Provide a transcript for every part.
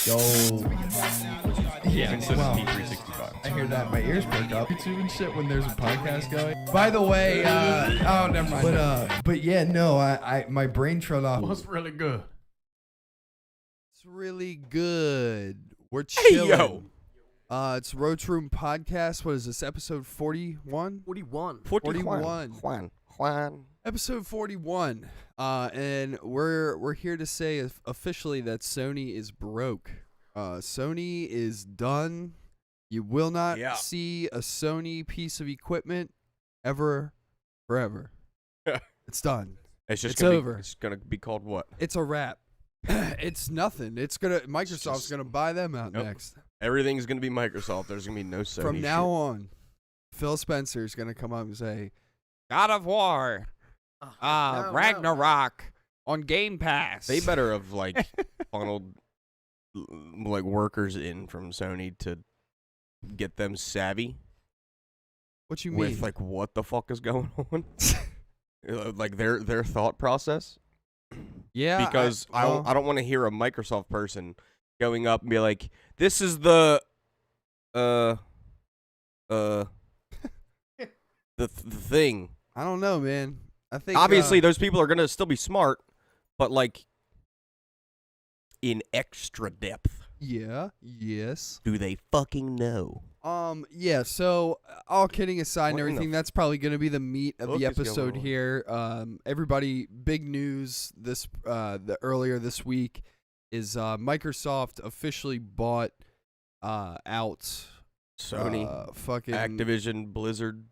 Yo. Yeah, instead Wow. of P365. I hear that. My ears perk up. YouTube and shit when there's a podcast going. By the way, oh, never mind. But yeah, no, my brain trailed off. What's really good? It's really good. We're chilling. Hey, yo. It's Roach Room Podcast. What is this, episode 41? 41. 41. Juan. Episode 41. And we're here to say officially that Sony is broke. Sony is done. You will not see a Sony piece of equipment ever, forever. It's done. It's over. It's gonna be called what? It's a wrap. It's nothing. Microsoft's gonna buy them out next. Everything's gonna be Microsoft. There's gonna be no Sony. From now shit. on, Phil Spencer's gonna come up and say, God of War, Ragnarok on Game Pass. They better have like funneled like workers in from Sony to get them savvy What you mean? with like what the fuck is going on, like their thought process. Yeah, Because I don't want to hear a Microsoft person going up and be like, "This is the the thing." I don't know, man. I think Obviously, those people are gonna still be smart, but like in extra depth. Yeah. Yes. Do they fucking know? Yeah, so all kidding aside and What in the everything, that's probably going to be the meat of fuck the is going episode on? here. Everybody, big news earlier this week is Microsoft officially bought out Sony, fucking Activision, Blizzard.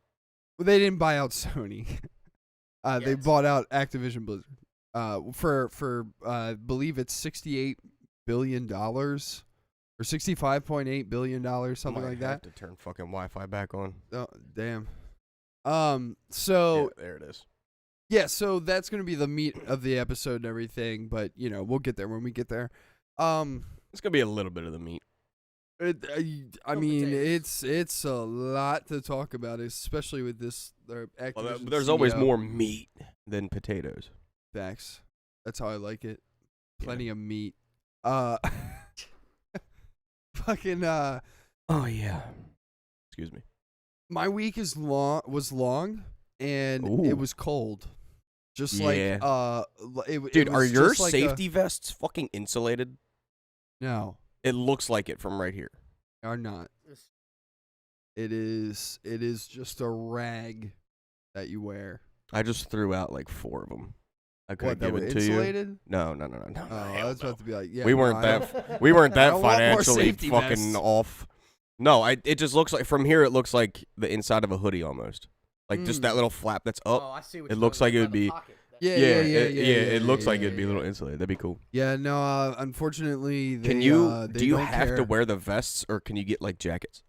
They didn't buy out Sony. They Yes. bought out Activision Blizzard for I believe it's $68 billion or $65.8 billion, something Might like have that. to turn fucking Wi-Fi back on. Oh, damn. So Yeah, there it is. yeah, so that's gonna be the meat of the episode and everything, but you know, we'll get there when we get there. It's gonna be a little bit of the meat. I mean, it's a lot to talk about, especially with this. Activision There's always CEO. more meat than potatoes. Facts. That's how I like it. Plenty of meat. Fucking Oh yeah. Excuse me. my week was long and Ooh. it was cold. Just like Yeah. it Dude, was are your just like safety vests fucking insulated? No, It looks like it from right here. are not. It is just a rag that you wear. I just threw out like 4 of them. I could What, that give were it to you. insulated? No. Oh, I was about to be like, yeah. We no, weren't I don't- that. We weren't I that don't want more financially safety fucking vests. off. No, it just looks like from here. It looks like the inside of a hoodie almost. Like just that little flap that's up. I see what It you're looks talking like it about, would be. the pocket. Yeah. It looks like it'd be a yeah. little insulated. That'd be cool. Yeah, no. Unfortunately, they, Can you? they Do you don't have to care. wear the vests, or can you get like jackets?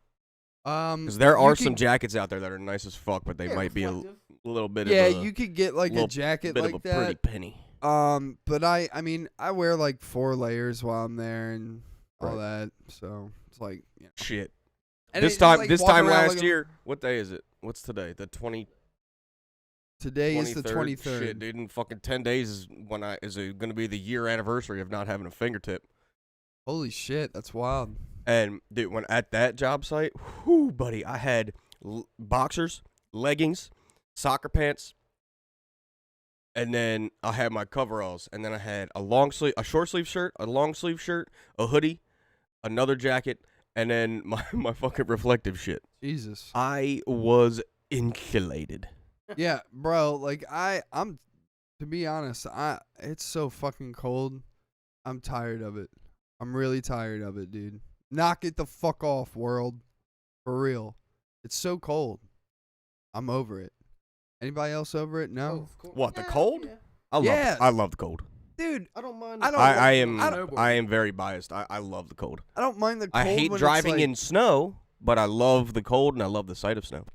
Because Because there are some jackets out there that are nice as fuck, but they Yeah, might be a reflective. little bit Yeah, of a, you could get like a little jacket bit like of a pretty that. penny. But I mean, I wear like 4 layers while I'm there and all Right. that. So it's like, yeah. Shit. And This it- time, like, this walking time around last like a- year. What day is it? What's today? The 23rd. Today is the 23rd. Shit, dude. In fucking 10 days is going to be the year anniversary of not having a fingertip. Holy shit, that's wild. And dude, when at that job site, whoo, buddy, I had boxers, leggings, soccer pants, and then I had my coveralls, and then I had a short sleeve shirt, a long sleeve shirt, a hoodie, another jacket, and then my fucking reflective shit. Jesus. I was insulated. Yeah, bro. Like I'm, to be honest, it's so fucking cold. I'm tired of it. I'm really tired of it, dude. Knock it the fuck off, world. For real. It's so cold. I'm over it. Anybody else over it? Oh, No. of course. What, the Yeah, cold? yeah. Yes. I love the cold. Dude, I don't mind. I don't- I I am very biased. I love the cold. I don't mind the cold. I hate when driving it's like, in snow, but I love the cold and I love the sight of snow.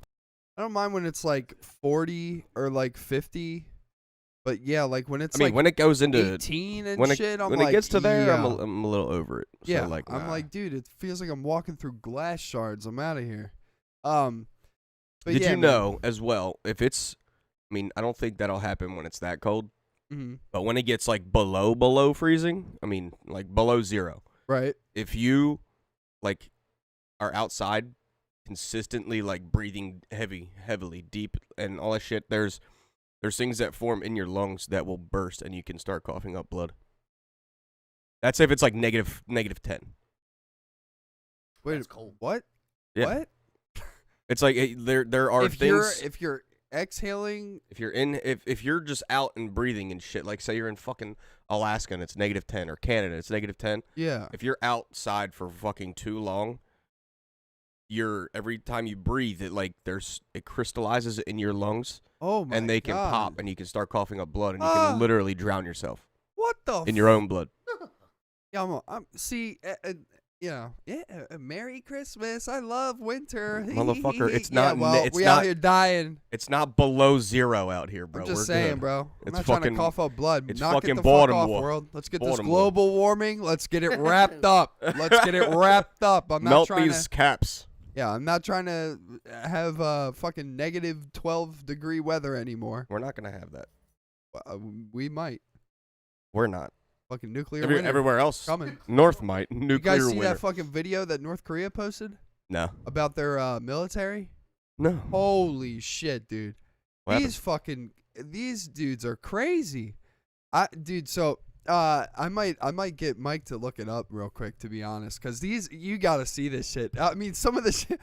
I don't mind when it's like 40 or like 50. But yeah, like when it's I mean, like when it goes into 18 and when shit, I'm when like, it gets to there, yeah. I'm a little over it. So Yeah, like, I'm nah. like, dude, it feels like I'm walking through glass shards. I'm out of here. But Did yeah, you man. know as well? If it's, I mean, I don't think that'll happen when it's that cold. Mhm. But when it gets like below freezing, I mean, like below 0, Right. If you like are outside consistently like breathing heavily, deep and all that shit, there's things that form in your lungs that will burst and you can start coughing up blood. That's if it's like negative 10. Wait, That's cold. what? Yeah. What? It's like there are things. If you're exhaling, If you're just out and breathing and shit, like say you're in fucking Alaska and it's negative 10 or Canada, it's negative 10. yeah. If you're outside for fucking too long, every time you breathe, it crystallizes in your lungs, Oh my and they can God. pop, and you can start coughing up blood, and you can literally drown yourself What the? in your own blood. Yeah, see, yeah. Merry Christmas. I love winter. Motherfucker, it's Yeah, not. well, It's we not. out here dying. It's not below 0 out here, bro. I'm just We're saying, good. bro. I'm It's not trying to fucking- cough up blood. it's Knock fucking it the Baltimore. fuck off, world. Let's get this Baltimore. global warming. Let's get it wrapped up. Let's get it wrapped up. I'm not Melt trying these to. caps. Yeah, I'm not trying to have fucking negative 12-degree weather anymore. We're not gonna have that. We might. We're not. Fucking nuclear winter Everywhere else, coming. North might nuclear You guys see winter. that fucking video that North Korea posted No, about their military? no. Holy shit, dude. What happened? These dudes are crazy. So I might get Mike to look it up real quick, to be honest, because you gotta see this shit. I mean, some of the shit.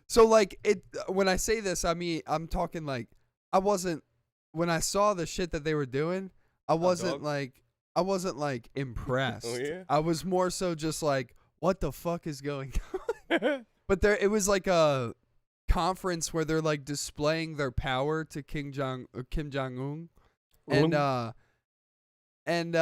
So like when I say this, I mean I'm talking like when I saw the shit that they were doing, I wasn't like impressed. Oh, yeah? I was more so just like, what the fuck is going on? But it was like a conference where they're like displaying their power to Kim Jong Un, and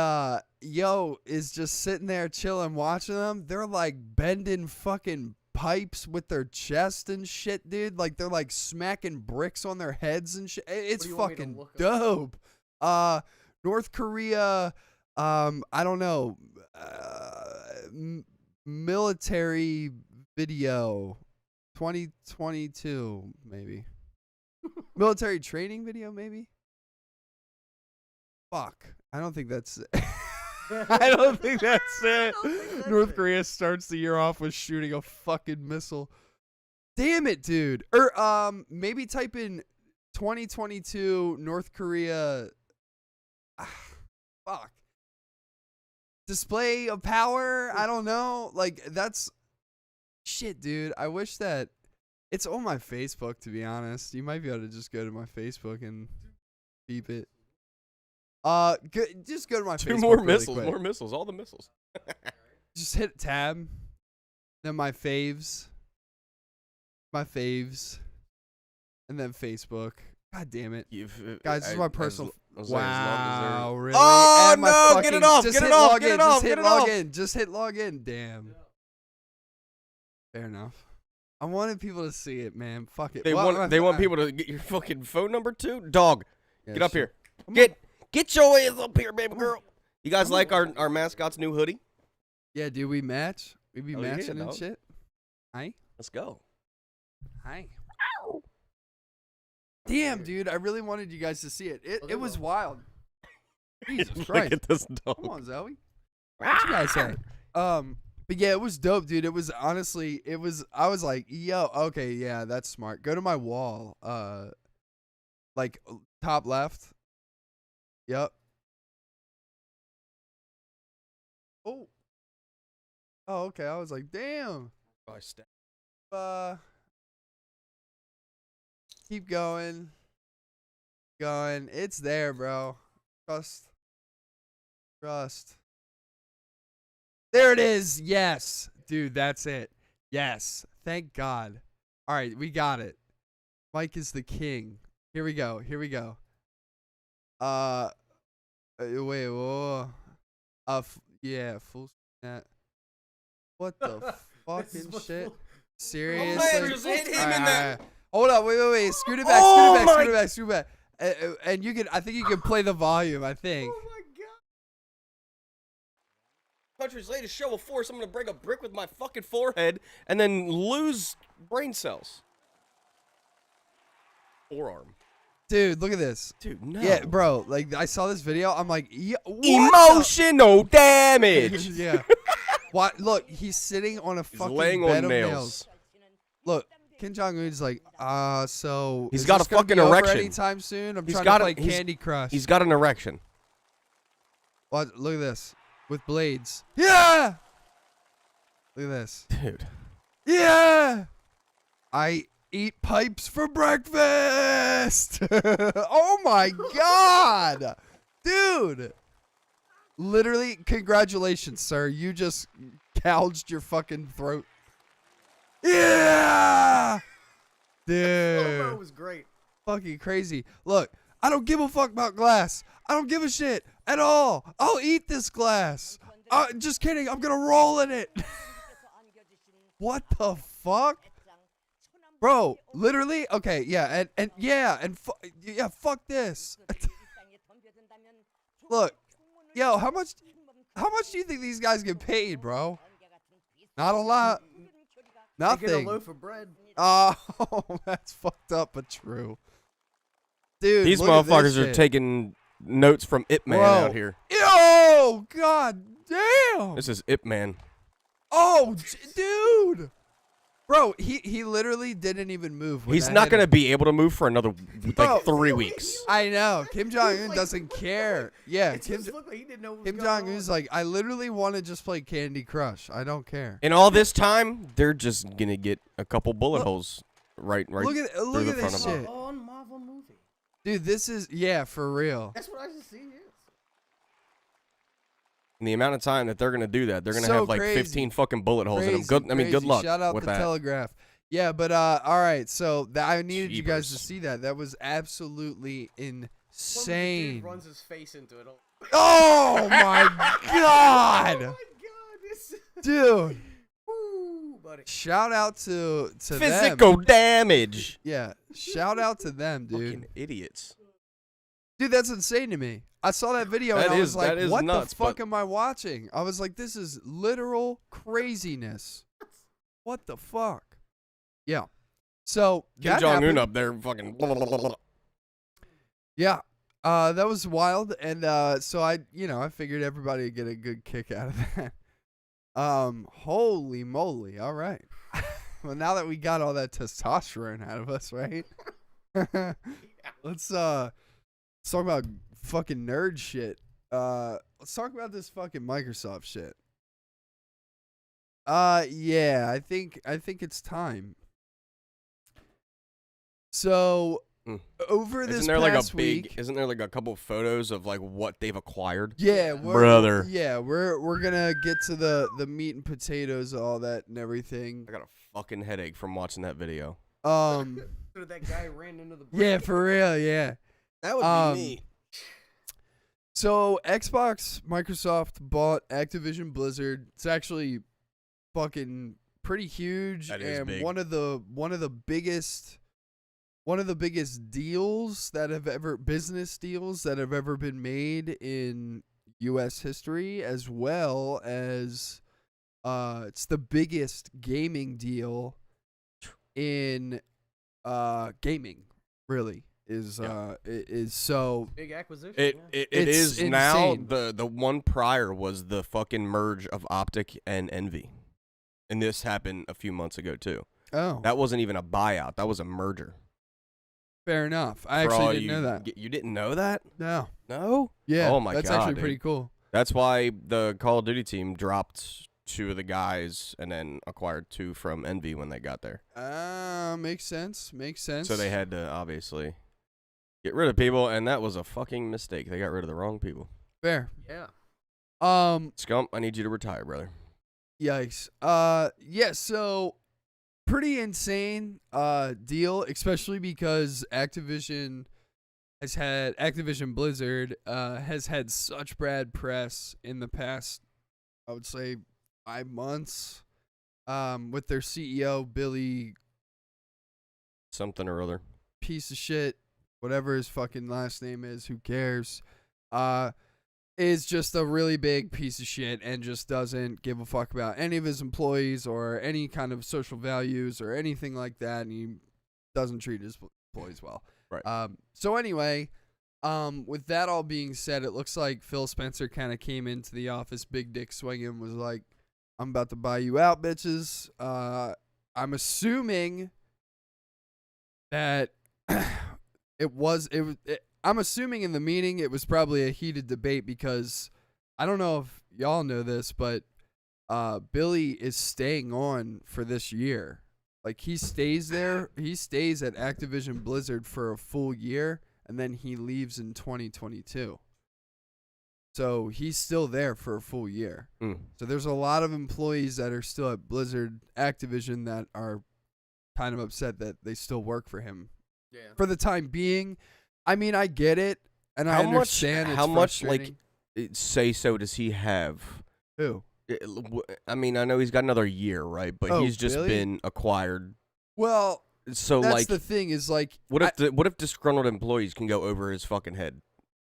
Yo is just sitting there chilling, watching them. They're like bending fucking pipes with their chest and shit, dude. Like they're like smacking bricks on their heads and shit. It's do you want me to fucking look dope. North Korea. I don't know. Military video 2022 maybe. Military training video maybe. Fuck. I don't think that's I don't think that's it. North Korea starts the year off with shooting a fucking missile. Damn it, dude. Or maybe type in 2022 North Korea. Fuck. Display of power? I don't know. Like that's shit, dude. I wish that it's on my Facebook, to be honest. You might be able to just go to my Facebook and beep it. Just go to my Facebook. Two more really missiles. quick. More missiles. All the missiles. Just hit tab. Then my faves. My faves. And then Facebook. God damn it. Guys, this is my personal. Wow, really? Oh, And my no, fucking, get it off, just get it hit off, log get in, it off, just hit get it log off. in. Just hit log in. Damn. Fair enough. I wanted people to see it, man. Fuck it. They want people to get your fucking phone number too. Dog, Yeah, get up shit. here. Get your ass up here, baby girl. You guys like our mascot's new hoodie? Yeah, dude, we match. We be Oh, yeah, matching and dog. shit. Hi. Let's go. Hi. Damn, dude, I really wanted you guys to see it. It was wild. Jesus Look Christ. at this Come dog. on, Zoe. What you guys say? But yeah, it was dope, dude. It was honestly, I was like, yo, okay, yeah, that's smart. Go to my wall. Like top left. Yep. Oh. Oh, okay. I was like, damn. Keep going. It's there, bro. Trust. There it is. Yes. Dude, that's it. Yes. Thank God. All right, we got it. Mike is the king. Here we go. Wait, whoa. Yeah, full that. What the fucking shit? Seriously? just hit him Alright, in the- alright. Hold on, wait. Scoot it back, Oh scoot it back. And you can, I think you can play the volume, I think. Oh my god. Country's latest show of force. I'm gonna break a brick with my fucking forehead and then lose brain cells. Forearm. Dude, look at this. Dude, no. Yeah, bro, like I saw this video, I'm like, yeah, what Emotional damage. the- Yeah. What? Look, he's sitting on a He's fucking laying bed on of nails. nails. Look, Kim Jong-un's like, so He's is got this a gonna fucking be over erection. anytime soon? I'm He's trying got to a- play he's- Candy Crush. He's got an erection. What? Look at this with blades. Yeah. Look at this. Dude. Yeah. I eat pipes for breakfast. Oh my god, dude. Literally, congratulations, sir. You just gouged your fucking throat. Yeah, dude. was great. Fucking crazy. Look, I don't give a fuck about glass. I don't give a shit at all. I'll eat this glass. Just kidding. I'm gonna roll in it. What the fuck? Bro, literally? Okay, yeah, and fuck this. Look, yo, how much do you think these guys get paid, bro? Not a lot. They get a Nothing. loaf of bread. Oh, that's fucked up but true. Dude, These look at this motherfuckers are shit. taking notes from Ip Man Bro. out here. Yo, god damn. This is Ip Man. Oh, dude. Bro, he literally didn't even move. when He's that not hit going to him. be able to move for another Bro. 3 weeks. I know. Kim Jong-un like, doesn't what the care. fuck? Yeah, It just looked like he didn't know what was Kim going Jong-un's on. like, I literally want to just play Candy Crush. I don't care. And all this time, they're just going to get a couple bullet Look- holes right Look at the this front of shit. him. On Marvel movie. Dude, this is, yeah, for real. That's what I just see here. And the amount of time that they're going to do that, they're going to So have like crazy. 15 fucking bullet holes in them. Crazy, Good, I mean, good crazy. luck Shout out with the that. Telegraph. Yeah, but all right. So I needed you guys to Jeepers. see that. That was absolutely One of the insane. dude runs his face into it. Oh my god, Oh my god, this dude! Woo, buddy. Shout out to Physical them. damage. Yeah, shout out to them, dude. Fucking idiots. Dude, that's insane to me. I saw that video That and I is- was like, that is what nuts, the fuck but- am I watching? I was like, this is literal craziness. What the fuck? Yeah. So Kim that Jong-un happened. up there fucking... blah, blah, blah, blah. Yeah. That was wild. And so I figured everybody would get a good kick out of that. Holy moly. All right. Well, now that we got all that testosterone out of us, right? Let's talk about fucking nerd shit. Let's talk about this fucking Microsoft shit. Yeah, I think it's time. So over this Isn't there like a past big? week, Isn't there like a couple photos of like what they've acquired? yeah, Brother. we're gonna get to the meat and potatoes, all that and everything. I got a fucking headache from watching that video. So that guy ran into the Yeah, for real, yeah. That would Um, be me. So Xbox, Microsoft bought Activision Blizzard. It's actually fucking pretty huge, That is and big. one of the biggest deals that have ever business deals that have ever been made in U.S. history, as well as it's the biggest gaming deal in gaming. Really is is so. big acquisition. It it's is now. insane. The one prior was the fucking merge of Optic and Envy, and this happened a few months ago too. Oh, That wasn't even a buyout. That was a merger. fair enough. I For all actually didn't know that. You didn't know that? No. No. Yeah. Oh my that's God, actually dude. pretty cool. That's why the Call of Duty team dropped 2 of the guys and then acquired 2 from Envy when they got there. Makes sense. Makes sense. So they had to obviously get rid of people, and that was a fucking mistake. They got rid of the wrong people. fair. Yeah. Scump, I need you to retire, brother. Yikes. Yeah, so pretty insane deal, especially because Activision Blizzard has had such bad press in the past, I would say 5 months, with their CEO Billy Something or other. piece of shit, whatever his fucking last name is, who cares, is just a really big piece of shit and just doesn't give a fuck about any of his employees or any kind of social values or anything like that, and he doesn't treat his employees well. Right. So anyway, with that all being said, it looks like Phil Spencer kind of came into the office, big dick swinging, was like, I'm about to buy you out, bitches. I'm assuming that I'm assuming in the meeting it was probably a heated debate because I don't know if y'all know this, but Billy is staying on for this year. Like he stays there. He stays at Activision Blizzard for a full year, and then he leaves in 2022. So he's still there for a full year. So there's a lot of employees that are still at Blizzard Activision that are kind of upset that they still work for him. Yeah. For the time being, I mean, I get it, and I understand it's how much frustrating. say so does he have? Who? I mean, I know he's got another year, right? But Oh, he's just Billy? been acquired. Well, So that's like, the thing is like, what if disgruntled employees can go over his fucking head,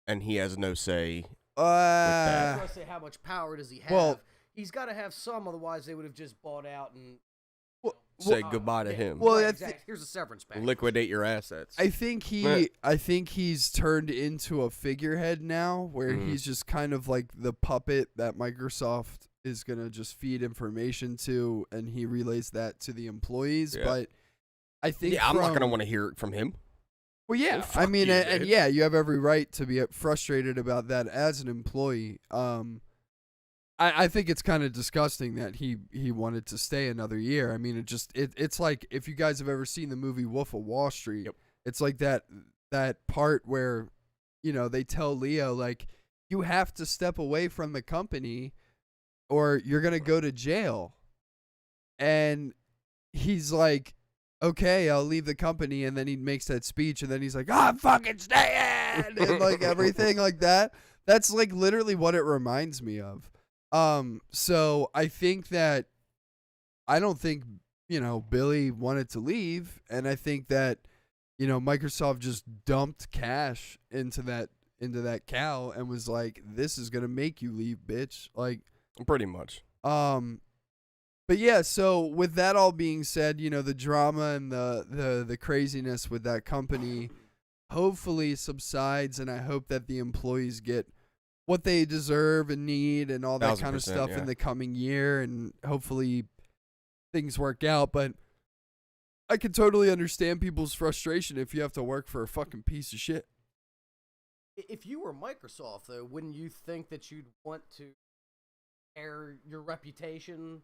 and he has no say? I that. was gonna say, how much power does he have? Well- He's got to have some, otherwise they would have just bought out and Say goodbye to him. Well, Right, I thi- exactly. Here's a severance package. Liquidate your assets. I think he's turned into a figurehead now, where Mhm. he's just kind of like the puppet that Microsoft is gonna just feed information to, and he relays that to the employees. Yeah. But I think, I'm not gonna from- want to hear it from him. Well, yeah, Well, I fuck mean, you, and dude. yeah, you have every right to be frustrated about that as an employee. I think it's kind of disgusting that he wanted to stay another year. I mean, it's like if you guys have ever seen the movie Wolf of Wall Street, Yep. it's like that part where, you know, they tell Leo like you have to step away from the company or you're gonna go to jail, and he's like, okay, I'll leave the company, and then he makes that speech, and then he's like, I'm fucking staying, and like everything like that. That's like literally what it reminds me of. So I think that I don't think, you know, Billy wanted to leave, and I think that, you know, Microsoft just dumped cash into that cow and was like, this is gonna make you leave, bitch. Like, Pretty much. but yeah, so with that all being said, you know, the drama and the craziness with that company hopefully subsides, and I hope that the employees get what they deserve and need and all that kind of 1000%, stuff yeah. in the coming year, and hopefully things work out. But I can totally understand people's frustration if you have to work for a fucking piece of shit. If you were Microsoft, though, wouldn't you think that you'd want to air your reputation,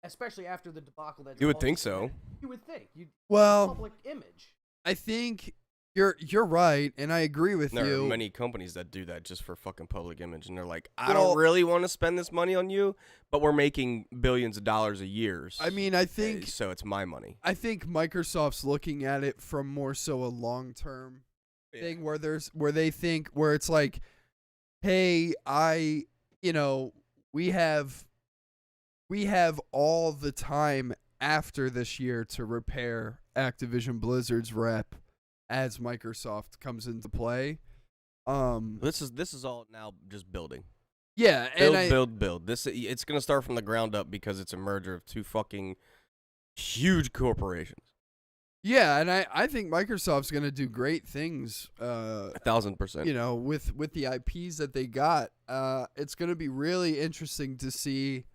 especially after the debacle that You would think so. You would think you'd Well, public image. I think you're right, and I agree with There you. are many companies that do that just for fucking public image, and they're like, I Well- don't really want to spend this money on you, but we're making billions of dollars a year. I mean, I think So it's my money. Microsoft's looking at it from more so a long-term thing where it's like, hey, we have all the time after this year to repair Activision Blizzard's rep as Microsoft comes into play. This is all now just building. Yeah, Build. It's gonna start from the ground up because it's a merger of two fucking huge corporations. yeah, and I think Microsoft's gonna do great things. 1000%. You know, with the IPs that they got, it's going to be really interesting to see,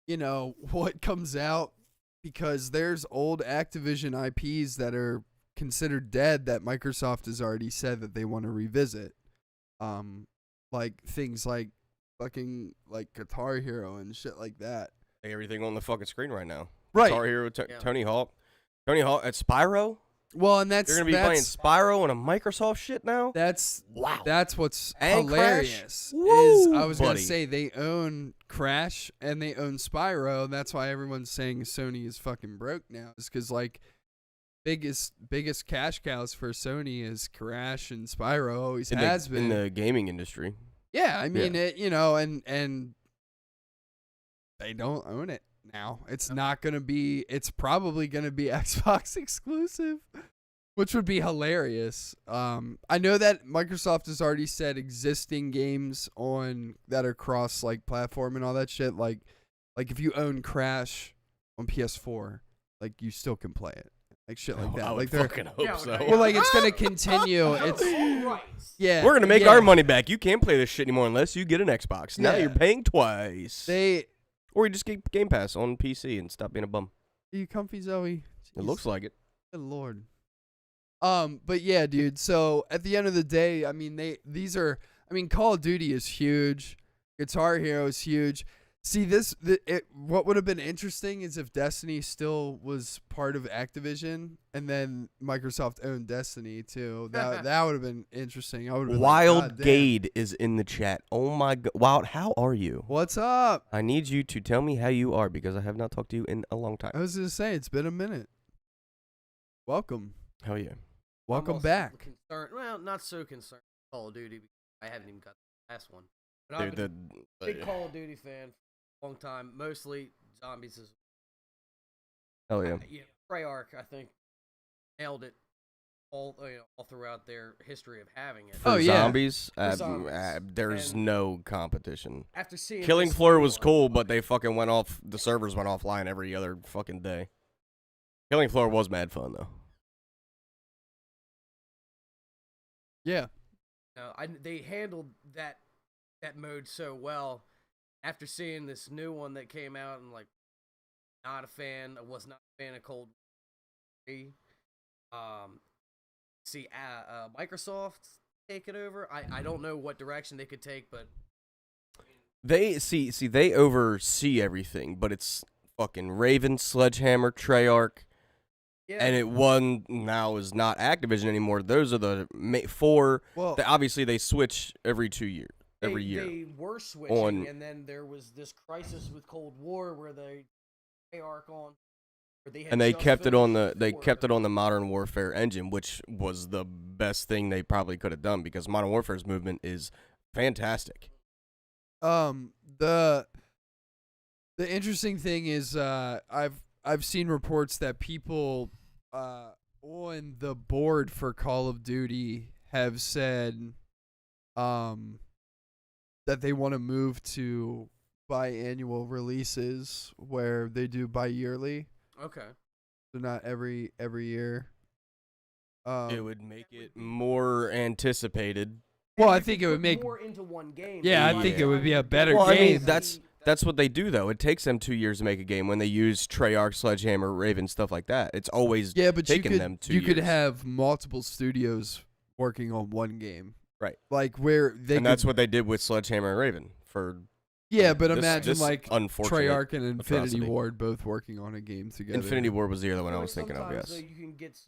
you know, what comes out, because there's old Activision IPs that are considered dead that Microsoft has already said that they want to revisit. Like things like fucking like Guitar Hero and shit like that. Everything on the fucking screen right now. Right. Guitar Hero, Yeah. Tony Hawk at Spyro. Well, and You're gonna be playing Spyro on a Microsoft shit now. That's what's And hilarious. Crash? Woo, I was gonna buddy. say they own Crash and they own Spyro. And that's why everyone's saying Sony is fucking broke now. Is because like biggest cash cows for Sony is Crash and Spyro. Always has been. In the gaming industry. Yeah, I mean Yeah. it. You know, and they don't own it now. It's not gonna be. It's probably gonna be Xbox exclusive, which would be hilarious. I know that Microsoft has already said existing games on that are cross like platform and all that shit. Like if you own Crash on PS4, like you still can play it. like shit like that. I like would they're fucking hope Yeah, so. okay. well, like it's gonna continue. It's Right. yeah. We're gonna make yeah. our money back. You can't play this shit anymore unless you get an Xbox. Now Yeah. you're paying twice. They Or you just get Game Pass on PC and stop being a bum. are you comfy, Zoe? It looks like it. Good lord. But yeah, dude. So at the end of the day, I mean, Call of Duty is huge. Guitar Hero is huge. See, what would have been interesting is if Destiny still was part of Activision, and then Microsoft owned Destiny too. That would have been interesting. I would have Wild Gade is in the chat. Oh my god. Wild, how are you? What's up? I need you to tell me how you are because I have not talked to you in a long time. I was gonna say it's been a minute. Welcome. Hell yeah. Welcome I'm also back. Concerned. Well, not so concerned with Call of Duty because I haven't even got the last one. But I've Dude, been a big Call of Duty fan for a long time. Mostly zombies. hell yeah. Yeah, Treyarch, I think, nailed it all throughout their history of having it. For Oh, yeah. zombies, zombies. there's And no competition. After seeing Killing this Floor new was one, cool, but they fucking went off. The servers went offline every other fucking day. Killing Floor was mad fun though. Yeah. No, they handled that mode so well. After seeing this new one that came out, and like, not a fan. I was not a fan of Cold War. See, Microsoft take it over. I don't know what direction they could take, but They they oversee everything, but it's fucking Raven, Sledgehammer, Treyarch, yeah. and it one now is not Activision anymore. Those are the four. Well, Obviously, they switch every 2 years. Every year. They were switching, On- and then there was this crisis with Cold War where Treyarch on. And they kept it on the Modern Warfare engine, which was the best thing they probably could have done because Modern Warfare's movement is fantastic. The interesting thing is I've seen reports that people on the board for Call of Duty have said that they want to move to biannual releases where they do bi-yearly. Okay. So not every year. It would make it more anticipated. Well, I You think could it would put make more into one game. Yeah, I By think the it would time be you a get better to Well, I mean, game. that's what they do though. It takes them 2 years to make a game. When they use Treyarch, Sledgehammer, Raven, stuff like that, it's always yeah, but taken you could them 2 you years. could have multiple studios working on one game. Right. Like where they and that's what they did with Sledgehammer and Raven for. Yeah, but this- imagine this like unfortunate Treyarch and Infinity atrocity. Ward both working on a game together. Infinity War was the other one I Or was thinking of. sometimes, Yes, you can get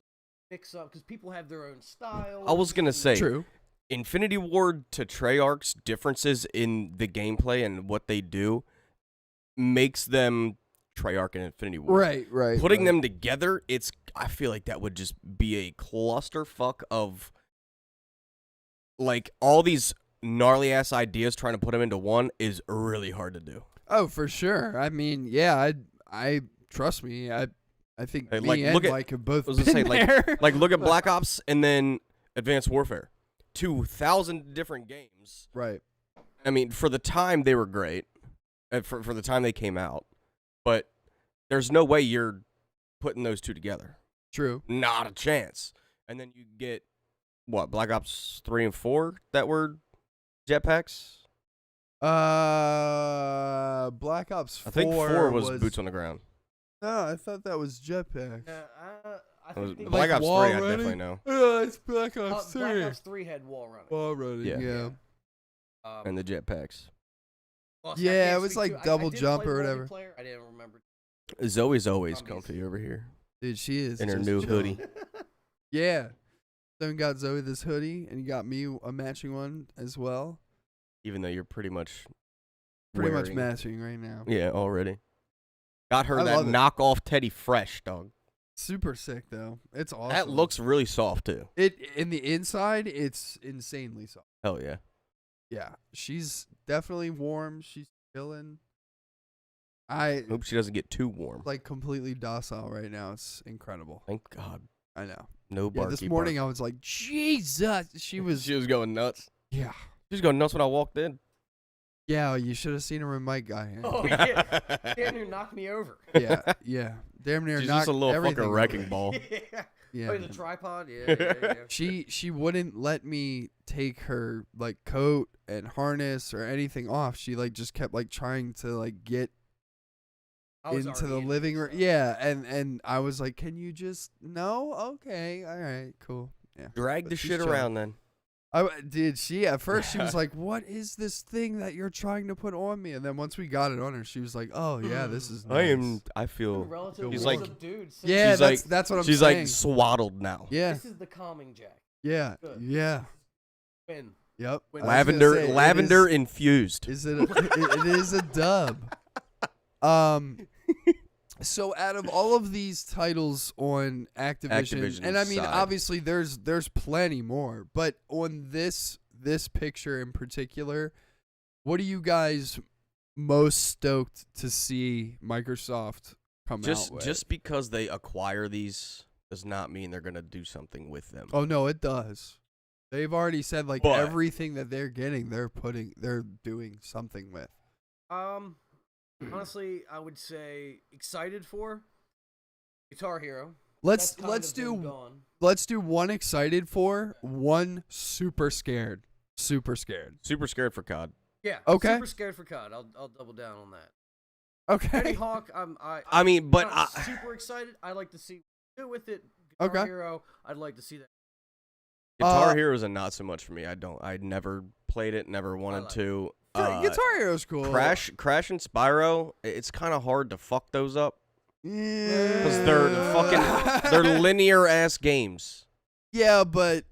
mix up because people have their own style. I was gonna say True. Infinity Ward to Treyarch's differences in the gameplay and what they do makes them Treyarch and Infinity Ward. Right. Putting right. them together, I feel like that would just be a clusterfuck of like all these gnarly ass ideas trying to put them into one is really hard to do. Oh, for sure. I mean, yeah, I trust me. I think Hey, me like, and look at- Mike have both I was been gonna say, there. Like look at Black Ops and then Advanced Warfare. 2,000 different games. Right. I mean, for the time they were great. For the time they came out. But there's no way you're putting those two together. True. Not a chance. And then you get what, Black Ops 3 and 4 that were jetpacks? Black Ops 4. I think 4 was boots on the ground. No, I thought that was jetpacks. I It was think Black Like Ops 3, wall I running? definitely know. It's Black Ops 3. Black Ops 3 had wall running. Wall running. Yeah. Yeah. And the jetpacks. Well, see, I Yeah, can't it was speak like to- double I did jump play or whatever. multiplayer. I didn't remember. Zoe's always Zombies. comfy over here. Dude, she is. In her just new chilling. hoodie. Yeah. Stone got Zoe this hoodie, and he got me a matching one as well. Even though you're pretty much Pretty much wearing- matching right now. Yeah, already. Got her I that love it. knockoff Teddy Fresh, dog. Super sick though. It's awesome. That looks really soft too. it in the inside. It's insanely soft. Hell yeah. Yeah, she's definitely warm. She's chilling. I Hope she doesn't get too warm. like completely docile right now. It's incredible. Thank God. I know. No Yeah, barky this morning bark. I was like, Jesus. She was. She was going nuts. Yeah. She was going nuts when I walked in. Yeah, you should have seen her with Mike guy. Oh yeah, damn near knocked me over. Yeah. Damn near She's knocked just a little everything fucking over. wrecking ball. Yeah. Yeah. Oh, the man. tripod. Yeah. She wouldn't let me take her like coat and harness or anything off. She like just kept like trying to like get I was into the already living it, room. so. Yeah, and I was like, "Can you just no? Okay, all right, cool." Yeah. Drag But the she's shit chilling. around then. She at first she was like, "What is this thing that you're trying to put on me?" And then once we got it on her, she was like, "Oh yeah, this is nice." I feel. Relative She's like- dude. Yeah, She's that's what I'm She's saying. like swaddled now. Yeah, This is the calming jack. yeah, Good. yeah. Win. Yep. I was gonna Lavender, say, lavender infused. It is a dub. So out of all of these titles on Activision, and I mean side. obviously there's plenty more, but on this picture in particular, what are you guys most stoked to see Microsoft come out with? Just because they acquire these does not mean they're gonna do something with them. Oh no, it does. They've already said like But- everything that they're getting, they're doing something with. Honestly, I would say excited for Guitar Hero. Let's That's kind of been gone. let's do one excited for, one super scared. Super scared. Super scared for COD. Yeah. Okay. Super scared for COD. I'll double down on that. Tony Okay. Hawk. I mean, but I'm super excited. I'd like to see what they do with it. Guitar Okay. Hero. I'd like to see that. Guitar Heroes are not so much for me. I never played it. Never wanted like to. Guitar Hero's cool. Crash and Spyro. It's kind of hard to fuck those up Yeah. because they're linear ass games. Yeah, but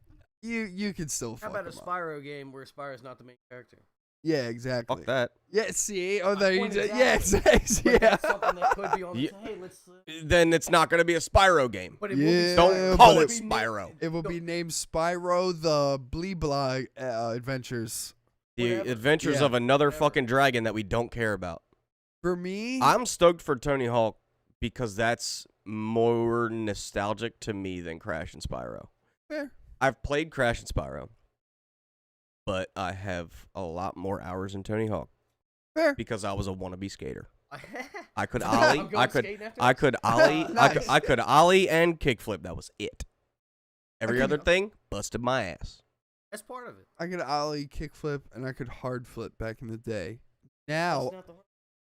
you can still How fuck about a them up. Spyro game where Spyro's not the main character? Yeah, exactly. Fuck that. Yeah, see? Oh, My there you point go. is Yeah, that- exactly. But Yeah. that's something that could be on the Yeah. hey, let's. Then it's not going to be a Spyro game. But it Yeah, will be. Don't but call it- it Spyro. It will be named Spyro the Blee Blah Adventures. The Whatever. adventures Yeah. of another Whatever. fucking dragon that we don't care about. For me, I'm stoked for Tony Hawk because that's more nostalgic to me than Crash and Spyro. fair. I've played Crash and Spyro, but I have a lot more hours in Tony Hawk Fair. because I was a wannabe skater. I could I'm ollie, going I could skating after I this. could ollie, Nice. I could ollie and kickflip. That was it. Every could- other thing busted my ass. That's part of it. I could ollie, kickflip, and I could hard flip back in the day. That's Now, not the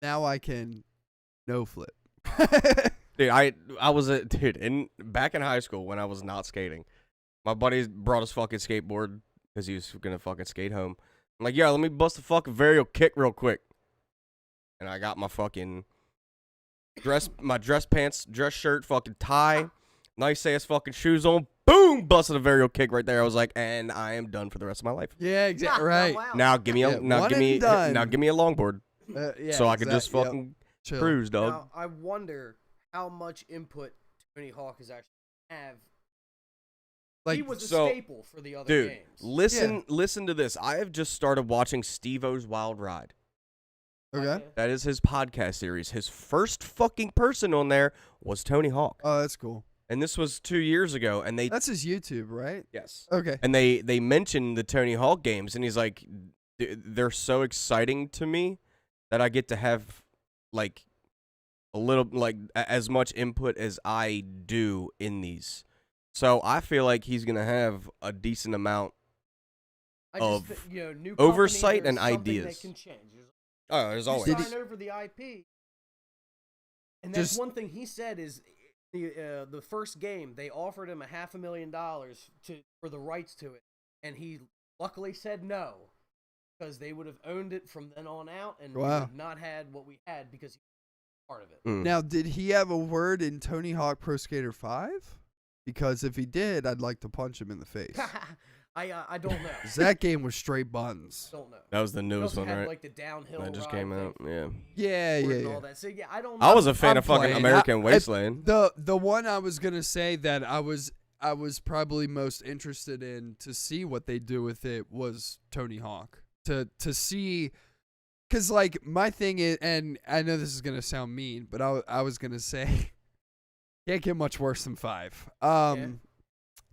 now I can no flip. Dude, I was a dude back in high school when I was not skating. My buddy brought his fucking skateboard because he was gonna fucking skate home. I'm like, yeah, let me bust a fucking varial kick real quick. And I got my fucking dress pants, dress shirt, fucking tie, nice ass fucking shoes on. Boom, busted a varial kick right there. I was like, and I am done for the rest of my life. Yeah, exactly. Right. Wow. Now give me a Yeah, one and done. now give me a longboard Yeah, so I can just yep, fucking chill. cruise, dog. Now, I wonder how much input Tony Hawk is actually have. Like, He was a so- staple for the other Dude, games. listen to this. I have just started watching Steve-O's Wild Ride. okay. That is his podcast series. His first fucking person on there was Tony Hawk. Oh, that's cool. And this was 2 years ago. And they That's his YouTube, right? yes. Okay. And they mentioned the Tony Hawk games, and he's like, they're so exciting to me that I get to have like a little like as much input as I do in these. So I feel like he's gonna have a decent amount. I of just, new oversight company, and there's something ideas. that can change. Oh, there's You always. sign over the IP, and that's Just- one thing he said is the first game they offered him $500,000 for the rights to it, and he luckily said no because they would have owned it from then on out, and we would Wow. have not had what we had because he was part of it. Mm. Now, did he have a word in Tony Hawk Pro Skater 5? Because if he did, I'd like to punch him in the face. I don't know. 'Cause that game was straight buns. Don't know. That was the He newest also one, had right? like the downhill That just ride came thing out. for Yeah. Yeah, Ford yeah, and yeah. all that. So yeah, I don't know. I was a fan I'm of fucking playing. American Wasteland. The one I was gonna say that I was probably most interested in to see what they do with it was Tony Hawk. To see, cause like my thing is, and I know this is gonna sound mean, but I was gonna say, can't get much worse than 5.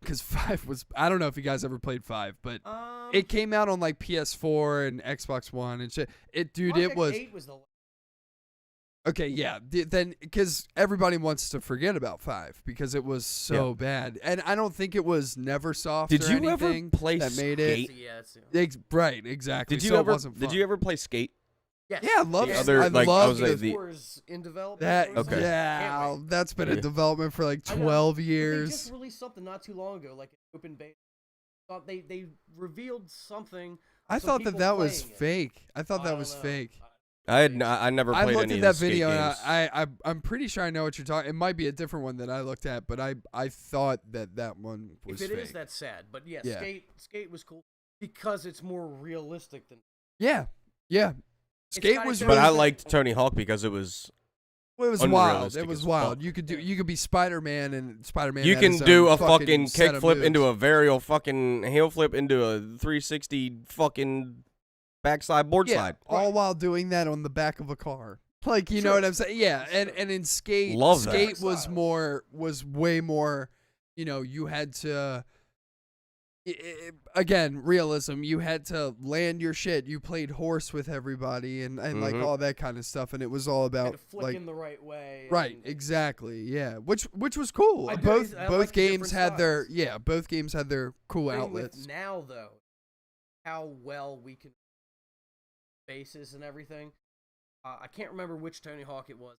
because 5 was. I don't know if you guys ever played 5, but Um, it came out on like PS4 and Xbox One and shit. Dude, Project it was 8 was the okay. Yeah, then because everybody wants to forget about 5 because it was so bad, and I don't think it was Neversoft. Did or you ever anything play that made Skate? it? Yeah, it's, Right, exactly. Did you so ever? It wasn't fun. Did you ever play Skate? yes. Yeah, I love The it. other, I like, I love was like, it. the- was in development. That. or something. Okay. Yeah, Can't wait. that's been Yeah. in development for like I know, 12 but years. They just released something not too long ago, like an open beta. Thought they revealed something. I some thought that people that was playing it. fake. I thought I that don't was know. fake. I never I played looked any at of that the Skate video games. and I'm pretty sure I know what you're talking. It might be a different one that I looked at, but I thought that one was If it fake. is, that's sad. But yeah, Yeah. Skate was cool because it's more realistic than. Yeah, yeah. It's Skate got was its But really, I liked Tony Hawk because it was. it was wild. unrealistic It was as wild. fuck. You could be Spider-Man and Spider-Man. You had can his do own a fucking set of kickflip into moves. a varial fucking heel flip into a 360 fucking backside board slide. all while doing that on the back of a car. Like, you know Sure. what I'm saying? Yeah, and Sure. in Skate, Love that. Skate was Styles. was way more, you had to, again, realism, you had to land your shit. You played horse with everybody and like Mhm. all that kind of stuff, and it was all You had about to flick like in the right way. right, and- exactly, yeah, which was cool. I do- Both I both like the games different had their styles. both games had their cool thing with outlets. now though, how well we can bases and everything. I can't remember which Tony Hawk it was.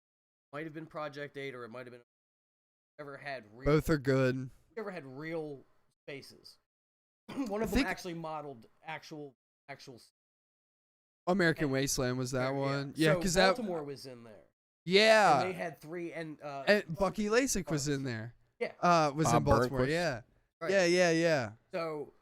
Might have been Project 8 or it might have been. Ever had real? Both are good. Ever had real spaces? One of I them think- actually modeled actual. American and- Wasteland was that Yeah. one. Yeah, So because that Baltimore was in there. yeah. And they had 3 and. And Bucky Lasik was in there. Yeah. Was Bob in Baltimore. Burnquist. Yeah. Right. Yeah. So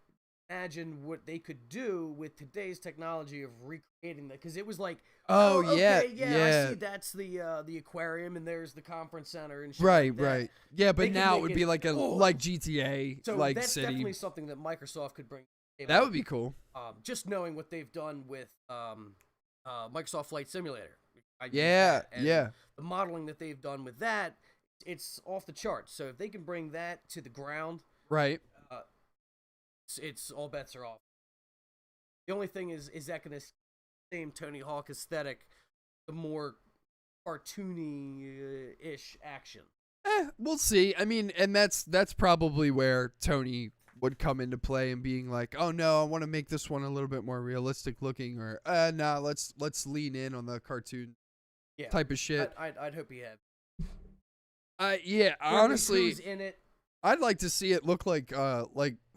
imagine what they could do with today's technology of recreating that, because it was like, Oh, yeah, okay, yeah. I see. That's the aquarium, and there's the conference center and shit Right, like that. right. Yeah, They but could now it make would it- be like oh. like GTA, So like that's city. definitely something that Microsoft could bring. to the That table. would be cool. Just knowing what they've done with Microsoft Flight Simulator. I use Yeah, that, and yeah. The modeling that they've done with that, it's off the charts. So if they can bring that to the ground, Right. it's all bets are off. The only thing is that going to same Tony Hawk aesthetic, the more cartoony-ish action. We'll see. I mean, and that's probably where Tony would come into play and being like, "Oh no, I want to make this one a little bit more realistic looking," or nah, let's lean in on the cartoon Yeah, type of shit. I'd hope he had. Yeah, Bradley honestly, Cooper's in it. I'd like to see it look like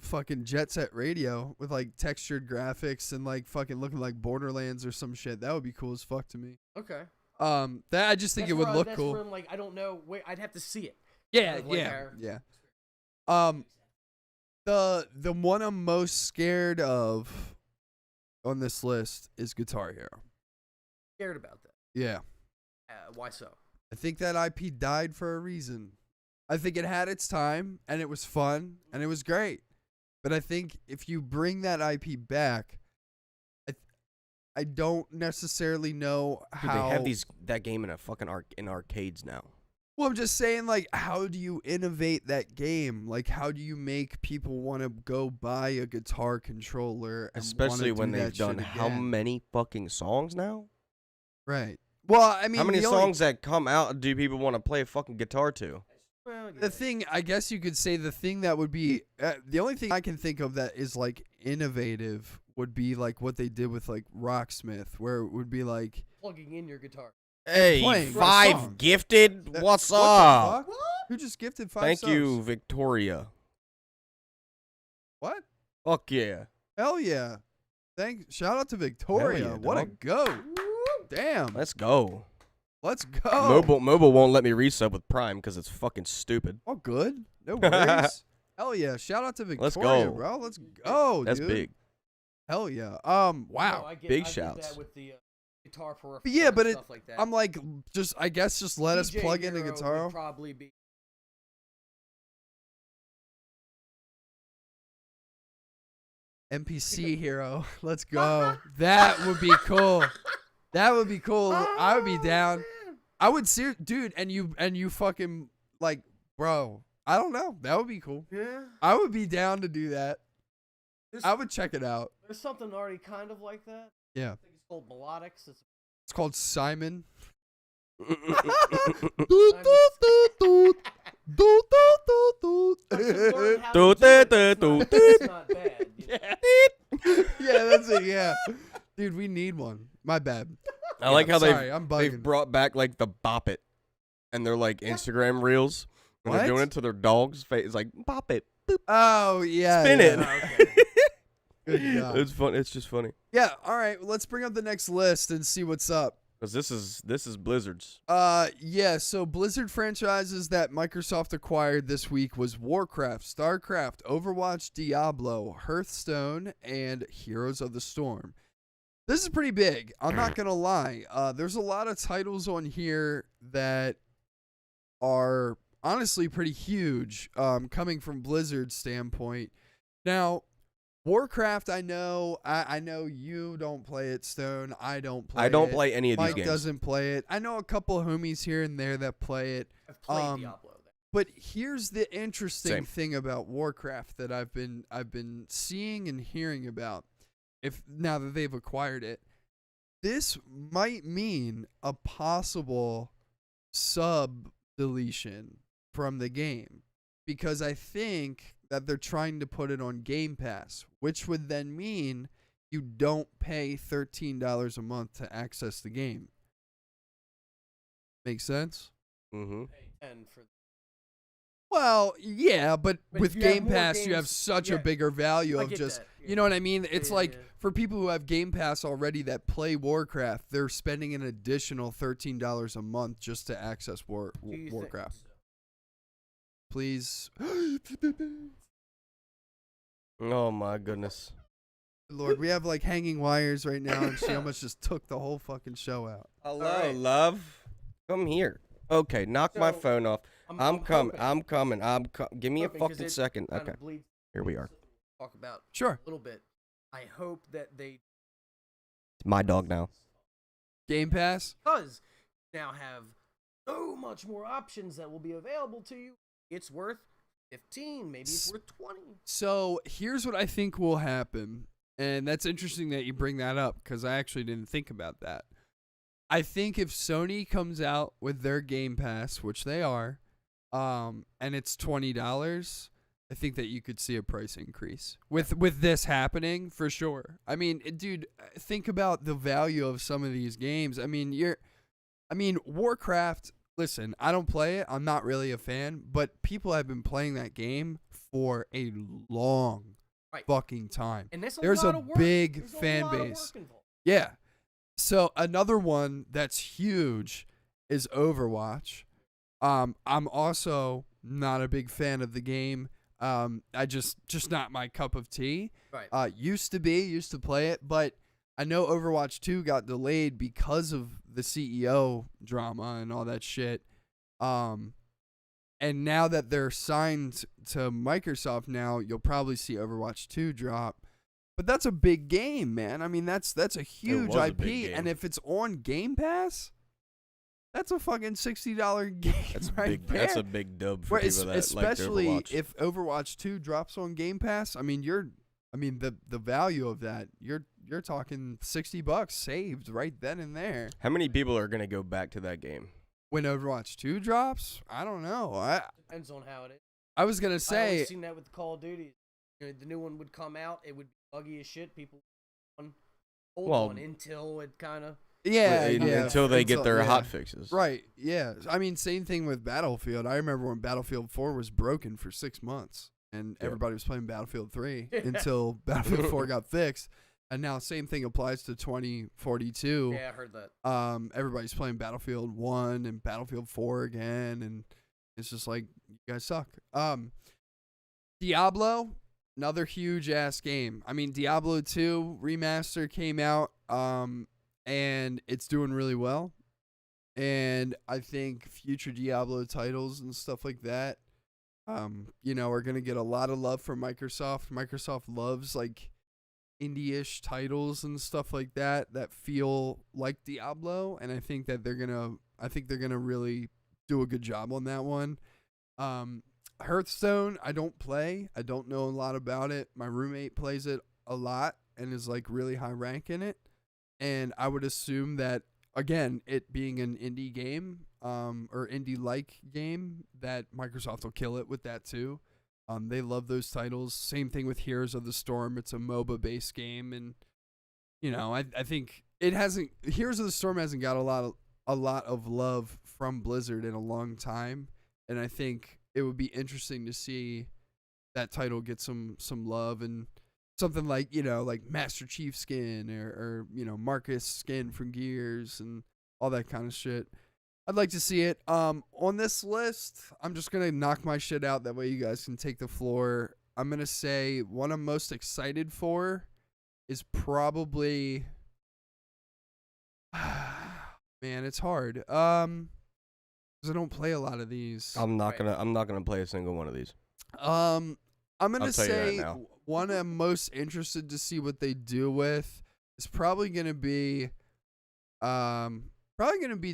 fucking Jet Set Radio with like textured graphics and like fucking looking like Borderlands or some shit. That would be cool as fuck to me. Okay. That I just think it would look that's cool. Where I'm like, I don't know. Wait, I'd have to see it. Yeah, Like yeah. The one I'm most scared of on this list is Guitar Hero. Scared about that. Yeah. Why so? I think that IP died for a reason. I think it had its time and it was fun and it was great. But I think if you bring that IP back, I don't necessarily know Dude, how. they have that game in a fucking in arcades now. Well, I'm just saying, like, how do you innovate that game? Like, how do you make people want to go buy a guitar controller? And Especially wanna when do they've that done shit how again? many fucking songs now? Right. Well, I mean, How many the only- songs that come out do people want to play a fucking guitar to? Well, The thing, I guess you could say, the thing that would be the only thing I can think of that is like innovative would be like what they did with like Rocksmith, where it would be like, plugging in your guitar. Hey, playing Five songs. Gifted, what's what up? the fuck? Who just gifted 5 Thank subs? you, Victoria. What? Fuck yeah. Hell yeah! Shout out to Victoria. yeah, What a dog. go! Damn. Let's go. Let's go. Mobile won't let me resub with Prime because it's fucking stupid. Oh, good. No worries. Hell yeah! Shout out to Victoria, Let's go. bro. Let's go. That's dude. big. Hell yeah. No, Wow. I get, Big I get shouts. that with the guitar peripheral. Yeah, but and stuff like that. I'm like, I guess just let us DJ plug in a Hero guitar. would probably be. NPC hero. Let's go. That would be cool. That would be cool. I would be Oh, down. man. I would see, dude, and you fucking like, bro. I don't know. That would be cool. Yeah. I would be down to do that. There's, I would check it out. there's something already kind of like that. Yeah. I think it's called Melodics. It's called Simon. It's not bad. You know? Yeah, that's it. Yeah, dude, we need one. My bad. I like how Sorry, I'm they've bugging. brought back like the Bop It, and they're like Instagram reels. And they're What? doing it to their dog's face. It's like Bop It, boop, Oh yeah, spin yeah. it. Oh, okay. Good job. It's fun. It's just funny Yeah. All right. Well, let's bring up the next list and see what's up. because this is Blizzard's. Yeah. So Blizzard franchises that Microsoft acquired this week was Warcraft, StarCraft, Overwatch, Diablo, Hearthstone, and Heroes of the Storm. This is pretty big. I'm not gonna lie. There's a lot of titles on here that are honestly pretty huge. Coming from Blizzard's standpoint. Now, Warcraft, I know you don't play it, Stone. I don't play it. I don't play any of these Mike games. doesn't play it. I know a couple of homies here and there that play it. I've played Diablo. But here's the interesting Same. thing about Warcraft that I've been seeing and hearing about. If now that they've acquired it, this might mean a possible sub deletion from the game, because I think that they're trying to put it on Game Pass, which would then mean you don't pay $13 a month to access the game. Make sense? Mm-hmm. And for Well, yeah, but But with you have Game more Pass, you have games- such a yeah, bigger value I of get just, that, you know what I mean? It's Yeah, like yeah. for people who have Game Pass already that play Warcraft, they're spending an additional $13 a month just to access do you think- Warcraft. Please. Oh my goodness. Lord, we have like hanging wires right now, and she almost just took the whole fucking show out. Hello, right. love. Come here. Okay, knock my So, phone off. I'm coming. hoping- Give me a hoping 'cause fucking it second. kind Okay, of bleeds here we are. Talk about Sure. a little bit. I hope that they It's my dog now. Game Pass? because now have so much more options that will be available to you. It's worth 15, maybe it's worth 20. So here's what I think will happen. And that's interesting that you bring that up, because I actually didn't think about that. I think if Sony comes out with their Game Pass, which they are, and it's $20, I think that you could see a price increase with this happening for sure. I mean, dude, think about the value of some of these games. I mean, Warcraft. Listen, I don't play it. I'm not really a fan, but people have been playing that game for a long Right. fucking time. And there's There's lot a of work. big There's a fan lot of base. work involved. Yeah. So another one that's huge is Overwatch. I'm also not a big fan of the game. I just not my cup of tea. Right. Used to play it, but I know Overwatch 2 got delayed because of the CEO drama and all that shit. And now that they're signed to Microsoft now, you'll probably see Overwatch 2 drop. But that's a big game, man. I mean, that's a huge was a IP, big game. and if it's on Game Pass, that's a fucking $60 game That's right big. there. That's a big dub for Where people that especially like Overwatch. if Overwatch 2 drops on Game Pass. I mean, the value of that, you're talking $60 saved right then and there. How many people are gonna go back to that game? When Overwatch 2 drops, I don't know. Depends on how it is. I was gonna I say, always seen that with Call of Duty. You know, the new one would come out, it would be buggy as shit. People would hold Well- on until it kind of. yeah, Well, until they get their yeah. hot fixes. Right, yeah. I mean, same thing with Battlefield. I remember when Battlefield 4 was broken for 6 months, and Yeah. everybody was playing Battlefield 3 Yeah. until Battlefield 4 got fixed. And now same thing applies to 2042. Yeah, I heard that. Everybody's playing Battlefield 1 and Battlefield 4 again, and it's just like, you guys suck. Diablo, another huge ass game. I mean, Diablo 2 remaster came out, and it's doing really well. And I think future Diablo titles and stuff like that, are gonna get a lot of love from Microsoft. Microsoft loves like indie-ish titles and stuff like that feel like Diablo, and I think that they're gonna really do a good job on that one. Hearthstone, I don't play. I don't know a lot about it. My roommate plays it a lot and is like really high rank in it. And I would assume that, again, it being an indie game, or indie-like game, that Microsoft will kill it with that too. They love those titles. Same thing with Heroes of the Storm. It's a MOBA-based game, and I think it hasn't. Heroes of the Storm hasn't got a lot of love from Blizzard in a long time, and I think it would be interesting to see that title get some love, and something like like Master Chief skin or Marcus skin from Gears and all that kind of shit. I'd like to see it. On this list, I'm just gonna knock my shit out. That way you guys can take the floor. I'm gonna say one I'm most excited for is probably man, it's hard. Because I don't play a lot of these. I'm not gonna play a single one of these. I'm gonna I'll tell you that say now. one I'm most interested to see what they do with is probably gonna be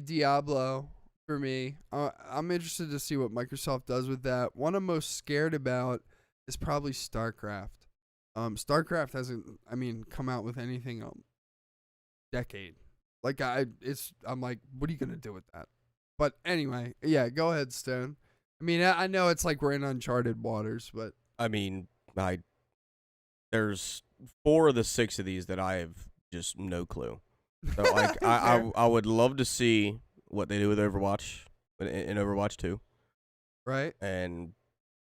Diablo for me. I'm interested to see what Microsoft does with that. One I'm most scared about is probably StarCraft. StarCraft hasn't, come out with anything decade. Like I'm like, what are you gonna do with that? But anyway, yeah, go ahead, Stone. I know it's like we're in uncharted waters, but There's 4 of the 6 of these that I have just no clue. So like I would love to see what they do with Overwatch in Overwatch 2. right? And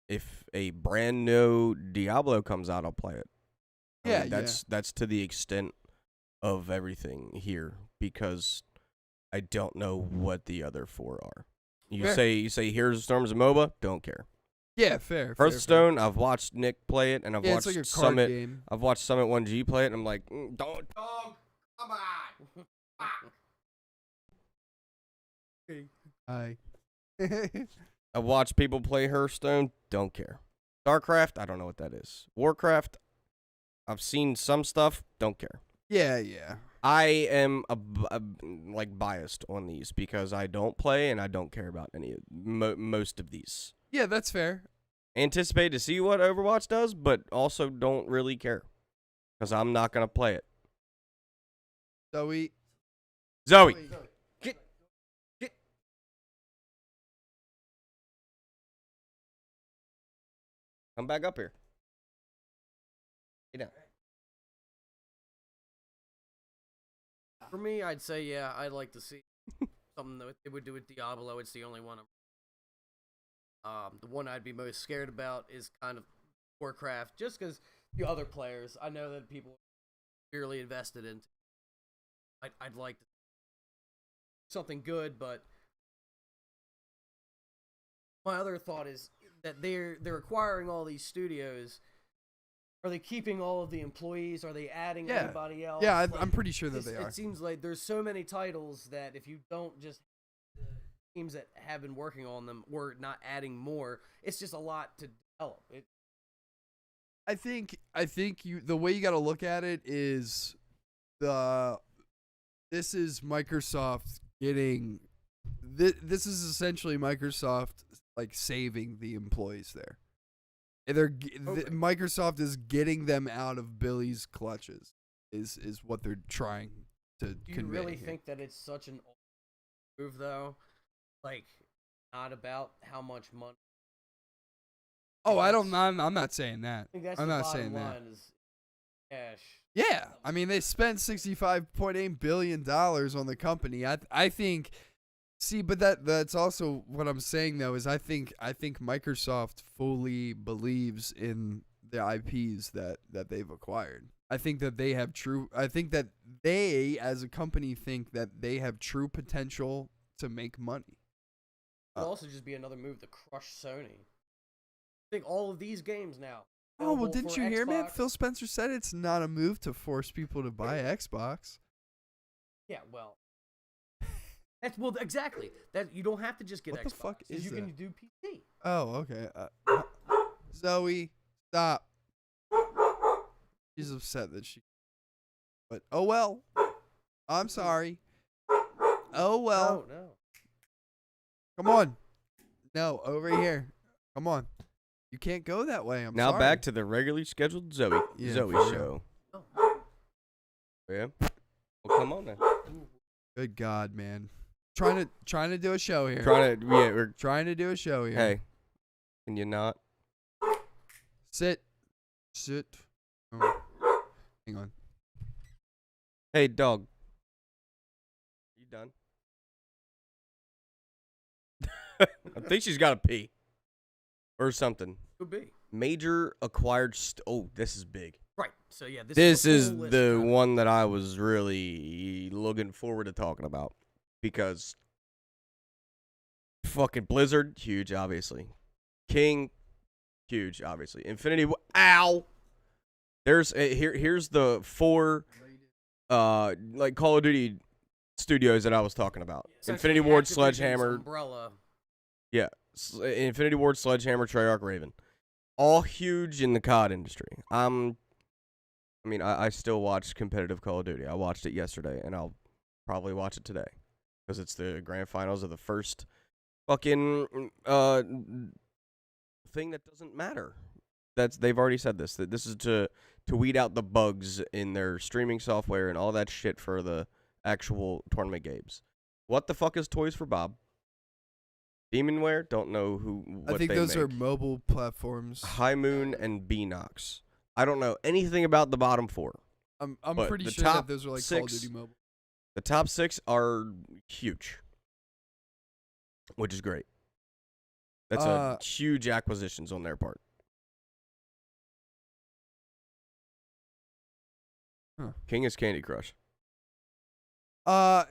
if a brand new Diablo comes out, I'll play it. Yeah, that's to the extent of everything here, because I don't know what the other 4 are. You Fair. say Heroes of Storms and MOBA, don't care. Yeah, fair. Hearthstone, I've watched Nick play it, and I've Yeah, watched it's like a card Summit. game. I've watched Summit 1G play it, and I'm like, don't dog, come on. Hi. I've watched people play Hearthstone, don't care. StarCraft, I don't know what that is. Warcraft, I've seen some stuff, don't care. yeah. I am like biased on these because I don't play and I don't care about most of these. Yeah, that's fair. Anticipate to see what Overwatch does, but also don't really care because I'm not gonna play it. Zoe. Zoe, get. Come back up here. Get down. For me, I'd say, yeah, I'd like to see something that they would do with Diablo. It's the only one. The one I'd be most scared about is kind of Warcraft, just because the other players, I know that people are really invested in. I'd like to something good, but my other thought is that they're acquiring all these studios. Are they keeping all of the employees? Are they adding anybody else? Yeah, I'm pretty sure that they are. It seems like there's so many titles that if you don't just the teams that have been working on them or not adding more, it's just a lot to develop. I think the way you got to look at it is this is Microsoft getting this is essentially Microsoft like saving the employees there. Microsoft is getting them out of Billy's clutches. Is what they're trying to convey. Do you really here. think that it's such an old move though? Like, not about how much money. Oh, I'm not saying that. I think that's I'm the not bottom saying that. line is cash. Yeah, they spent $65.8 billion on the company. I think. See, but that's also what I'm saying though is I think Microsoft fully believes in the IPs that they've acquired. I think that they have I think that they as a company think that they have true potential to make money. It'll also just be another move to crush Sony. I think all of these games now. Oh, well, available didn't for you hear, man? Xbox. Phil Spencer said it's not a move to force people to buy Xbox. Yeah, well. Exactly. That you don't have to just get What Xbox. the fuck is you that? can do PC. Oh, okay. Zoe, stop. She's upset that she. But oh well. I'm sorry. Oh well. No. Come on. No, over here. Come on. You can't go that way. I'm now sorry. back to the regularly scheduled Zoe Yeah, Zoe for show. Oh. Yeah. Well, come on then. Good God, man. Trying to do a show here. We're Trying to do a show here. hey. Can you not? Sit. Oh. Hang on. Hey, dog. You done? I think she's got to pee or something. Could be. Major acquired. Oh, this is big. Right. So yeah, This a is full list the of- one that I was really looking forward to talking about because fucking Blizzard, huge, obviously. King, huge, obviously. Infinity. Ow. There's here's the 4 like Call of Duty studios that I was talking about. essentially Infinity Ward, Activision's Sledgehammer, Umbrella. yeah, Infinity Ward, Sledgehammer, Treyarch, Raven, all huge in the COD industry. I mean, I still watch competitive Call of Duty. I watched it yesterday, and I'll probably watch it today because it's the grand finals of the first fucking thing that doesn't matter. They've already said this, that this is to weed out the bugs in their streaming software and all that shit for the actual tournament games. What the fuck is Toys for Bob? Demonware? Don't know what I think they those are make. mobile platforms. High Moon and Beanox. I don't know anything about the bottom 4. I'm but pretty the sure top that those are like Call of 6 Duty mobile. The top 6 are huge, which is great. That's a huge acquisitions on their part. Huh. King is Candy Crush.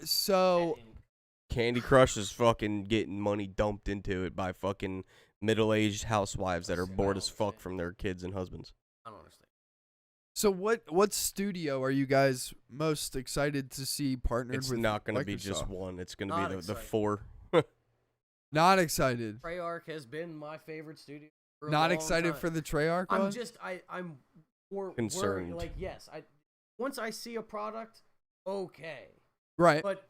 So Candy Crush is fucking getting money dumped into it by fucking middle-aged housewives that are bored as fuck from their kids and husbands. I don't understand. So what studio are you guys most excited to see partnered It's with? not going to be just Microsoft? one. It's going to Not be the excited. 4. Not excited. Treyarch has been my favorite studio. For a Not long excited time. for the Treyarch I'm one? just I'm more Concerned. Like yes, once I see a product, okay, Right. but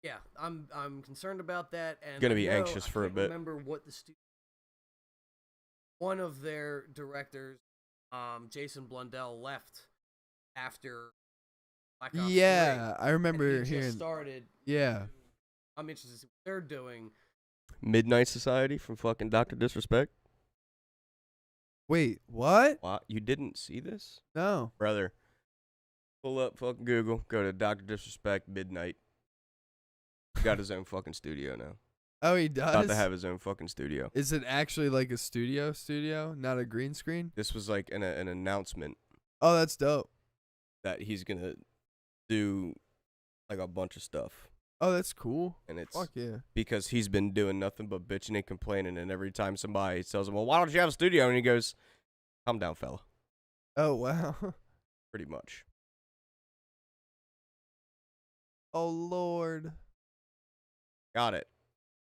yeah, I'm concerned about that, and Gonna I be know- anxious I for a can't bit. Remember what the one of their directors, Jason Blundell, left after Black Ops 3, Yeah, I and remember he just hearing. started. Yeah. I'm interested to see what they're doing. Midnight Society from fucking Dr. Disrespect. Wait, what? What? You didn't see this? No. Brother, pull up fucking Google, go to Dr. Disrespect Midnight. Got his own fucking studio now. Oh, he About does. to have his own fucking studio. Is it actually like a studio, not a green screen? This was like an announcement Oh, that's dope. that he's gonna do like a bunch of stuff, Oh, that's cool. and it's Fuck yeah. because he's been doing nothing but bitching and complaining. And every time somebody tells him, "Well, why don't you have a studio?" and he goes, "Calm down, fella." Oh wow. Pretty much. Oh Lord. Got it.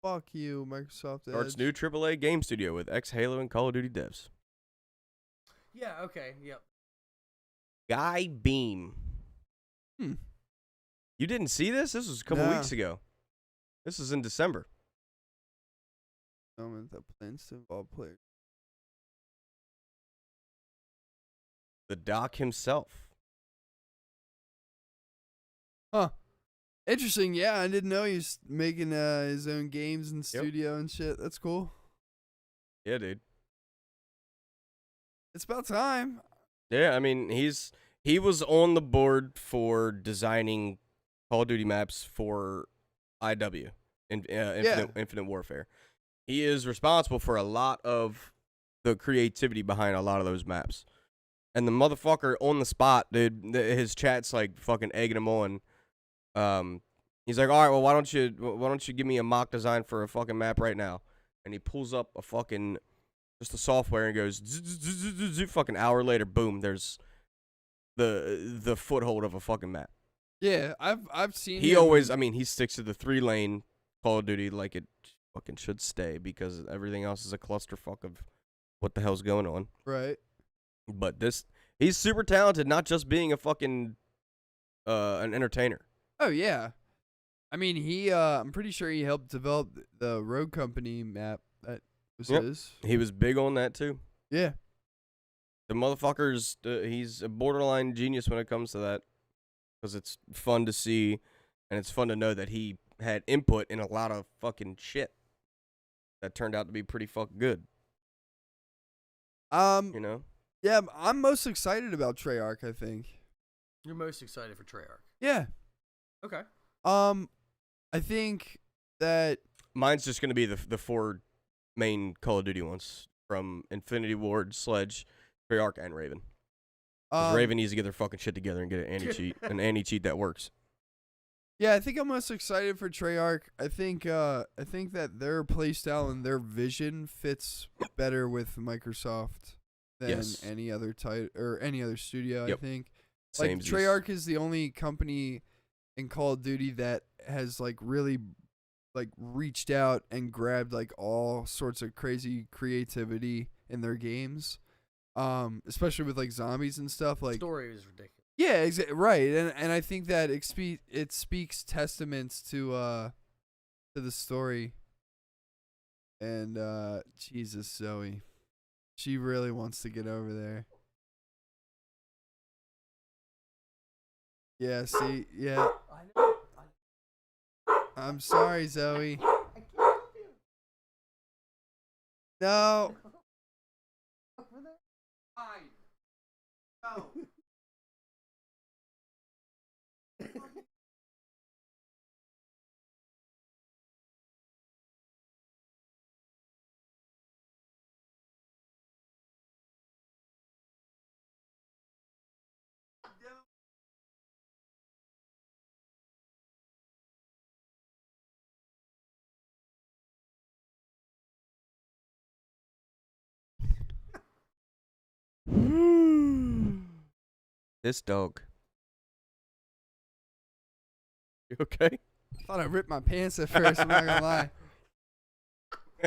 Fuck you, Microsoft Starts Edge. new AAA game studio with ex-Halo and Call of Duty devs. Yeah. Okay. Yep. Guy Beam. Hmm. You didn't see this? This was a couple No. weeks ago. This is in December. Moment that plans to involve players. The Doc himself. Huh. Interesting. Yeah, I didn't know he was making his own games and studio and shit. That's cool. Yeah, dude. It's about time. Yeah, I mean, he was on the board for designing Call of Duty maps for IW, Infinite Warfare. He is responsible for a lot of the creativity behind a lot of those maps. And the motherfucker on the spot, dude, his chat's like fucking egging him on. He's like, all right, well, why don't you give me a mock design for a fucking map right now? And he pulls up a fucking just the software and goes fucking hour later, boom, there's the foothold of a fucking map. Yeah, I've seen. He him. always, I mean, he sticks to the 3-lane Call of Duty like it fucking should stay because everything else is a clusterfuck of what the hell's going on. Right. But he's super talented, not just being a fucking an entertainer. Oh yeah. I mean, I'm pretty sure he helped develop the Rogue Company map that was Yep. his. He was big on that too. Yeah. The motherfucker's he's a borderline genius when it comes to that, because it's fun to see, and it's fun to know that he had input in a lot of fucking shit that turned out to be pretty fucking good. You know? Yeah, I'm most excited about Treyarch, I think. You're most excited for Treyarch. Yeah. Okay. I think that Mine's just gonna be the 4 main Call of Duty ones from Infinity Ward, Sledge, Treyarch, and Raven. 'Cause Raven needs to get their fucking shit together and get an anti-cheat, that works. Yeah, I think I'm most excited for Treyarch. I think that their playstyle and their vision fits better with Microsoft than Yes. any other any other studio. Yep. I think Same. like Treyarch is the only company in Call of Duty that has like really like reached out and grabbed like all sorts of crazy creativity in their games, especially with like zombies and stuff. Like Story is ridiculous. yeah, right, and I think that it speaks testaments to the story. And Jesus, Zoe, she really wants to get over there. Yeah, see, yeah. I'm sorry, Zoe. No. No. This dog. You okay? Thought I ripped my pants at first. I'm not gonna lie.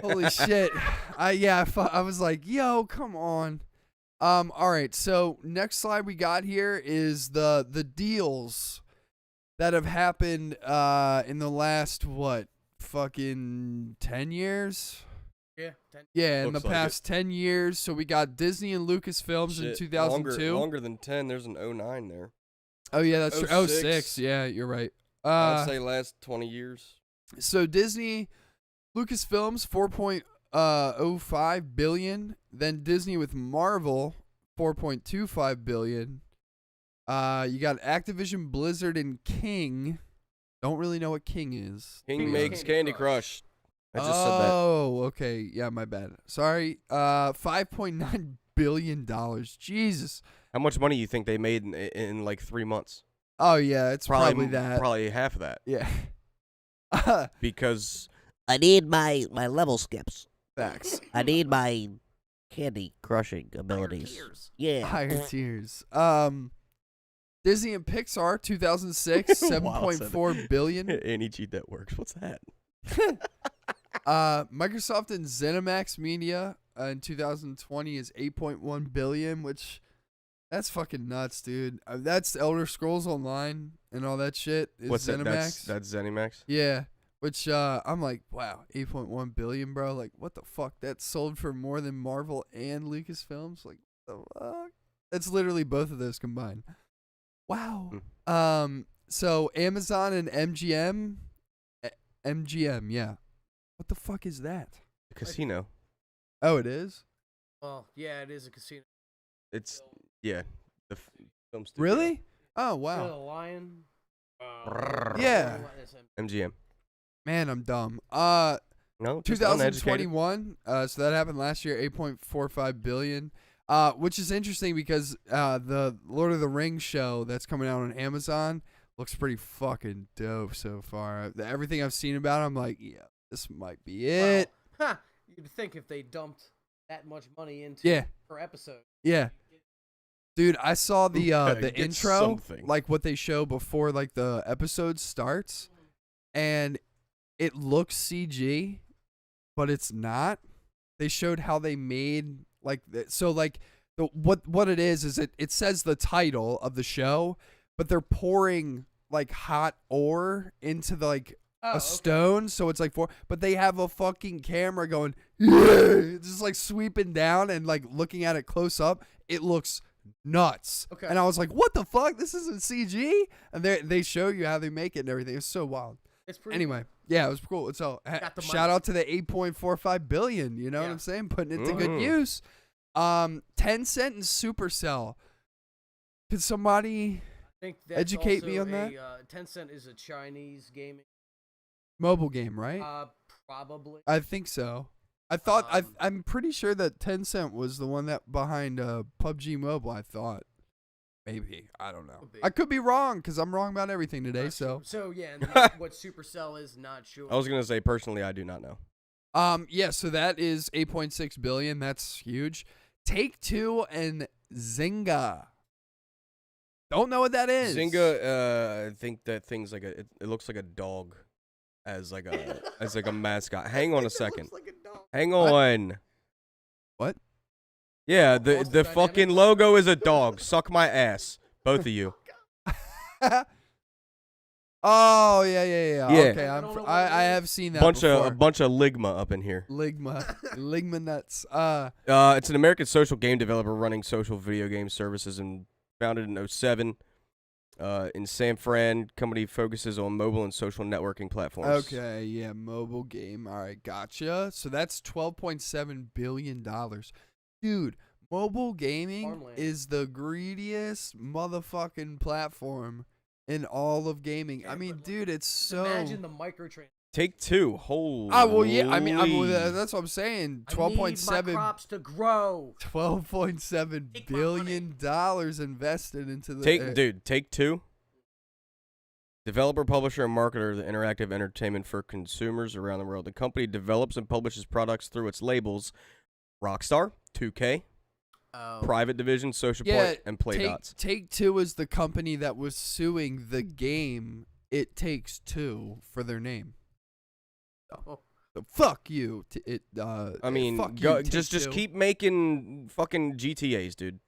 Holy shit! I was like, yo, come on. All right. So next slide we got here is the deals that have happened in the last fucking 10 years. Yeah. Yeah, in Looks the like past 10 years. So we got Disney and Lucasfilms in Shit, 2002. Longer than 10. There's an 09 there. Oh yeah, that's true. 06. 06. Yeah, you're right. I'd say last 20 years. So Disney, Lucasfilms 4.05 billion. Then Disney with Marvel 4.25 billion. You got Activision, Blizzard, and King. Don't really know what King is. King makes Candy Crush. I just said that. Oh, okay. Yeah, my bad. Sorry. $5.9 billion. Jesus. How much money you think they made in like 3 months? Oh yeah, it's probably that. Probably half of that. Yeah. Because I need my level skips. Facts. I need my candy crushing abilities. Yeah. Higher tiers. Disney and Pixar 2006 7.4 billion. Any cheat that works. What's that? Microsoft and ZeniMax Media in 2020 is 8.1 billion, which that's fucking nuts, dude. That's Elder Scrolls Online and all that shit. Is What's that? ZeniMax? That's ZeniMax. Yeah. Which I'm like, wow, 8.1 billion, bro. Like, what the fuck? That sold for more than Marvel and Lucasfilms. Like, what the fuck? That's literally both of those combined. Wow. So Amazon and MGM, yeah. What the fuck is that? The casino. Oh, it is? Well, yeah, it is a casino. It's yeah. The film studio. Really? Oh, The wow. Lion. Yeah. MGM. Man, I'm dumb. No. Just uneducated. 2021. So that happened last year. 8.45 billion. Which is interesting because the Lord of the Rings show that's coming out on Amazon looks pretty fucking dope so far. Everything I've seen about it, I'm like, yeah, this might be it. Well, you'd think if they dumped that much money into Yeah. per episode. Yeah. Dude, I saw the Get intro, something. like what they show before like the episode starts, and it looks CG, but it's not. They showed how they made like so like what it is it says the title of the show, but they're pouring like hot ore into the like Oh, a okay. stone, so it's like 4. But they have a fucking camera going, yeah, just like sweeping down and like looking at it close up. It looks nuts. Okay. And I was like, what the fuck? This isn't CG? And they show you how they make it and everything. It's so wild. It's pretty. Anyway, yeah, it was cool. So Got the shout money. out to the 8.45 billion. You know what Yeah. I'm saying? Putting it to good Mhm. use. 10-cent and Supercell. Could somebody I think that's educate me also on that? 10-cent is a Chinese gaming. mobile game, right? Probably. I think so. I thought Um, I'm pretty sure that 10-cent was the one that behind PUBG Mobile. I thought maybe I don't know. Could be. I could be wrong because I'm wrong about everything today. Not So sure. So yeah, and then what Supercell is, not sure. I was gonna say personally, I do not know. yeah, so that is 8.6 billion. That's huge. Take-Two and Zynga. Don't know what that is. Zynga, I think that thing's like it looks like a dog as like a mascot. Hang on a second. Hang on. What? Yeah, the Boston fucking Dynamics? logo is a dog. Suck my ass, both of you. Oh yeah. Yeah. Okay, I don't know what I it is. have seen that A before. bunch of ligma up in here. Ligma nuts. It's an American social game developer running social video game services and founded in 2007. In San Fran, company focuses on mobile and social networking platforms. Okay, yeah, mobile game. All right, gotcha. So that's $12.7 billion. Dude, mobile gaming Farmland. is the greediest motherfucking platform in all of gaming. Yeah, I mean, but, dude, it's so... Imagine the microtransactions. Take-Two. Holy. well, yeah, I mean, that's what I'm saying. I need my $12.7 crops to grow. $12.7 Take my billion invested into the... Take-Two. Developer, publisher, and marketer of the interactive entertainment for consumers around the world. The company develops and publishes products through its labels Rockstar, 2K, Oh. Private Division, Social Yeah, Point, and Playdots. Take-Two is the company that was suing the game It Takes Two for their name. Oh. So fuck you. I mean, fuck go, you, just Take-Two. keep making fucking GTAs, dude.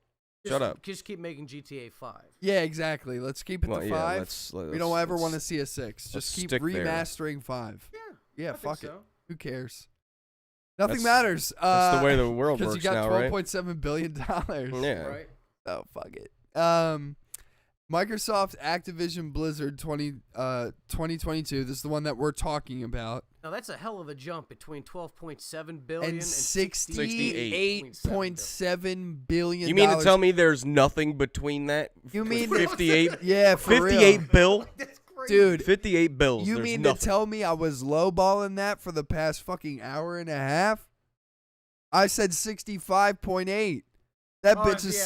Shut up. Just keep making GTA 5. Yeah, exactly. Let's keep it Well, to yeah, 5. let's- We don't ever want to see a 6. let's Just keep stick there. remastering 5. Yeah. Yeah, I think fuck it. so. Who cares? Nothing That's- matters. That's the way the world Because works you got now, right? $12.7 billion. Yeah. Right? Oh, fuck it. Microsoft Activision Blizzard 2022. This is the one that we're talking about. Now that's a hell of a jump between 12.7 billion And and 68.7 billion. You mean to tell me there's nothing between that? You mean 58? Yeah, for 58 real. bill? That's crazy. Dude, 58 bills. you There's mean nothing. to tell me I was lowballing that for the past fucking hour and a half? I said 65.8. That Oh, bitch is yeah,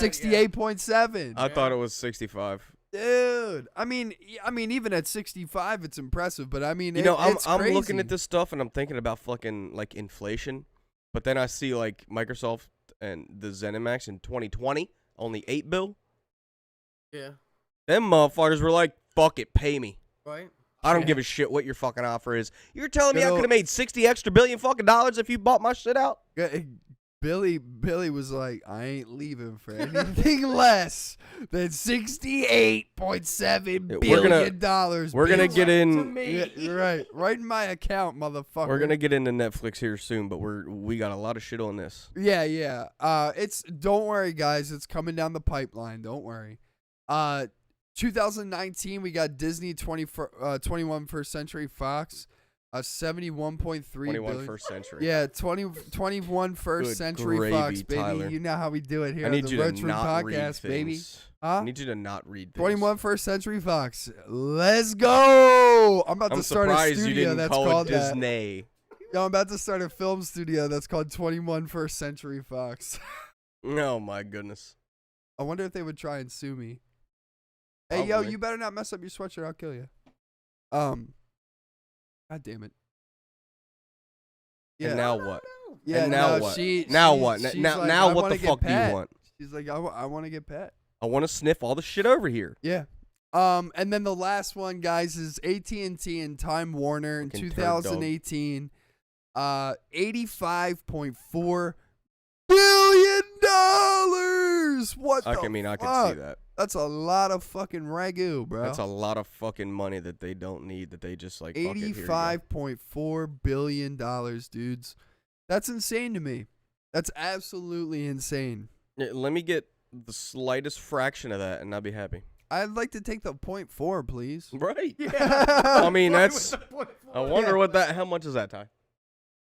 68.7. I thought it was 65. Dude, I mean, even at 65, it's impressive. But I mean, You know, it's I'm looking crazy. at this stuff and I'm thinking about fucking like inflation, but then I see like Microsoft and the ZeniMax in 2020 only 8 bill. Yeah. Them motherfuckers were like, "Fuck it, pay me. Right? I don't Yeah. give a shit what your fucking offer is. You're telling me I Good could have ol- made 60 extra billion fucking dollars if you bought my shit out?" Yeah, Billy was like, I ain't leaving for anything less than $68.7 Yeah, billion dollars. We're gonna bitch. get To in. me. Yeah, right in my account, motherfucker. We're gonna get into Netflix here soon, but we got a lot of shit on this. Yeah. Don't worry, guys. It's coming down the pipeline. Don't worry. 2019, we got Disney 21 First Century Fox, 71.3 21 billion. first century. Yeah, 21 First Good Century gravy, Fox, baby. Tyler. You know how we do it here I on need the you to Roach Room not read Podcast, baby. things. Huh? I need you to not read things. 21 First Century Fox. Let's go. I'm about I'm to start a surprised you studio didn't that's call called it that. Disney. Yo, I'm about to start a film studio that's called 21 First Century Fox. Oh my goodness. I wonder if they would try and sue me. Hey, yo, Probably. you better not mess up your sweatshirt. I'll kill you. God damn it. Yeah. And now what? Yeah, and now no, what? she- now she's- what? she's Now, like, now I what wanna the get fuck do pet. you want? She's like, I want to get pet. I want to sniff all the shit over here. Yeah. And then the last one, guys, is AT&T and Time Warner in Fucking turd dog. 2018. $85.4 billion What I the can fuck? see that. That's a lot of fucking ragu, bro. That's a lot of fucking money that they don't need, that they just like, fuck it, here you go. $85.4 billion, dudes. That's insane to me. That's absolutely insane. Yeah, let me get the slightest fraction of that, and I'll be happy. I'd like to take the 0.4, please. Right. Yeah. I mean, Fine that's. with the 0.4. I wonder what that. How much is that, Ty?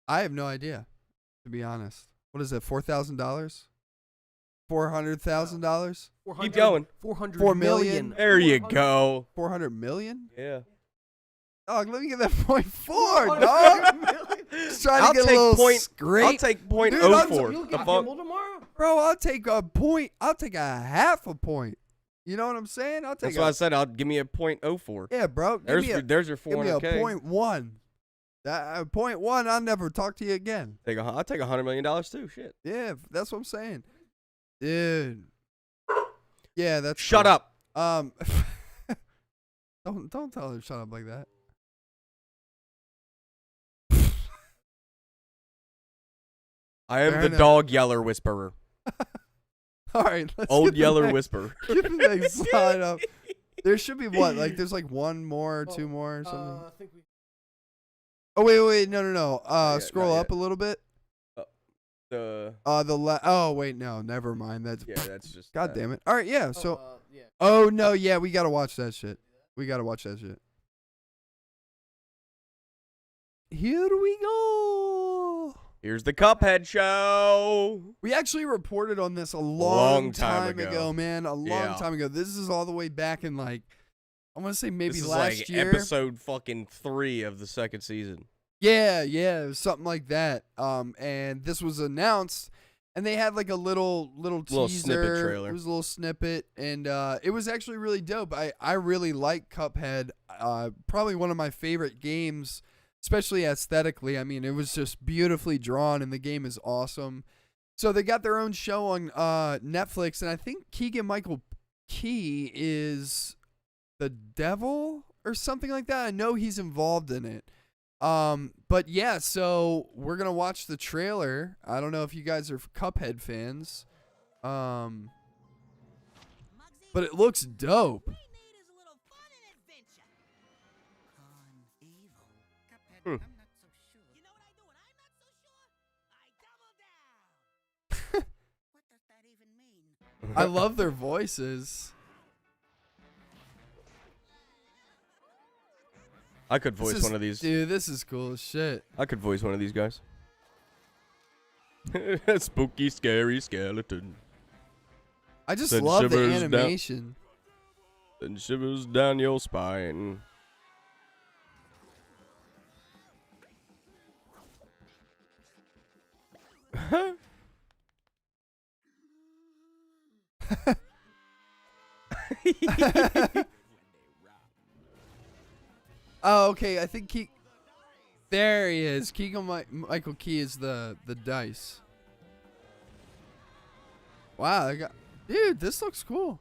I have no idea, to be honest. What is it, $4,000? $400,000? Keep going. 400 4 million. million. There you go. 400 million? Yeah. Dog, let me get that 0.4, dog. Just trying I'll to get a take little point. scrape. I'll take Dude, I'm 0.04. You'll The get fuck? Gimbal tomorrow. Bro, I'll take a point. I'll take a half a point. You know what I'm saying? I'll take That's why I said I'll give me a 0.04. Yeah, bro. There's your Give me a 400K. 0.1. That 0.1, I'll never talk to you again. I'll take $100 million too. Shit. Yeah, that's what I'm saying. Dude. Yeah, that's Shut cool. up. Don't tell her to shut up like that. I am Fair the enough. dog yeller whisperer. All right, let's Old get the yeller next- whisperer. Get the next slide up. There should be what? Like there's like one more or two more or something. I think we. Oh wait, no. yet, Scroll not up a little bit. The Oh wait, no, never mind. That's that's just. God damn it. All right, yeah. So Yeah. oh no, yeah, we gotta watch that shit. Here we go. Here's the Cuphead show. We actually reported on this a long time ago. ago, man. A long Yeah. time ago. This is all the way back in like, I want to say maybe This is last like year. episode fucking 3 of the second season. Yeah, it was something like that. And this was announced, and they had like a little teaser. Little snippet trailer. It was a little snippet, and it was actually really dope. I really like Cuphead. Probably one of my favorite games, especially aesthetically. I mean, it was just beautifully drawn, and the game is awesome. So they got their own show on Netflix, and I think Keegan-Michael Key is the devil or something like that. I know he's involved in it. But yeah, so we're gonna watch the trailer. I don't know if you guys are Cuphead fans. But it looks dope. I love their voices. I could voice one of these. Dude, this is cool as shit. I could voice one of these guys. Spooky, scary skeleton. I just Send love the shivers down- animation. And shivers down your spine. Oh, okay. I think there he is. Michael Key is the dice. Wow, dude, this looks cool.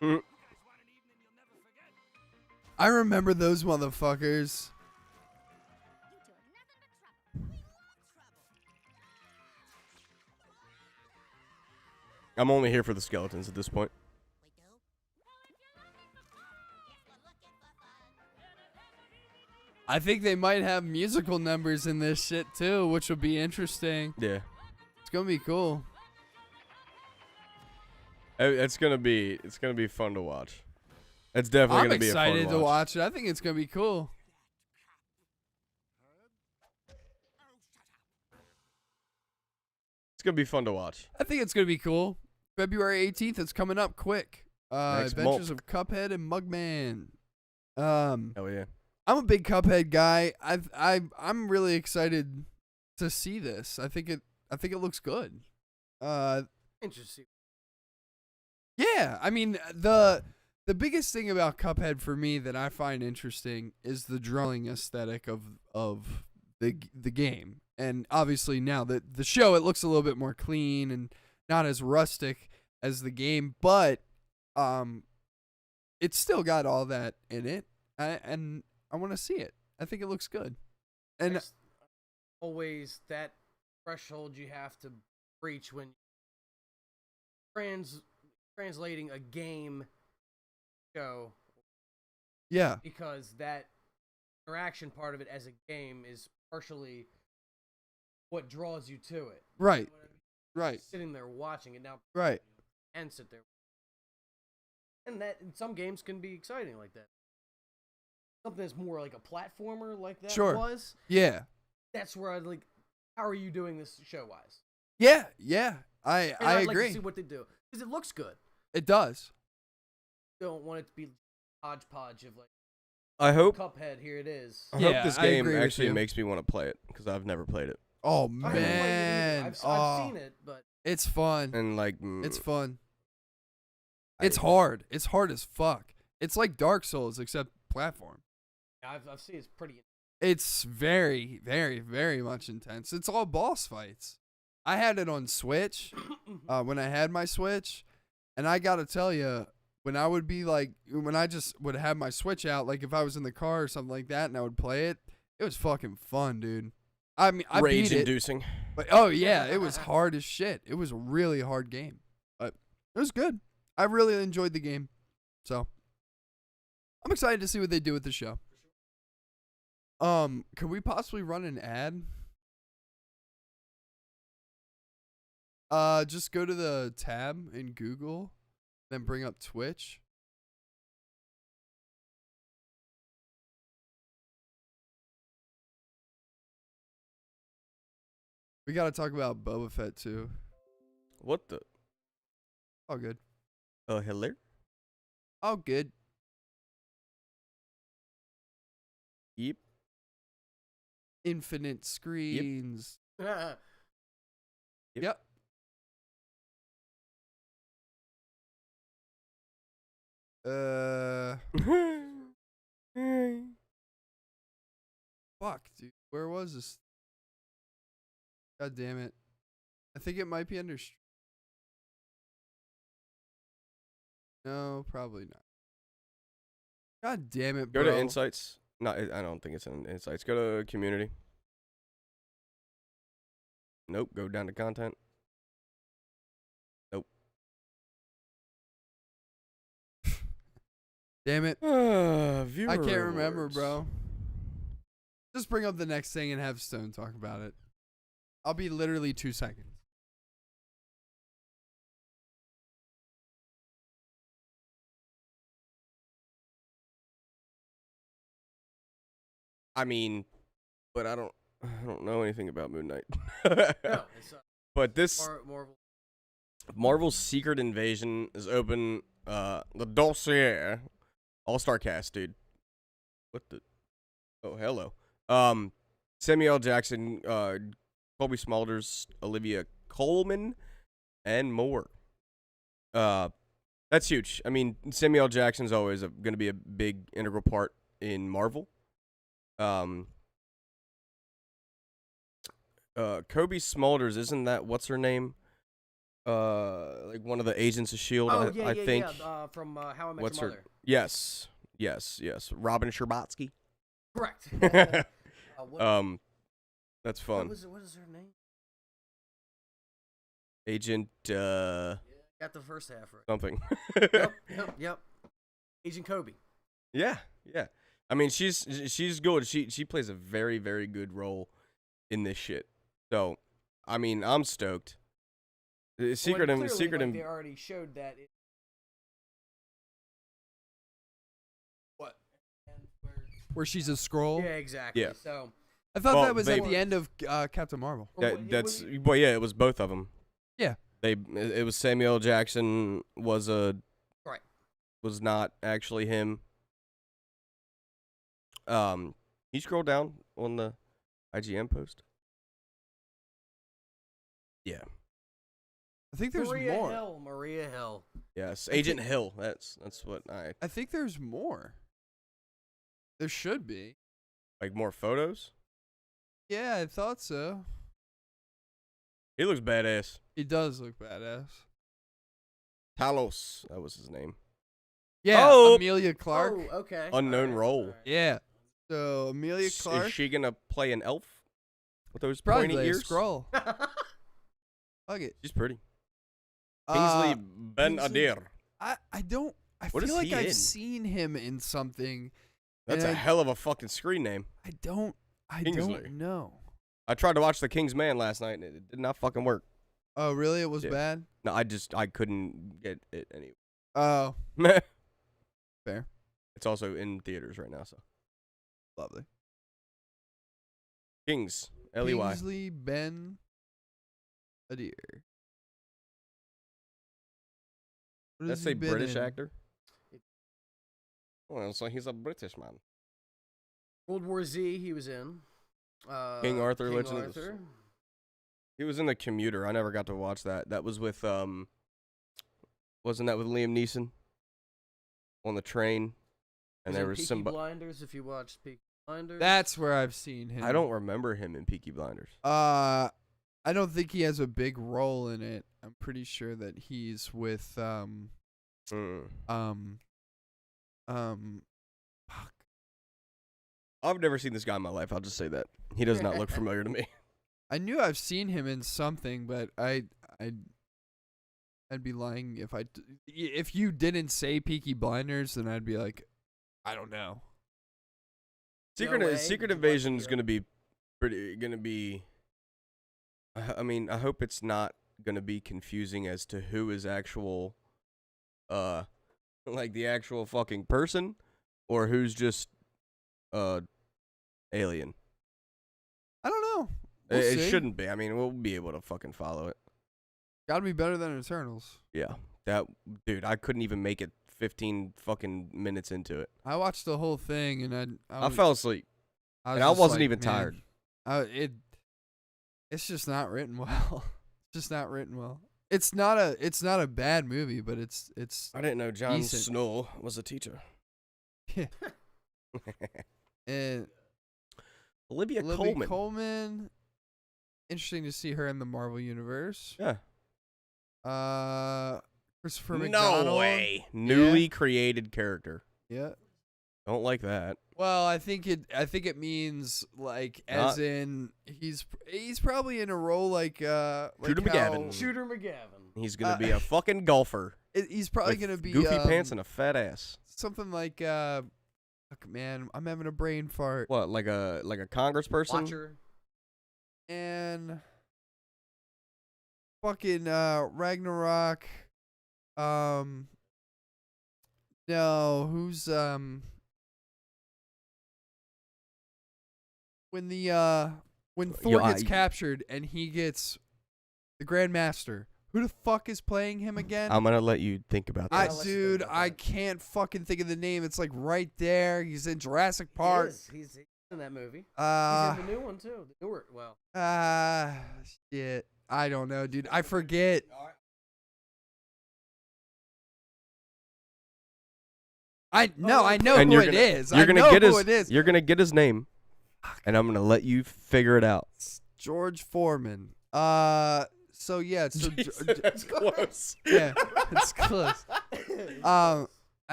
Mm. I remember those motherfuckers. I'm only here for the skeletons at this point. I think they might have musical numbers in this shit too, which will be interesting. Yeah. It's gonna be cool. It's gonna be fun to watch. It's definitely I'm gonna be a fun excited to watch. watch it. I think it's gonna be cool. It's gonna be fun to watch. I think it's gonna be cool. February 18th. It's coming up quick. Next Adventures month. of Cuphead and Mugman. Hell yeah. I'm a big Cuphead guy. I'm really excited to see this. I think it looks good. Interesting. Yeah, I mean the biggest thing about Cuphead for me that I find interesting is the drawing aesthetic of the game. And obviously now that the show, it looks a little bit more clean and not as rustic as the game, but it's still got all that in it. And I want to see it. I think it looks good. And Always that threshold you have to breach when translating a game show. Yeah. Because that interaction part of it as a game is partially what draws you to it. Right. You know what I mean? Right. Sitting there watching it now. Right. And sit there. And that in some games can be exciting like that. Something that's more like a platformer like that Sure. was. Yeah. That's where I'd like, how are you doing this show wise? Yeah. Yeah. I And I'd agree. like to see what they do. Because it looks good. It does. Don't want it to be hodgepodge of like I hope Cuphead, here it is. I Yeah, hope this I game agree with actually you. makes me want to play it because I've never played it. Oh I haven't played it either. man. I've Oh, seen it, but it's fun. And like, It's fun. I- It's hard. It's hard as fuck. It's like Dark Souls except platform. I've seen it's pretty. It's very, very, very much intense. It's all boss fights. I had it on Switch when I had my Switch, and I gotta tell you, when I would be like, when I just would have my Switch out, like if I was in the car or something like that, and I would play it, it was fucking fun, dude. I mean, I beat it, rage-inducing. but oh yeah, it was hard as shit. It was a really hard game, but it was good. I really enjoyed the game, so I'm excited to see what they do with the show. Could we possibly run an ad? Just go to the tab in Google, then bring up Twitch. We gotta talk about Boba Fett too. What the? Oh, good. Oh, hello? Oh, good. Yep. Infinite screens. Yep. Yep. Fuck, dude. Where was this? God damn it. I think it might be under. No, probably not. God damn it, Go bro. to Insights. No, I don't think it's in Insights. Go to Community. Nope. Go down to Content. Nope. Damn it. Viewer I can't remember, rewards. bro. Just bring up the next thing and have Stone talk about it. I'll be literally 2 seconds. I mean, but I don't know anything about Moon Knight. No, it's But this Marvel. Marvel's Secret Invasion is open. The dossier, all-star cast, dude. What the? Oh, hello. Samuel L. Jackson, Colby Smulders, Olivia Colman, and more. That's huge. I mean, Samuel L. Jackson's always going to be a big integral part in Marvel. Kobe Smulders, isn't that what's her name? Like one of the agents of Shield. Oh, I think. yeah. From How I Met What's Your her? Mother. Yes. Robin Scherbatsky. Correct. That's fun. What is her name? Agent Got the first half right. something. Yep. Agent Kobe. Yeah. I mean, she's good. She plays a very, very good role in this shit. So, I mean, I'm stoked. Secret Well, clearly, Secret like, they already showed that. What? Where she's a scroll? Yeah, exactly. Yeah. So I thought Well, that was they- at the end of Captain Marvel. that's well, yeah, it was both of them. Yeah. It was Samuel L. Jackson was Right. was not actually him. You scroll down on the IGN post. Yeah. I think there's Maria more. Hill. Maria Hill. Yes, Agent Hill. That's what I I think there's more. There should be. like. More photos. Yeah, I thought so. He looks badass. He does look badass. Talos, that was his name. Yeah, Oh! Amelia Clark. Oh, okay. Unknown All right, role. all right. Yeah. So Amelia Is Clark she gonna play an elf with those probably pointy play a ears? scroll. Fuck it. She's pretty. Kingsley Ben Kingsley- Adir. I don't. I What is feel like he I've in? seen him in something. That's and a hell of a fucking screen name. I don't Kingsley. know. I tried to watch The King's Man last night, and it did not fucking work. Oh, really? It was Yeah. bad? No, I couldn't get it anyway. Oh, fair. It's also in theaters right now, so. Lovely. Kings. L-E-Y. Kingsley Ben Adir. What has That's he a been British in? actor. Well, so he's a British man. World War Z, he was in. King Arthur, King Legend of the Arthur. He was in The Commuter. I never got to watch that. That was with wasn't that with Liam Neeson? On the train, and He's there in was Peaky some. Blinders, if you watched Peaky Blinders. That's where I've seen him. I don't remember him in Peaky Blinders. I don't think he has a big role in it. I'm pretty sure that he's with fuck. I've never seen this guy in my life. I'll just say that he does not look familiar to me. I knew I've seen him in something, but I'd be lying if you didn't say Peaky Blinders, then I'd be like, I don't know. Secret way. Secret Did you watch Invasion is the, gonna be pretty. Gonna be. I mean, I hope it's not gonna be confusing as to who is actual, like the actual fucking person, or who's just, alien. I don't know. We'll It see. shouldn't be. I mean, we'll be able to fucking follow it. Gotta be better than Eternals. Yeah, that dude. I couldn't even make it 15 fucking minutes into it. I watched the whole thing and I fell asleep. was and I just wasn't like, even man, tired. It's just not written well. It's just not written well. It's not a bad movie, but it's I didn't know Jon decent. Snow was a teacher. and Olivia Olivia Colman. Interesting to see her in the Marvel universe. Yeah. Christopher McDonald. No way. Newly created character. Yeah. Don't like that. Well, I think it means like as Not- in he's probably in a role like Shooter how- McGavin. Shooter McGavin. He's gonna be a fucking golfer. He's probably with gonna be goofy pants and a fat ass. something like fuck, man, I'm having a brain fart. What, like a congressperson? Watcher. And fucking Ragnarok. No, who's when Thor gets captured and he gets the Grandmaster. Who the fuck is playing him again? I'm gonna let you think about that. I'll let you Dude, think about I that. can't fucking think of the name. It's like right there. He's in Jurassic Park. He's in that movie. He's Uh, in the new one too. The newer, well, shit. I don't know, dude. I forget. I know And who you're it gonna- is. You're I gonna know get who his. it is. You're gonna get his name, and I'm gonna let you figure it out. George Foreman. So yeah, so That's close. yeah, it's close.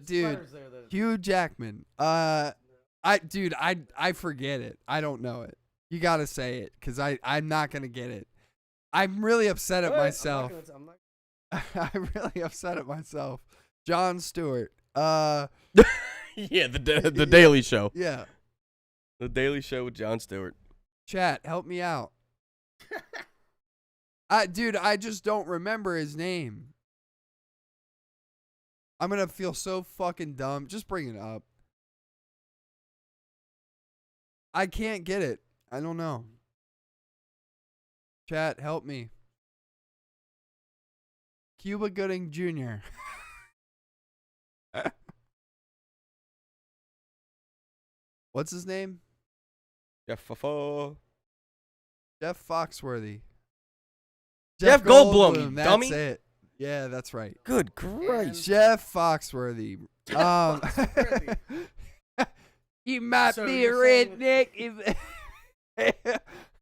Dude, Spider's there, though. Hugh Jackman. I forget it. I don't know it. You gotta say it, cause I'm not gonna get it. I'm really upset at What? myself. I'm not I'm really upset at myself. Jon Stewart. Yeah, the Daily Show. Yeah. The Daily Show with Jon Stewart. Chat, help me out. Dude, I just don't remember his name. I'm gonna feel so fucking dumb. Just bring it up. I can't get it. I don't know. Chat, help me. Cuba Gooding Jr. What's his name? Jeff Jeff Foxworthy. Jeff Goldblum, that's dummy. it. Yeah, that's right. Good Christ. Jeff Foxworthy. You might So be a you're saying- redneck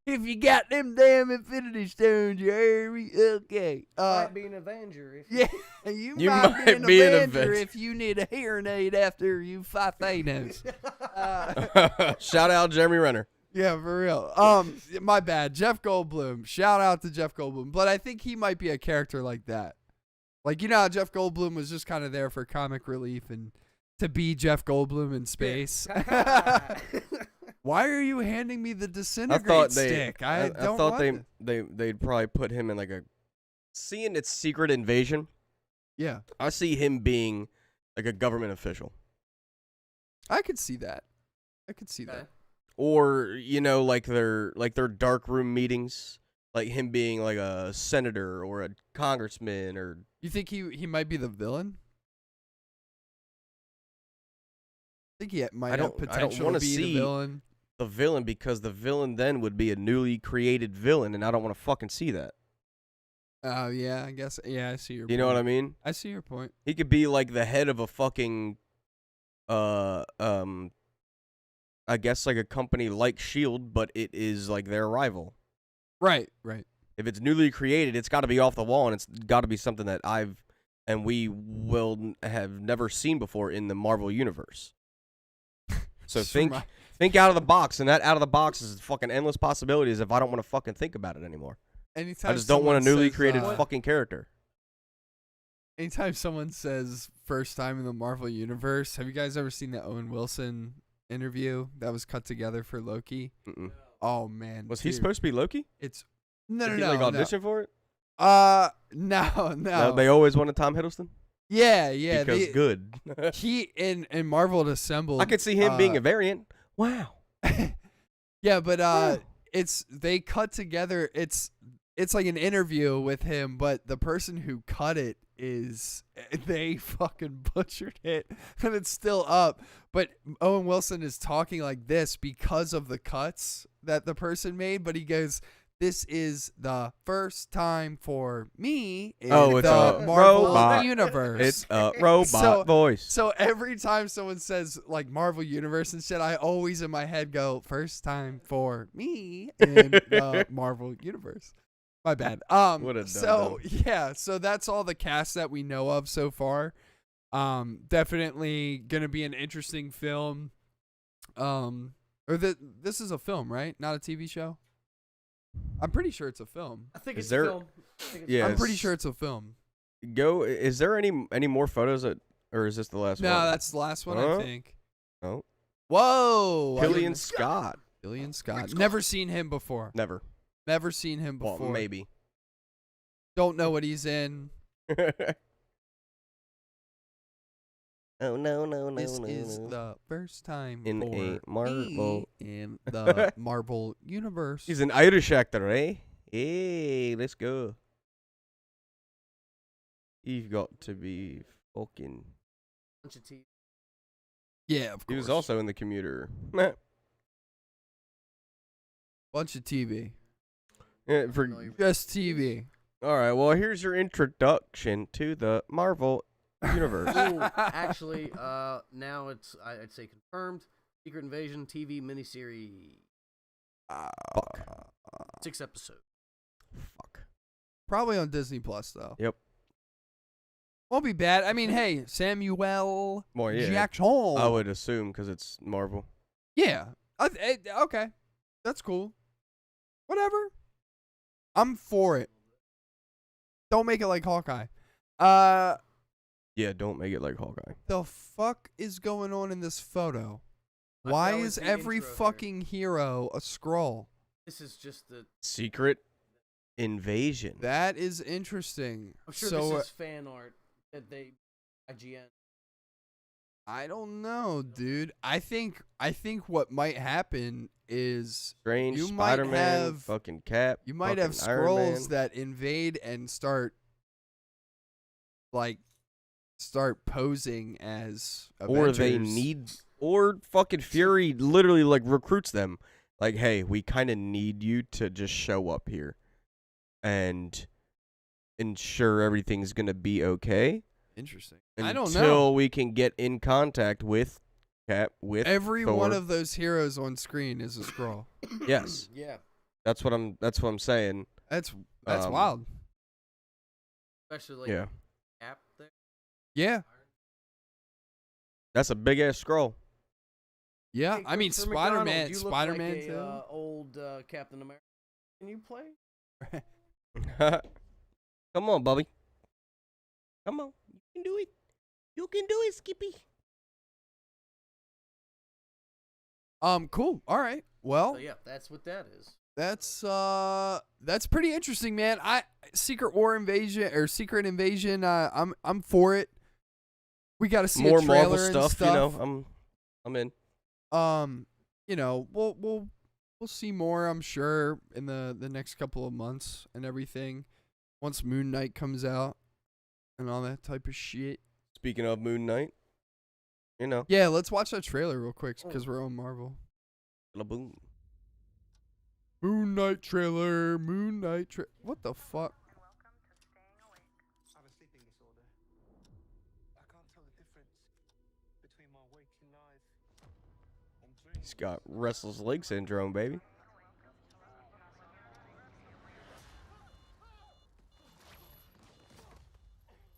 if you got them damn Infinity Stones, Jeremy. Okay. might be an Avenger. If Yeah, you You might might be an an Avenger Avenger. if you need a hearing aid after you fight Thanos. Shout out Jeremy Renner. Yeah, for real. My bad. Jeff Goldblum. Shout out to Jeff Goldblum. But I think he might be a character like that. Like, you know how Jeff Goldblum was just kind of there for comic relief and to be Jeff Goldblum in space. Why are you handing me the disintegrate stick? I don't thought want they'd probably put him in like a seeing its Secret Invasion. Yeah, I see him being like a government official. I could see that. I could see that. Or, you know, like their dark room meetings, like him being like a senator or a congressman or You think he might be the villain? I think he might have potential wanna to be see the villain. the villain, because the villain then would be a newly created villain, and I don't want to fucking see that. Oh, yeah, I guess. Yeah, I see your point. You know what I mean? I see your point. He could be like the head of a fucking I guess like a company like Shield, but it is like their rival. Right. If it's newly created, it's got to be off the wall, and it's got to be something that we will have never seen before in the Marvel universe. So think out of the box, and that out of the box is fucking endless possibilities if I don't want to fucking think about it anymore. Anytime I just don't want a newly says, created fucking character. Anytime someone says first time in the Marvel universe, have you guys ever seen the Owen Wilson interview that was cut together for Loki? Mm-mm. Oh man, Was he supposed to be Loki? It's no. Did he like audition for it? No. They always wanted Tom Hiddleston. Yeah. Because good. He in Marvel assembled. I could see him being a variant. Wow. Yeah, but Wow. they cut together. It's like an interview with him, but the person who cut it they fucking butchered it, and it's still up. But Owen Wilson is talking like this because of the cuts that the person made. But he goes, "This is the first time for me in it's the a Marvel robot. universe." It's a robot voice. So every time someone says like Marvel Universe and shit, I always in my head go, "First time for me in the Marvel Universe." My bad. What a so yeah, so that's all the cast that we know of so far. Definitely gonna be an interesting film. This is a film, right? Not a TV show. I'm pretty sure it's a film. I think Is it's there- a film. Yeah, I'm pretty sure it's a film. Is there any more photos or is this the last one? No, that's the last one, Huh? I think. Oh. Whoa, Killian Scott. Killian Scott. Never seen him before. Never. Never seen him before. Well, maybe. Don't know what he's in. Oh no! This is the first time In for a Marvel- me in the Marvel universe. He's an Irish actor, eh? Hey, let's go. You've got to be fucking. Bunch of TV. Yeah, of course. He was also in The Commuter. bunch of TV. Yeah, Just TV. all right, well, here's your introduction to the Marvel universe. Ooh, actually, now it's I'd say confirmed. Secret Invasion TV miniseries, 6 episodes. Fuck. Probably on Disney Plus though. Yep. Won't be bad. I mean, hey, Samuel Well, yeah. Jackson. I would assume because it's Marvel. Yeah. Okay. That's cool. Whatever. I'm for it. Don't make it like Hawkeye. Yeah, don't make it like Hawkeye. The fuck is going on in this photo? I Why know is it's the every intro here. fucking hero a Skrull? This is just the. Secret Invasion. That is interesting. I'm sure so this is fan art that they IGN. I don't know, dude. I think what might happen is Strange, you might Spider-Man, have- fucking Cap. you might have fucking Iron Man. Skrulls that invade and start posing as Avengers. Or fucking Fury literally like recruits them. Like, hey, we kind of need you to just show up here and ensure everything's going to be okay. Interesting. I don't Until know. we can get in contact with Cap, with Every Thor. one of those heroes on screen is a Skrull. Yes. Yeah. That's what I'm saying. That's Um, wild. Especially like Yeah. Cap there. Yeah. That's a big ass scroll. Yeah, Hey, I mean Christopher McDonald, Spider-Man, you look Spider-Man like too. a, old Captain America. Can you play? Come on, Bubby. Come on. You can do it. You can do it, Skippy. Cool. All right. Well, So yeah, that's what that is. that's pretty interesting, man. Secret Invasion. I'm for it. We got to see More a trailer Marvel and stuff, stuff. you know. I'm in. You know, we'll see more, I'm sure, in the next couple of months and everything. Once Moon Knight comes out and all that type of shit. Speaking of Moon Knight, you know. Yeah, let's watch that trailer real quick because we're on Marvel. Boom. Moon Knight trailer. What the fuck? I have a sleeping disorder. I can't tell the difference between my waking life and dreams. He's got restless leg syndrome, baby.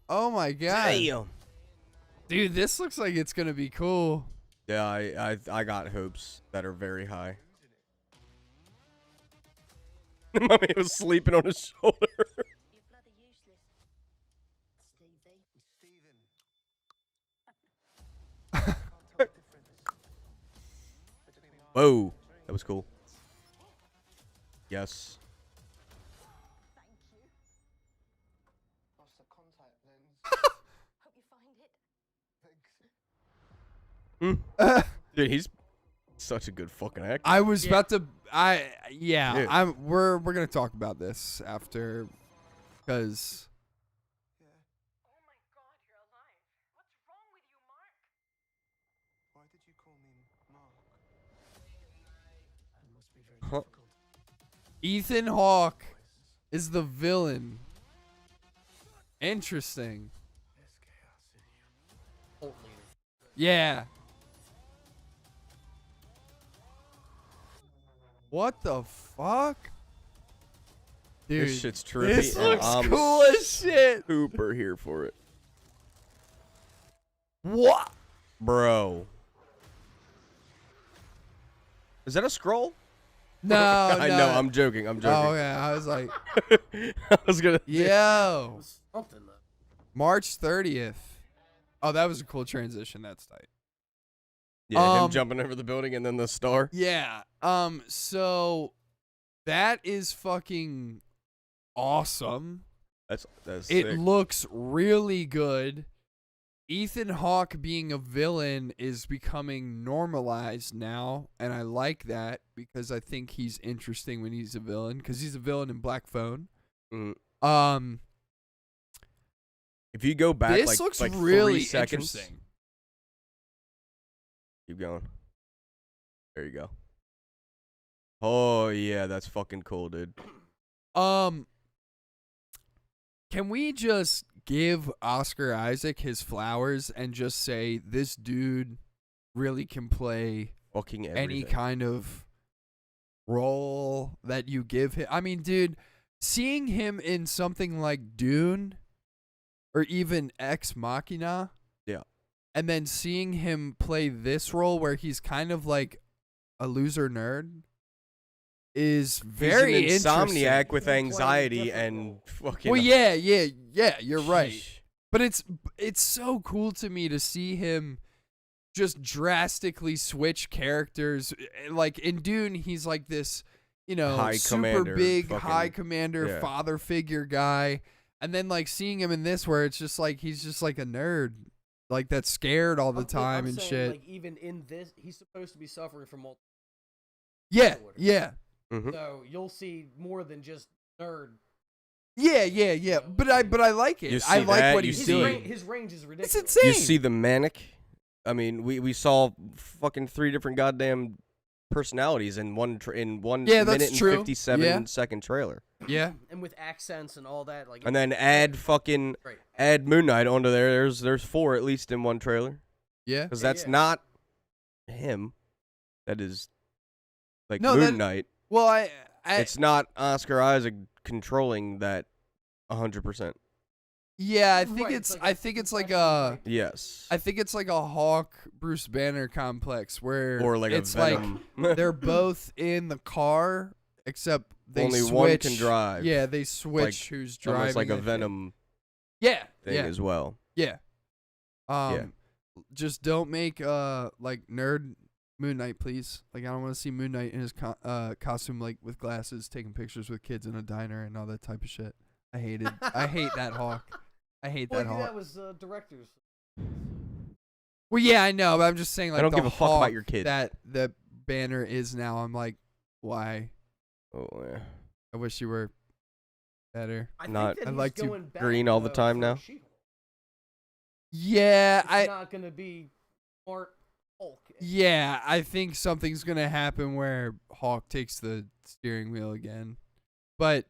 Oh my god. Damn. Dude, this looks like it's gonna be cool. Yeah, I got hopes that are very high. Mommy was sleeping on his shoulder. You're bloody useless. Stevie. Stephen. I can't tell the difference between my Whoa, that was cool. Yes. Thank you. lost the contact lens. Hope you find it. Thanks. Dude, he's such a good fucking actor. I was about to. Yeah. We're gonna talk about this after, because Yeah. Oh my god, you're alive. What's wrong with you, Mark? Why did you call me Mark? It must be very Huh. difficult. Ethan Hawke is the villain. Interesting. There's chaos in you. Cult leader. Yeah. What the fuck? Dude, This shit's trippy. this and looks I'm cool as shit. super here for it. What? Bro. Is that a scroll? No, I no. know, I'm joking. I'm Oh, joking. yeah. I was like, I was gonna. It yo. was something though. March 30th. Oh, that was a cool transition. That's tight. Yeah, him jumping over the building and then the star. Yeah. So that is fucking awesome. That's It sick. looks really good. Ethan Hawke being a villain is becoming normalized now, and I like that because I think he's interesting when he's a villain because he's a villain in Black Phone. Mhm. If you go back, This looks like really 3 seconds. interesting. Keep going. There you go. Oh yeah, that's fucking cool, dude. Can we just give Oscar Isaac his flowers and just say this dude really can play Fucking any everything. kind of role that you give him? I mean, dude, seeing him in something like Dune or even Ex Machina, Yeah. and then seeing him play this role where he's kind of like a loser nerd is very He's an interesting. insomniac with He's playing a anxiety different and role. fucking. Well, yeah, you're right. Sheesh. But it's so cool to me to see him just drastically switch characters. Like in Dune, he's like this, High super commander, big fucking- high commander, yeah. father figure guy. And then like seeing him in this where it's just like he's just like a nerd. Like that's scared all the I'm time and saying, shit. Like even in this, he's supposed to be suffering from multiple. Yeah, disorder. yeah. Mhm. So you'll see more than just nerd. Yeah. But I like it. You I see like that, what you he's His, see- doing. his range is ridiculous. It's insane. You see the manic? I mean, we saw fucking 3 different goddamn personalities in one Yeah, that's minute and true. 57-second trailer, Yeah. And with accents and all that, like. and then add Great. Moon Knight onto there. There's 4 at least in one trailer, Yeah. because Yeah, that's yeah. not him. That is like No, Moon that- Knight. Well, I It's not Oscar Isaac controlling that 100%. Yeah, I think Right, it's. like I a think it's like professional a. type. Yes. I think it's like a Hawk Bruce Banner complex where Or like it's a Venom. like they're both in the car except they Only switch. one can drive. Yeah, they switch who's driving. almost like I a think. Venom Yeah, thing as well. yeah. Yeah. Just don't make like nerd Moon Knight, please. Like I don't want to see Moon Knight in his costume like with glasses taking pictures with kids in a diner and all that type of shit. I hate that Hawk. I hate Well, that maybe Hawk. that was directors. Well, yeah, I know, but I'm just saying like I don't the give a fuck about Hawk your kid. that the Banner is now. I'm like, why? Oh yeah. I wish you were better. I Not- think that I'd he's like to going back, green all the time for now. She-Hulk. Yeah, It's not gonna be Mark Hulk. Yeah, I think something's gonna happen where Hawk takes the steering wheel again. But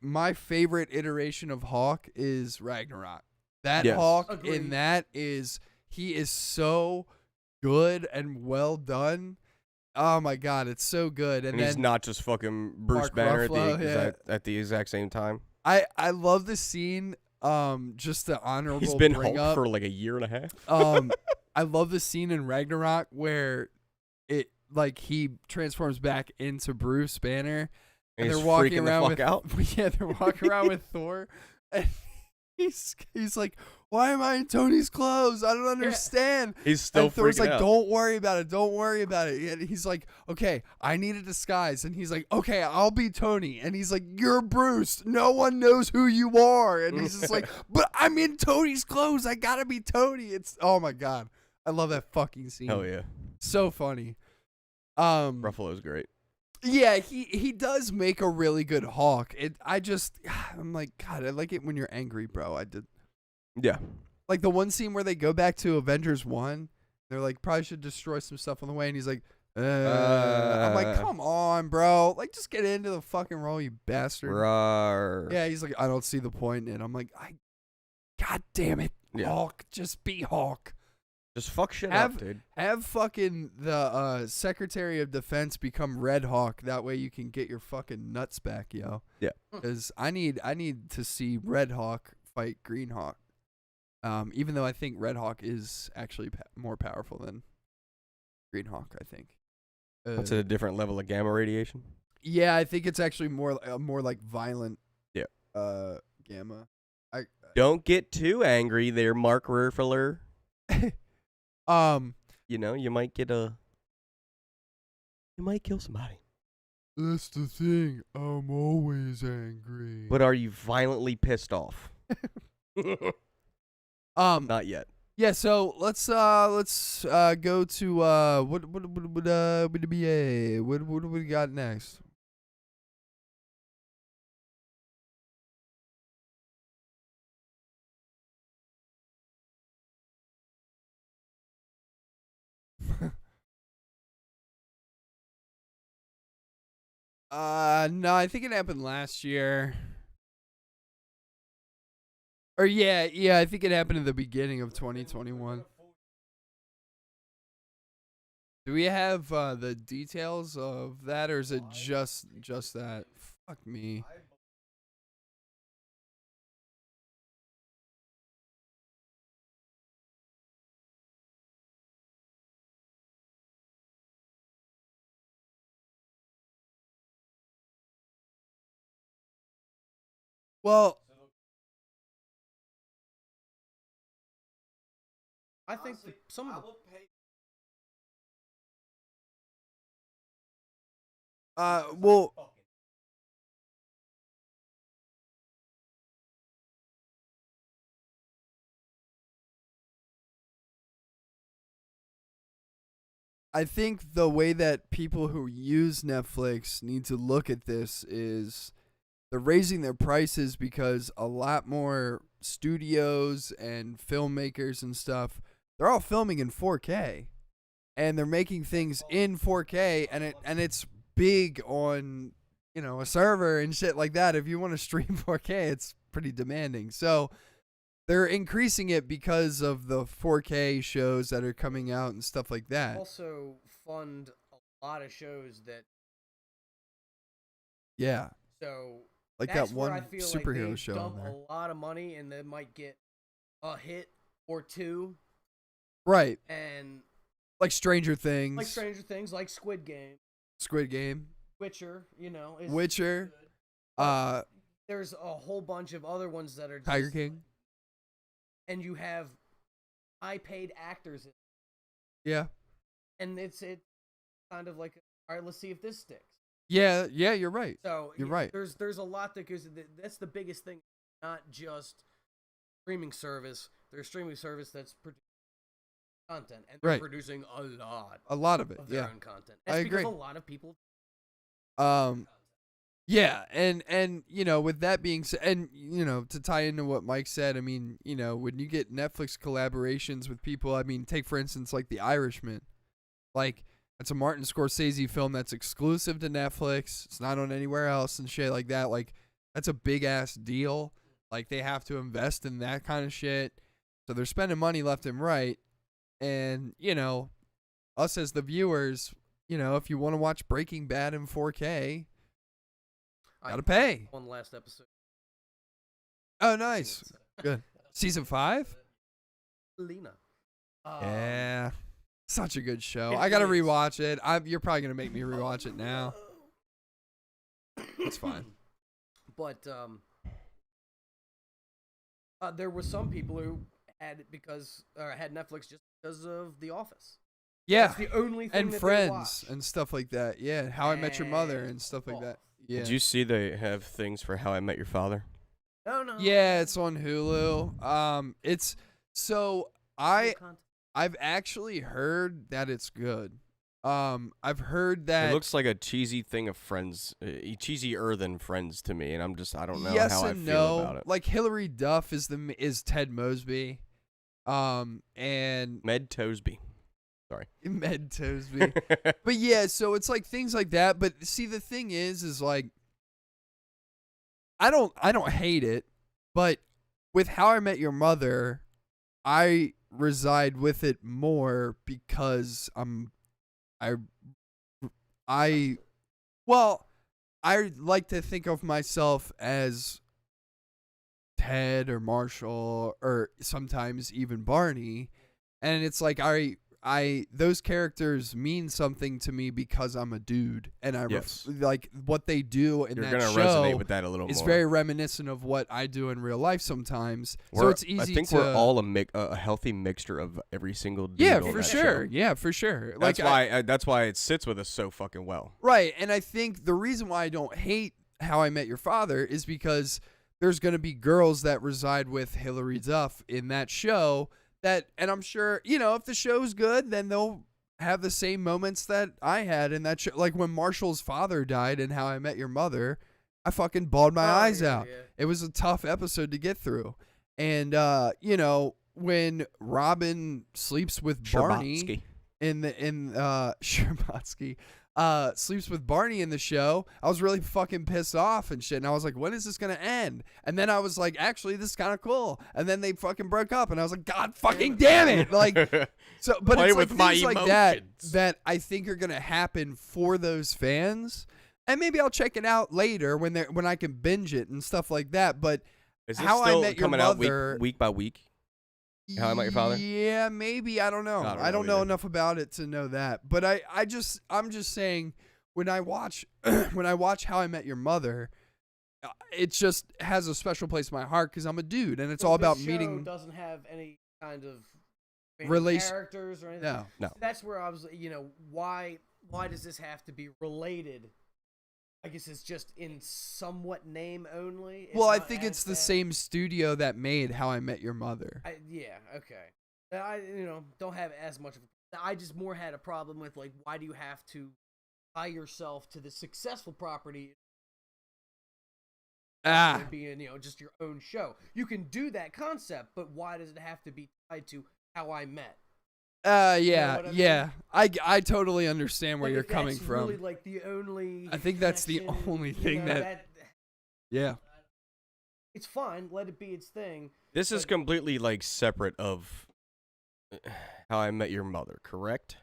my favorite iteration of Hawk is Ragnarok. That Yes. Hawk Agreed. in that he is so good and well done. Oh my god, it's so good. And he's then not just fucking Bruce Mark Banner Ruffalo, at the exact same time. I love the scene. Just the honorable. He's been bring Hulk up. for like a year and a half. I love the scene in Ragnarok where it like he transforms back into Bruce Banner and He's they're walking freaking the around fuck with out. yeah, they're walking around with Thor and he's like, why am I in Tony's clothes? I don't understand. He's still And Thor's freaking like, out. don't worry about it. Don't worry about it. And he's like, okay, I need a disguise. And he's like, okay, I'll be Tony. And he's like, you're Bruce. No one knows who you are. And he's just like, but I'm in Tony's clothes. I gotta be Tony. It's oh my god, I love that fucking scene. Hell yeah. So funny. Ruffalo's great. Yeah, he does make a really good Hawk. I'm like, God, I like it when you're angry, bro. I did. Yeah. Like the one scene where they go back to Avengers 1, they're like, probably should destroy some stuff on the way, and he's like, I'm like, come on, bro. Like, just get into the fucking role, you bastard. Rawr. Yeah, he's like, I don't see the point in it. I'm like, God damn it, Yeah. Hawk, just be Hawk. Just fuck shit Have- up, dude. Have fucking the Secretary of Defense become Red Hawk. That way you can get your fucking nuts back, yo. Yeah. Because I need to see Red Hawk fight Green Hawk. Even though I think Red Hawk is actually more powerful than Green Hawk, I think. That's at a different level of gamma radiation. Yeah, I think it's actually more like violent. Yeah. Gamma. Don't get too angry there, Mark Ruffalo. You know, you might kill somebody. That's the thing. I'm always angry. But are you violently pissed off? Not yet. Yeah, so let's go to what do we got next? No, I think it happened last year. Or yeah, I think it happened in the beginning of 2021. Do we have the details of that, or is it just that? Fuck me. Well, I think some of the well, I think the way that people who use Netflix need to look at this is they're raising their prices because a lot more studios and filmmakers and stuff, they're all filming in 4K and they're making things in 4K and it's big on, a server and shit like that. If you want to stream 4K, it's pretty demanding. So they're increasing it because of the 4K shows that are coming out and stuff like that. also fund a lot of shows that Yeah. so Like That's that where one I feel superhero like they show on dump there. a lot of money and they might get a hit or two, Right. and Like Stranger Things. like Stranger Things, like Squid Game, Squid Game. Witcher, is Witcher. good. There's a whole bunch of other ones that are just, Tiger King. and you have high-paid actors, Yeah. and it's kind of like, all right, let's see if this sticks. Yeah, you're right. So You're yeah, right. There's a lot that goes. That's the biggest thing, not just streaming service. There's streaming service that's producing content, and they're Right. producing a lot A lot of it. of their Yeah. own content. That's I because agree. a lot of people. Yeah, and with that being said, and to tie into what Mike said, I mean, when you get Netflix collaborations with people, I mean, take for instance like The Irishman, like that's a Martin Scorsese film that's exclusive to Netflix. It's not on anywhere else and shit like that. Like that's a big ass deal. Like they have to invest in that kind of shit, so they're spending money left and right, and us as the viewers, if you want to watch Breaking Bad in 4K. Gotta pay. One last episode. Oh, nice. Good. Season 5? Lena. Yeah. Such a good show. it I gotta is. rewatch it. You're probably gonna make me rewatch it now. It's fine. But there were some people who had it had Netflix just because of The Office. Yeah. That's the only thing And that Friends they watch. and stuff like that. Yeah. How I Met Your Mother and stuff like that. Yeah. Did you see they have things for How I Met Your Father? No. Yeah, it's on Hulu. It's so I've actually heard that it's good. I've heard that It looks like a cheesy thing of Friends, cheesier than Friends to me, and I don't know yes how I and feel no. about it. Like Hilary Duff is Ted Mosby. And Med Tosby. Med Tosby. But yeah, so it's like things like that. But see, the thing is like I don't hate it, but with How I Met Your Mother, I reside with it more because I like to think of myself as Ted or Marshall or sometimes even Barney, and it's like those characters mean something to me because I'm a dude, and Yes. like what they do in You're that gonna show resonate with that a little is more. very reminiscent of what I do in real life sometimes. So it's easy. I think to, we're all a healthy mixture of every single dude. yeah, on for that sure. show. Yeah, for sure. That's Like that's why it sits with us so fucking well. right, and I think the reason why I don't hate How I Met Your Father is because there's going to be girls that reside with Hilary Duff in that show and I'm sure, if the show's good, then they'll have the same moments that I had in that show. Like when Marshall's father died in How I Met Your Mother, I fucking bawled my eyes out. Yeah. It was a tough episode to get through. And, when Robin sleeps with Barney Sherbatsky. Sherbatsky sleeps with Barney in the show, I was really fucking pissed off and shit. And I was like, when is this going to end? And then I was like, actually, this is kind of cool. And then they fucking broke up. And I was like, God fucking damn it. Like, so, but Play it's like with my things like that emotions. that I think are going to happen for those fans. And maybe I'll check it out later when I can binge it and stuff like that. But Is this How I still Met Your coming out Mother- week by week? How I Met Your Father? Yeah, maybe. I don't know. I don't know either. enough about it to know that. But I'm just saying when I watch How I Met Your Mother, it just has a special place in my heart because I'm a dude and it's all about This meeting. show doesn't have any kind of Relation- characters or anything. No. No. That's where I was. Why does this have to be related? I guess it's just in somewhat name only. It's Well, I not think as it's the bad. same studio that made How I Met Your Mother. Yeah. Okay. I don't have as much of. I just more had a problem with like, why do you have to tie yourself to the successful property? Being just your own show. You can do that concept, but why does it have to be tied to How I Met? Yeah, what I mean? yeah. I totally understand where Like, you're if coming that's from. Really, like the only. I think that's the connection, only thing that- Yeah. It's fine. Let it be its thing. This is But- completely like separate of How I Met Your Mother, correct?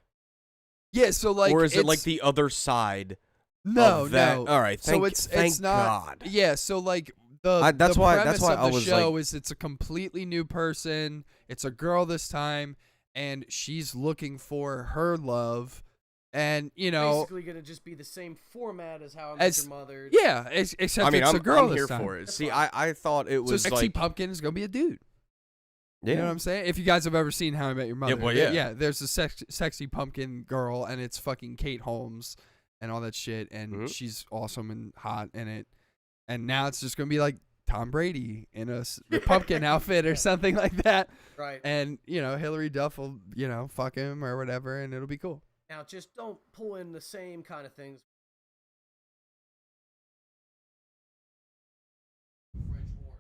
Yeah, so like or is it like it's- the other side No, of that. no. All right, So thank, it's thank not. God. Yeah, so like That's the why premise I of the was show like- is it's a completely new person. It's a girl this time, and she's looking for her love, and Basically gonna just be the same format as How I Met As- Your Mother. yeah, except I mean, it's I'm, a girl I'm this here time. for it. That's See, fine. I thought it So was Sexy like, Pumpkin is gonna be a dude. yeah. You know what I'm saying? If you guys have ever seen How I Met Your Mother, well, yeah. yeah. There's a sexy pumpkin girl, and it's fucking Kate Holmes and all that shit, and Mhm. she's awesome and hot in it. And now it's just gonna be like Tom Brady in a pumpkin outfit or something like that, Right. and Hillary Duff will fuck him or whatever, and it'll be cool. Now, just don't pull in the same kind of things. French horn.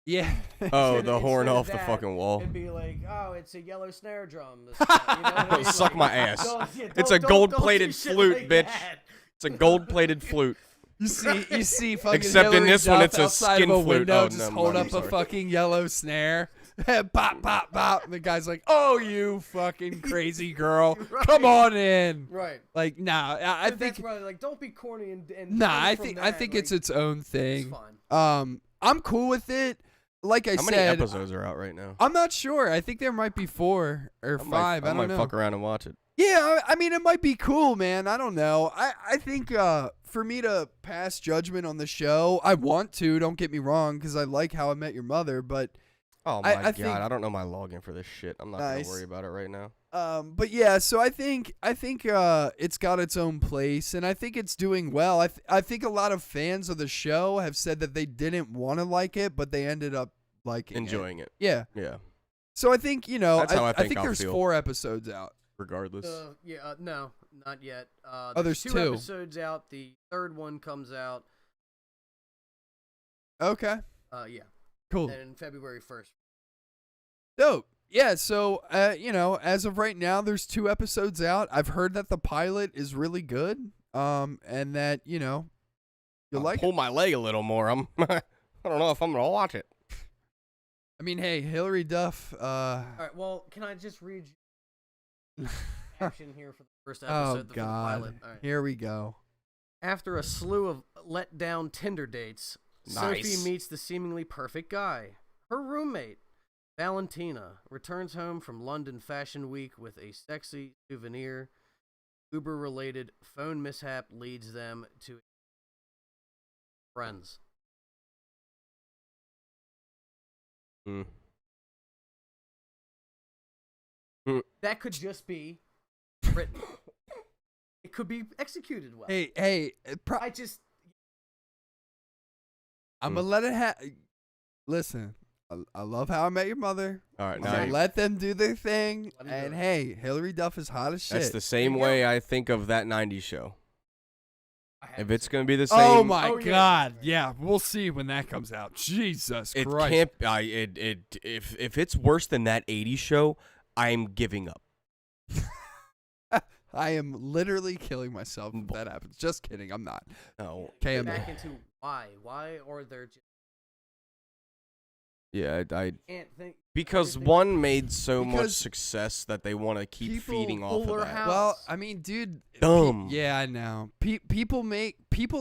Yeah. Oh, Instead- the horn instead of off the that, fucking wall. It'd be like, oh, it's a yellow snare drum. This time, you know what I mean? Suck Like, my ass. don't- It's a don't gold-plated do shit flute, like bitch. that. It's a gold-plated flute. You see fucking Except in Hillary this one, Duff it's a outside skin of a flute. window, Oh, just no, hold I'm up a sorry. fucking yellow snare. Bop, bop, bop. And the guy's like, oh, you fucking crazy girl. Right. Come on in. Right. Like, nah, I That's think, why, like, don't be corny and nah, come I from think, that, it's like, its own it's thing. fine. I'm cool with it. Like I How many said, episodes are out right now? I'm not sure. I think there might be 4 or 5. I might don't know. fuck around and watch it. Yeah, I mean, it might be cool, man. I don't know. I think for me to pass judgment on the show, I want to. Don't get me wrong, because I like How I Met Your Mother. But Oh my I God, think- I don't know my login for this shit. I'm not Nice. gonna worry about it right now. but yeah, so I think it's got its own place, and I think it's doing well. I think a lot of fans of the show have said that they didn't want to like it, but they ended up liking Enjoying it. Yeah. Yeah. So I think That's how I I think think I'll there's feel. 4 episodes out. Regardless. No, not yet. There's 2 2. episodes out. The third one comes out. Okay. Yeah. Cool. And February 1st. Dope. Yeah, so as of right now, there's 2 episodes out. I've heard that the pilot is really good. And that you'll like pull it. my leg a little more. I don't know if I'm gonna watch it. I mean, hey, Hillary Duff. All right. Well, can I just read you action here for the first episode? Oh for the God, pilot? All right. here we go. After a slew of let-down Tinder dates, Nice. Sophie meets the seemingly perfect guy. Her roommate, Valentina, returns home from London Fashion Week with a sexy souvenir. Uber-related phone mishap leads them to friends. Hmm. That could just be written. It could be executed well. Hey, I just I'm gonna let it Listen, I love How I Met Your Mother. All right, I'm now gonna let them do their thing. Let 'em do And it. hey, Hillary Duff is hot as shit. that's the same way I think of that '90s show. I If haven't it's seen gonna be the same, Oh my Oh, yeah. God! Yeah, we'll see when that comes out. Jesus it Christ! can't. If it's worse than that '80s show, I'm giving up. I am literally killing myself if that happens. Just kidding. I'm not. No. Okay, it. Back into why or they're just Yeah, I can't think because everything- one made so much Because success that they want to keep people- feeding off of Fuller that. House. Well, I mean, dude. Dumb. yeah, I know. People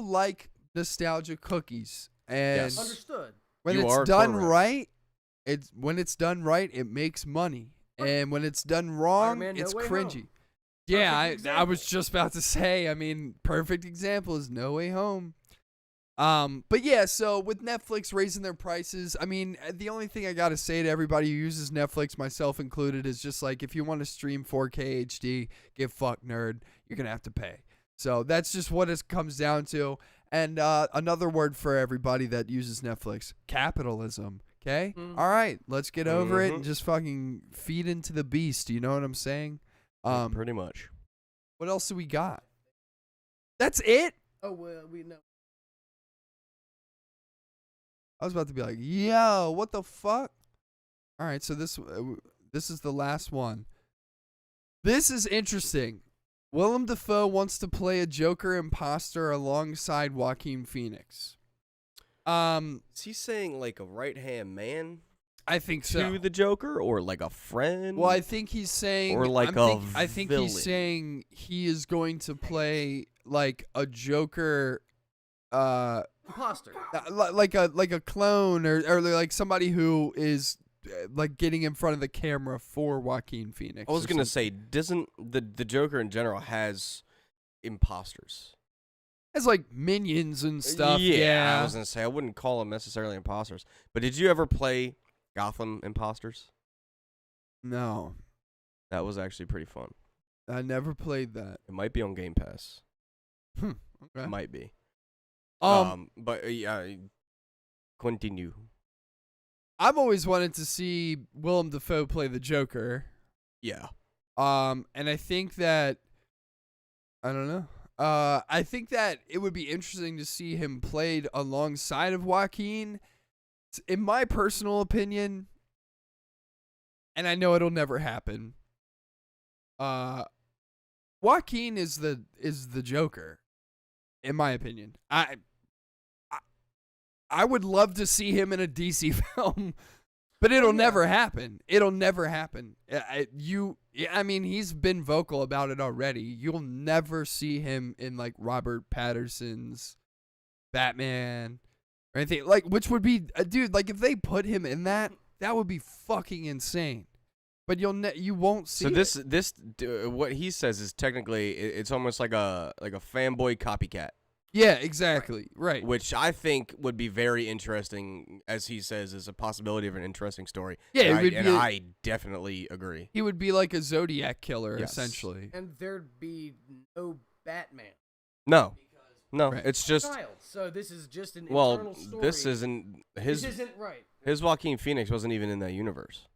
like nostalgia cookies, and Yes. understood. when You it's are done correct. right, it makes money, and when it's done wrong, Man, No it's Way cringy. Home. Yeah, Perfect I was example. just about to say. I mean, perfect example is No Way Home. But yeah, so with Netflix raising their prices, I mean, the only thing I gotta say to everybody who uses Netflix, myself included, is just like, if you want to stream 4K HD, get fucked, nerd. You're gonna have to pay. So that's just what it comes down to. And another word for everybody that uses Netflix: capitalism. Okay, Mhm. all right, let's get over it and Mhm. just fucking feed into the beast. You know what I'm saying? Pretty much. What else do we got? That's it? Oh well, we know. I was about to be like, yo, what the fuck? All right, so this is the last one. This is interesting. Willem Dafoe wants to play a Joker imposter alongside Joaquin Phoenix. Is he saying like a right-hand man I think to so. the Joker, or like a friend? Well, I think he's saying, Or like I a think villain. he's saying he is going to play like a Joker, Imposter. like a clone or like somebody who is like getting in front of the camera for Joaquin Phoenix. I was or gonna something. say, doesn't the Joker in general has imposters? Has like minions and stuff. Yeah, Yeah. I was gonna say I wouldn't call them necessarily imposters. But did you ever play Gotham Imposters? No, That was actually pretty fun. I never played that. It might be on Game Pass. Okay. It might be. But yeah, continue. I've always wanted to see Willem Dafoe play the Joker. Yeah. And I think that I don't know. I think that it would be interesting to see him played alongside of Joaquin. In my personal opinion, and I know it'll never happen. Joaquin is the Joker, in my opinion. I would love to see him in a DC film, but it'll never happen. It'll never happen. I mean, he's been vocal about it already. You'll never see him in like Robert Pattinson's Batman or anything like, which would be, dude. Like if they put him in that would be fucking insane. But you won't see. So what he says is technically it's almost like a fanboy copycat. Yeah, exactly. Right. Which I think would be very interesting, as he says, is a possibility of an interesting story. Yeah, I definitely agree. He would be like a Zodiac killer, Yes. essentially. And there'd be no Batman. No, Right. it's just Child. So this is just an internal story. this isn't his. This isn't right. His Joaquin Phoenix wasn't even in that universe.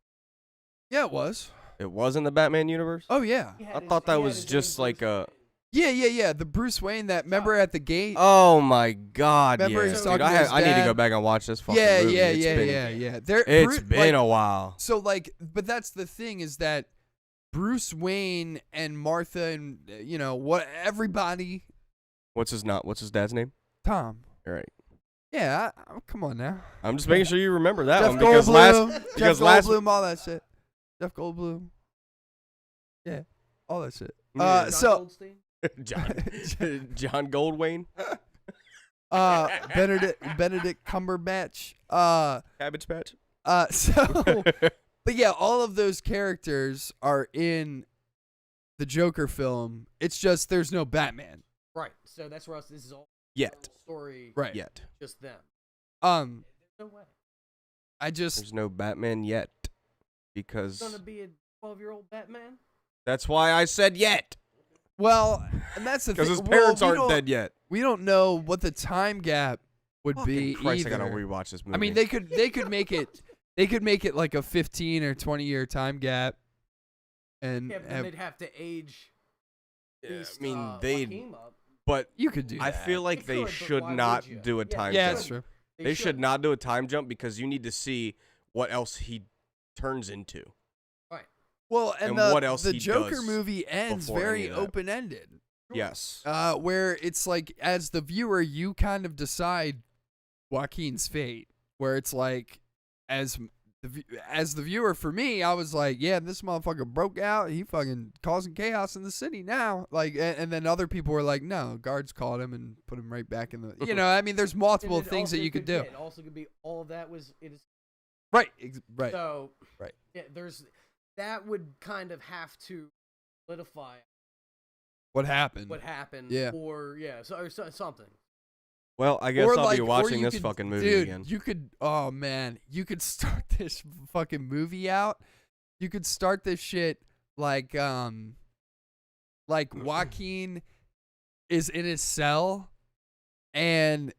Yeah, it was. It was in the Batman universe. Oh yeah. I thought that was just like a. Yeah. The Bruce Wayne that remember at the gate. Oh my God! Remember yeah. he's Dude, talking to his I need to dad? go back and watch this fucking Yeah, movie. yeah. It's been a while. So like, but that's the thing is that Bruce Wayne and Martha and everybody. What's his dad's name? Tom. All right. Yeah, come on now. I'm just making sure you remember that Jeff one because Goldblum, because Jeff last Goldblum, all that shit. Jeff Goldblum. Yeah, all that shit. Yeah. So Goldstein? John Goldwayne, Benedict Cumberbatch. Cabbage Patch. So, but yeah, all of those characters are in the Joker film. It's just there's no Batman. Right. So that's where this is all Yet. story. Right. Yet. Just them. No way. There's no Batman yet because It's gonna be a 12-year-old Batman. that's why I said yet well, and that's the thing. because his parents we aren't don't- dead yet. We don't know what the time gap would be Fucking Christ, either. I gotta rewatch this movie. I mean, they could make it. They could make it like a 15 or 20-year time gap, and Yeah, but then they'd have to age. at Yeah, least, I mean, Joaquin up. but you could do. I that. feel like They they could, but should why not would you? do a Yeah, time Yeah, jump. that's true. They should not do a time jump because you need to see what else he turns into. Right. Well, and the, what else the he Joker does movie ends before very any of that. open-ended. Yes. Where it's like, as the viewer, you kind of decide Joaquin's fate. Where it's like, as the viewer, for me, I was like, yeah, this motherfucker broke out. He fucking causing chaos in the city now. Like, and then other people were like, no, guards caught him and put him right back in the. I mean, there's multiple And it things that also you could do. It also could be all of that was it is. Right. Right. So Right. Yeah, that would kind of have to solidify What happened? what happened. Yeah. Or something. Well, I guess Or I'll be or watching you this could- fucking movie dude, again. You could, oh man, you could start this fucking movie out. You could start this shit like Joaquin is in his cell, and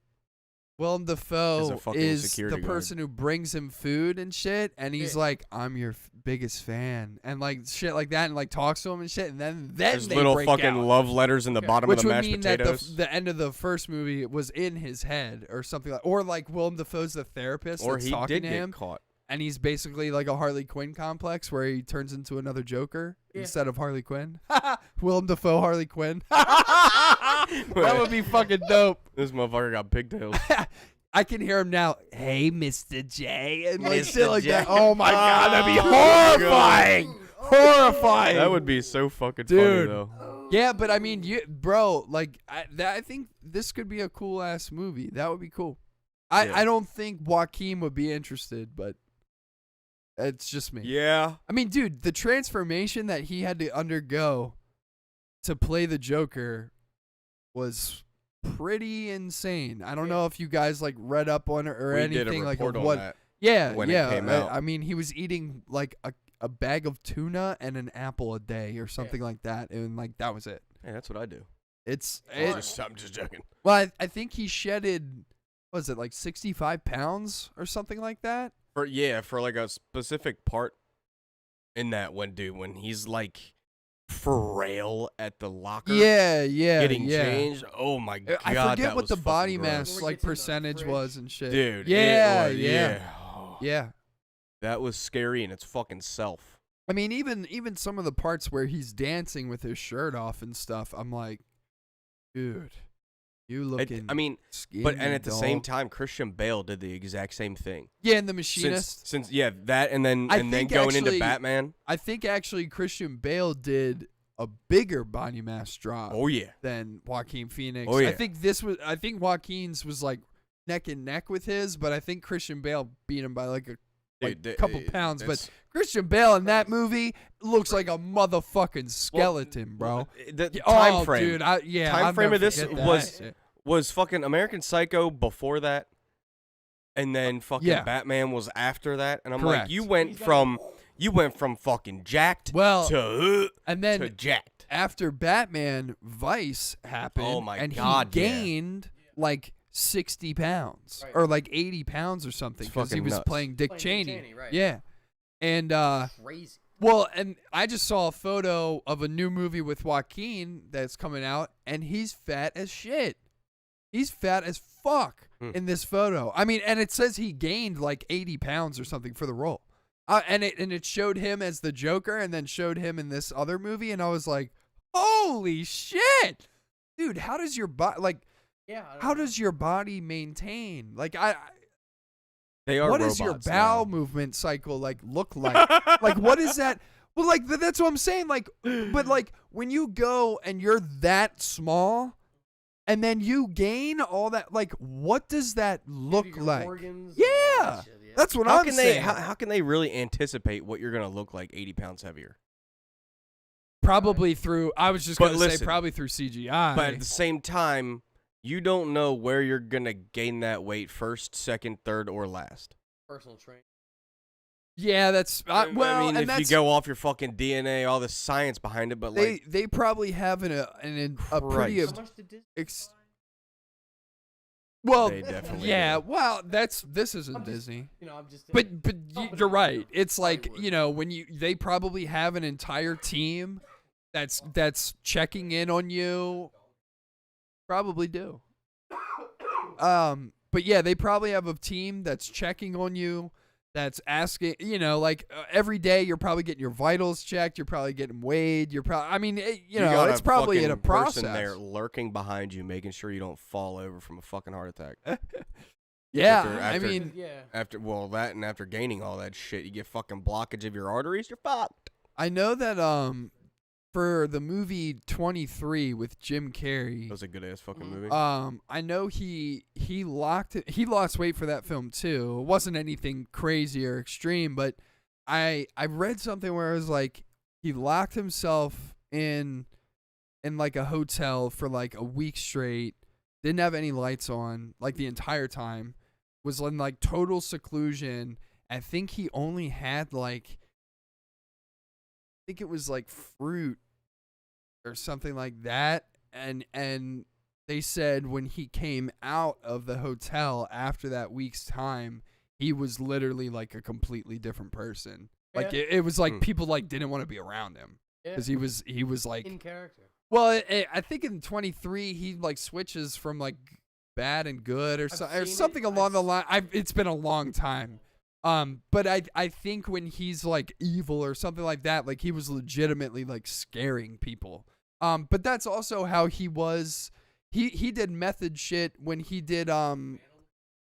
Willem Is a Dafoe fucking is the security guard. person who brings him food and shit, and he's Yeah. like, "I'm your biggest fan," and like shit like that, and like talks to him and shit, and then There's they little break fucking out. love letters in the bottom Which of the would mashed mean potatoes. that the end of the first movie was in his head or something like, or like Willem Dafoe's the therapist or that's he talking did to get him, caught. and he's basically like a Harley Quinn complex where he turns into another Joker Yeah. instead of Harley Quinn. Willem Dafoe Harley Quinn. That would be fucking dope. This motherfucker got pigtails. I can hear him now. Hey, Mr. J, and like Mr. shit like J. that. Oh my god, that'd be Oh my God. horrifying. Horrifying. That would be so fucking Dude. funny though. Yeah, but I mean, bro, like I think this could be a cool ass movie. That would be cool. I don't think Joaquin would be interested, but it's just me. Yeah. I mean, dude, the transformation that he had to undergo to play the Joker was pretty insane. I don't know if you guys like read up on it or We anything did a like report of on what. that Yeah, when yeah. it came out. I mean, he was eating like a bag of tuna and an apple a day or something like that, and like that was it. Hey, that's what I do. I'm just joking. Well, I think he shedded, what was it, like 65 pounds or something like that? For like a specific part in that when he's like frail at the locker. Yeah, Getting changed. Oh my god. I forget that what was the body fucking gross. mass When like it gets in the percentage fridge. was and shit. Dude. Yeah, it was, yeah. Oh, Yeah. that was scary in its fucking self. I mean, even some of the parts where he's dancing with his shirt off and stuff, I'm like, dude, you looking. I mean, skinny, but and at the same dog. time, Christian Bale did the exact same thing. Yeah, and the machinist. Since that and then I and then think going into actually- Batman. I think actually Christian Bale did a bigger body mass drop Oh yeah. than Joaquin Phoenix. Oh, yeah. I think Joaquin's was like neck and neck with his, but I think Christian Bale beat him by like a couple pounds. But Christian Bale in that movie looks like a motherfucking skeleton, bro. The Oh, time frame. dude. Time I'll frame never of this forget that was- shit. Was fucking American Psycho before that, and then fucking Yeah. Batman was after that, and I'm Correct. like, you went from fucking jacked Well, to and then to jacked. after Batman, Vice happened, Oh my and God, he yeah. gained like 60 pounds Right. or like 80 pounds or something It's because he fucking was nuts. playing Dick Playing Dick Cheney. Cheney, right. Yeah, and Crazy. well, and I just saw a photo of a new movie with Joaquin that's coming out, and he's fat as shit. He's fat as fuck in this photo. I mean, and it says he gained like 80 pounds or something for the role. And it showed him as the Joker and then showed him in this other movie, and I was like, holy shit. Dude, how does your body Yeah. I don't how know. does your body maintain? Like They are what does your robots bowel now. movement cycle like look like? Like what is that? Well, like that's what I'm saying. Like, but like when you go and you're that small, and then you gain all that, like what does that look Your like? organs and all Yeah, that shit, yeah. that's what How I'm can saying. how can they really anticipate what you're gonna look like 80 pounds heavier? Probably through. I was just But gonna say listen, probably through CGI. But at the same time, you don't know where you're gonna gain that weight first, second, third, or last. Personal training. yeah, that's well. I mean, and if that's, you go off your fucking DNA, all the science behind it, but like, they probably have a pretty Christ. How much did Disney? well, They definitely yeah. do. Well, this isn't I'm just- Disney. I'm just. But Something you're like right. It's like, Hollywood. when they probably have an entire team that's checking in on you. Probably do. But yeah, they probably have a team that's checking on you, that's asking, every day you're probably getting your vitals checked, you're probably getting weighed, I mean, got it's a probably in a fucking person process. there lurking behind you, making sure you don't fall over from a fucking heart attack. Yeah, After- I after- mean, Yeah. After gaining all that shit, you get fucking blockage of your arteries, you're fucked. I know that for the movie 23 with Jim Carrey, That was a good ass fucking movie. I know he lost weight for that film too. It wasn't anything crazy or extreme, but I read something where it was like he locked himself in like a hotel for like a week straight, didn't have any lights on like the entire time, was in like total seclusion. I think he only had like, I think it was like fruit or something like that, and they said when he came out of the hotel after that week's time, he was literally like a completely different person. Like Yeah. it was like Hmm. people like didn't want to be around him Yeah. because he was like, In character. well, I think in 23 he like switches from like bad and good or, I've or seen something it. along the I've- line. It's been a long time. But I think when he's like evil or something like that, like he was legitimately like scaring people. But that's also how he was. He did method shit when he did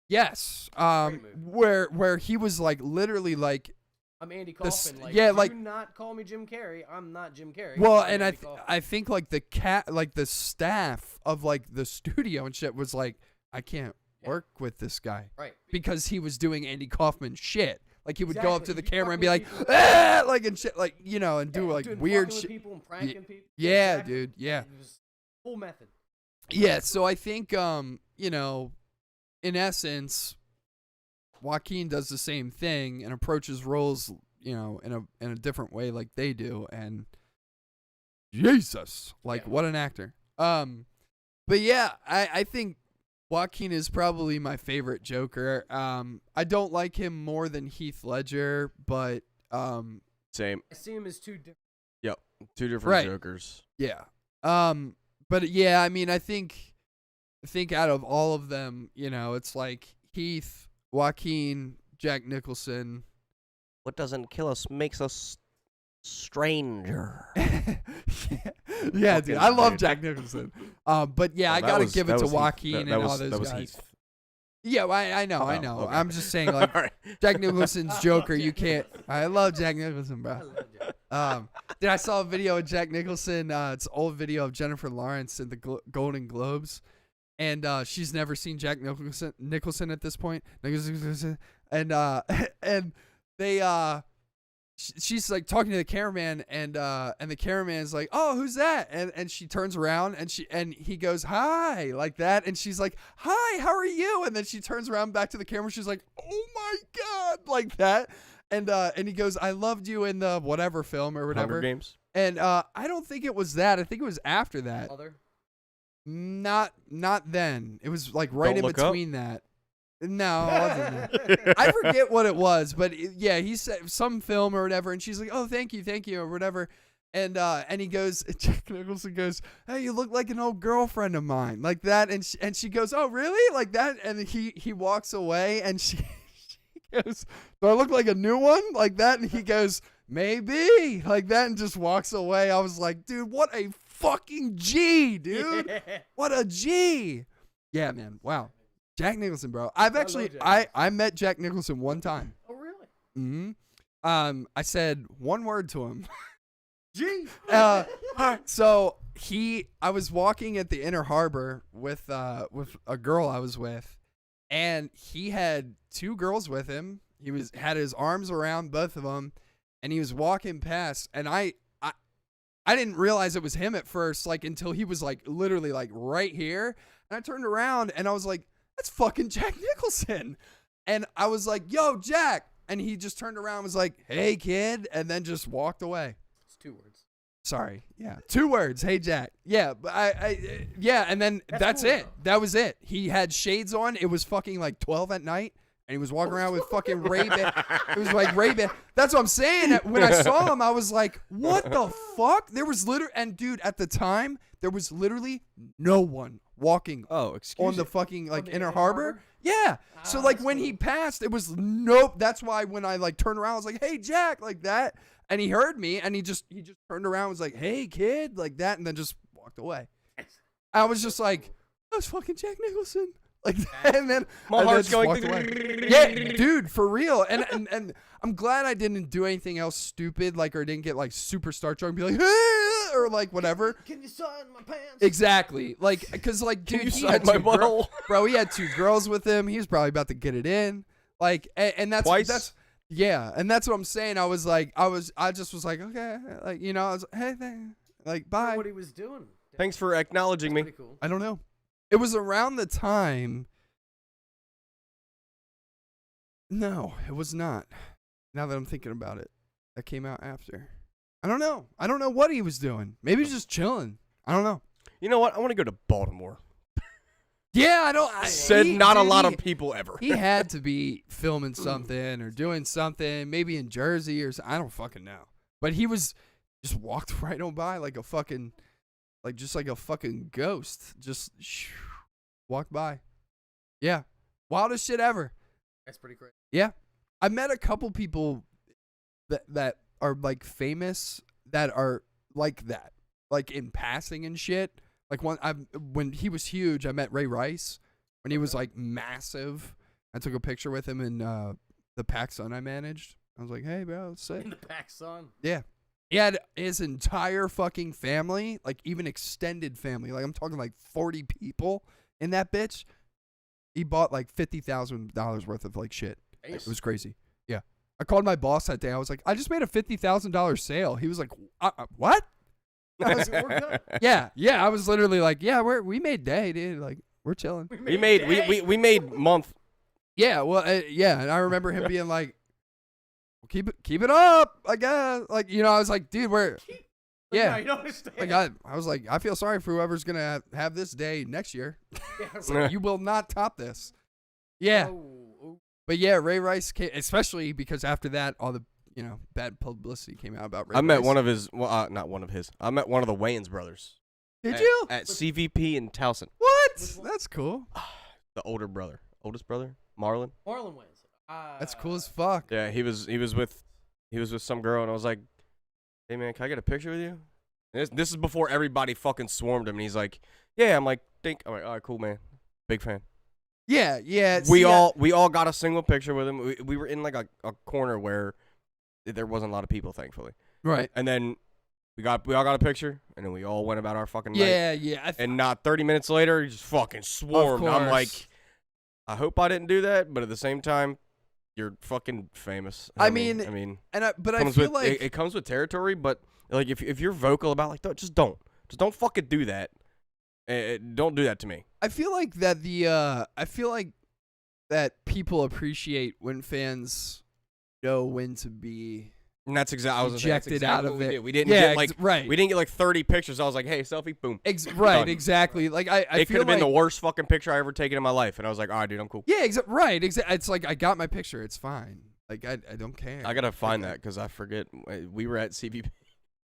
yes. Great movie. Where he was like literally like I'm Andy s- Kaufman. Like, yeah, do like- not call me Jim Carrey. I'm not Jim Carrey. Well, I'm and Andy Kaufman. I think like the staff of like the studio and shit was like, I can't Yeah. work with this guy Right. because he was doing Andy Kaufman shit. Like he would go up to Exactly. the He'd be camera and be fucking like, with people. ah! Like and shit, like and do Yeah, like doing weird fucking with shit. people and pranking people. Yeah, Exactly. dude. Yeah. It was full method. Yeah. So I think in essence, Joaquin does the same thing and approaches roles, in a different way like they do, and Jesus, like Yeah. what an actor. But yeah, I think Joaquin is probably my favorite Joker. I don't like him more than Heath Ledger, but Same. I see him as two different. Yep. Two different Right. Jokers. yeah. But yeah, I mean, I think out of all of them, it's like Heath, Joaquin, Jack Nicholson. What doesn't kill us makes us stranger. Yeah, dude, I love Jack Nicholson. But yeah, I That gotta was- give it that to was Heath. Joaquin That and all was- those that was guys. Heath. Yeah, I know. Oh, okay. I'm just saying, like All right. Jack Nicholson's I Joker. love You Jack can't. Nicholson. I love Jack Nicholson, I bro. love Jack. Dude, I saw a video of Jack Nicholson. It's an old video of Jennifer Lawrence in the Golden Globes, and she's never seen Jack Nicholson at this point. And and they she's like talking to the cameraman, and the cameraman's like, "Oh, who's that?" And she turns around and he goes, "Hi," like that, and she's like, "Hi, how are you?" And then she turns around back to the camera. She's like, "Oh my god," like that. And he goes, "I loved you in the whatever film or whatever." Hunger Games. And I don't think it was that. I think it was after that. Mother. Not then. It was like right Don't in Look Up? between that. No, it wasn't that. I forget what it was, but yeah, he said some film or whatever, and she's like, "Oh, thank you, or whatever." And he goes, Jack Nicholson goes, "Hey, you look like an old girlfriend of mine," like that, and she goes, "Oh, really?" like that, and he walks away, and she goes, "Do I look like a new one?" like that, and he goes, "Maybe," like that, and just walks away. I was like, dude, what a fucking G, dude, what a G. Yeah, man, wow. Jack Nicholson, bro. I've I actually, love Jack I met Jack Nicholson one time. Oh really? Mm-hmm. I said one word to him. Gee. So I was walking at the Inner Harbor with a girl I was with, and he had two girls with him. He had his arms around both of them, and he was walking past, and I didn't realize it was him at first, like until he was like literally like right here, and I turned around and I was like, "That's fucking Jack Nicholson," and I was like, "Yo, Jack," and he just turned around and was like, "Hey, kid," and then just walked away. It's 2 words. Sorry. Yeah. 2 words. Hey, Jack. Yeah. But yeah. And then that's cool, it. though. That was it. He had shades on. It was fucking like 12 at night. And he was walking around with fucking Ray-Ban. It was like Ray-Ban. That's what I'm saying. When I saw him, I was like, what the fuck? There was literally, and dude, at the time, there was literally no one walking Oh, excuse on the me. fucking like the Inner Inner Harbor. Harbor? Yeah. So Ah, like that's when cool. he passed, it was nope. That's why when I like turned around, I was like, "Hey, Jack," like that, and he heard me, and he just turned around, and was like, "Hey, kid," like that, and then just walked away. I was just like, "That's fucking Jack Nicholson," like that, and then My and then heart's just going. walked away. Yeah, dude, for real. And I'm glad I didn't do anything else stupid, like, or didn't get like super starstruck and be like, "Ah," or like whatever. Can you sign my pants? Exactly, like, cause like, dude, you he sign had my 2 butthole? bro. He had 2 girls with him. He was probably about to get it in, like, and that's Twice? yeah, and that's what I'm saying. I just was like, okay, like, I was hey, like, I bye. wonder what he was doing. Thanks for acknowledging me. Pretty cool. I don't know. It was around the time. No, it was not. Now that I'm thinking about it, that came out after. I don't know. I don't know what he was doing. Maybe he's just chilling. I don't know. You know what? I want to go to Baltimore. Yeah, I don't. Said he- not a dude, lot he- of people ever. He had to be filming something or doing something, maybe in Jersey or I don't fucking know. But he was just walked right on by like a fucking, like just like a fucking ghost. Just walked by. Yeah, wildest shit ever. That's pretty great. Yeah, I met a couple people that are like famous that are like that, like in passing and shit. Like when he was huge, I met Ray Rice when he was like massive. I took a picture with him in the PAX Sun I managed I was like, hey, bro, it's sick. In the back, son. Yeah. He had his entire fucking family, like even extended family. Like I'm talking like 40 people in that bitch. He bought like $50,000 worth of like shit. It was crazy. Yeah. I called my boss that day. I was like, I just made a $50,000 sale. He was like, what? I was, We're good. yeah. I was literally like, yeah, we made day, dude. Like we're chilling. We made month. Yeah. Well, yeah. And I remember him being like, well, keep it up, I guess. Like, you know, I was like, dude, we're, yeah. No, you don't understand. Like I was like, I feel sorry for whoever's gonna have this day next year. Yeah, It's like, you will not top this. Yeah. oh. But yeah, Ray Rice came, especially because after that, all the bad publicity came out about Ray Rice. I met one of his. Well, not one of his. I met one of the Wayans brothers. Did you? At CVP in Towson? What? That's cool. The oldest brother, Marlon. Marlon wins. That's cool as fuck. Yeah, he was with some girl, and I was like, hey man, can I get a picture with you? And this is before everybody fucking swarmed him, and he's like, yeah. I'm like, all right, cool, man, big fan. Yeah. We all got a single picture with him. We were in like a corner where there wasn't a lot of people, thankfully. Right. And then we all got a picture, and then we all went about our fucking night. Yeah. And not 30 minutes later, he just fucking swarmed. I'm like, I hope I didn't do that, but at the same time, you're fucking famous. I mean, but I feel like it comes with territory. But like, if you're vocal about like, just don't fucking do that. Don't do that to me. I feel like that people appreciate when fans know when to be. And that's exactly ejected out of it. We didn't get like right. We didn't get like 30 pictures. I was like, hey, selfie, boom. Right, Done. exactly. Like I it feel could have been like, the worst fucking picture I ever taken in my life, and I was like, all right, dude, I'm cool. Yeah, right. It's like I got my picture. It's fine. Like I don't care. I gotta find that because I forget. We were at CVP.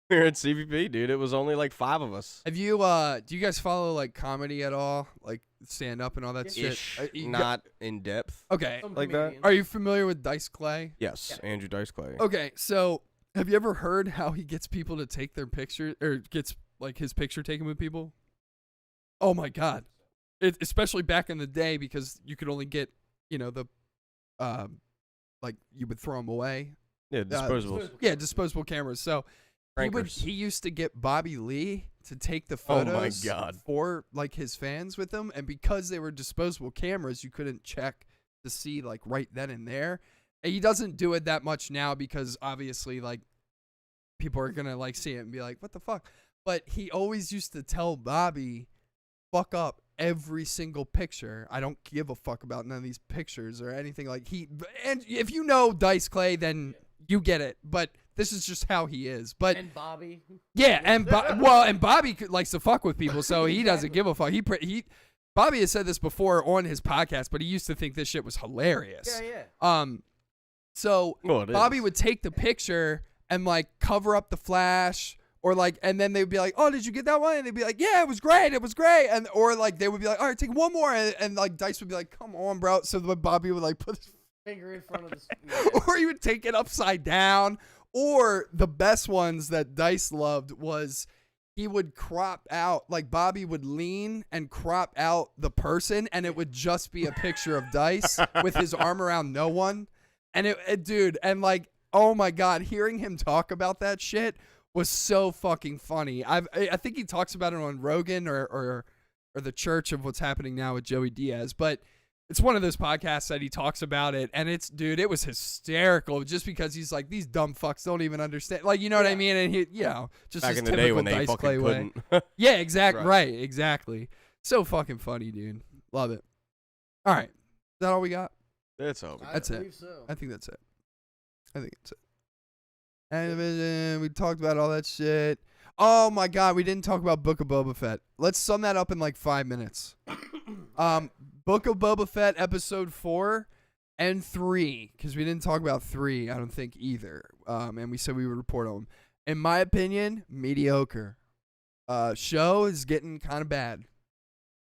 We were at CVP, dude. It was only like 5 of us. Have you do you guys follow like comedy at all? Like stand up and all that shit? Not in depth. Okay. Some like that? comedian. Are you familiar with Dice Clay? Yes, Yeah. Andrew Dice Clay. Okay, so have you ever heard how he gets people to take their picture or gets like his picture taken with people? Oh my god. Especially back in the day because you could only get, the like you would throw them away. Yeah, disposables. Yeah, disposable cameras. So Prankers. he used to get Bobby Lee to take the Oh my photos God. for like his fans with him, and because they were disposable cameras, you couldn't check to see like right then and there. And he doesn't do it that much now because obviously like people are gonna like see it and be like, what the fuck? But he always used to tell Bobby, fuck up every single picture. I don't give a fuck about none of these pictures or anything. Like and if you know Dice Clay, then you get it. But this is just how he is. But And Bobby. yeah, and Bobby likes to fuck with people, so he doesn't give a fuck. Bobby has said this before on his podcast, but he used to think this shit was hilarious. Yeah. So Well, it Bobby is. would take the picture and like cover up the flash, or like, and then they'd be like, "Oh, did you get that one?" And they'd be like, "Yeah, it was great, and or like they would be like, "All right, take one more," and like Dice would be like, "Come on, bro." So Bobby would like put his Finger in front of his. or he would take it upside down. Or the best ones that Dice loved was he would crop out, like Bobby would lean and crop out the person, and it would just be a picture of Dice with his arm around no one. And dude, and like, oh my God, hearing him talk about that shit was so fucking funny. I think he talks about it on Rogan or the Church of What's Happening Now with Joey Diaz, but it's one of those podcasts that he talks about it, and it was hysterical just because he's like, these dumb fucks don't even understand. Like, you know what I mean? And he, just Back his in the typical day when they Dice fucking Clay way. couldn't. Yeah, exactly. Right. Right, exactly. So fucking funny, dude. Love it. All right. Is that all we got? That's all. That's it. believe So. I think that's it. And we talked about all that shit. Oh my God, we didn't talk about Book of Boba Fett. Let's sum that up in like 5 minutes. Book of Boba Fett episode 4 and 3, because we didn't talk about 3, I don't think either. And we said we would report on them. In my opinion, mediocre. Show is getting kind of bad.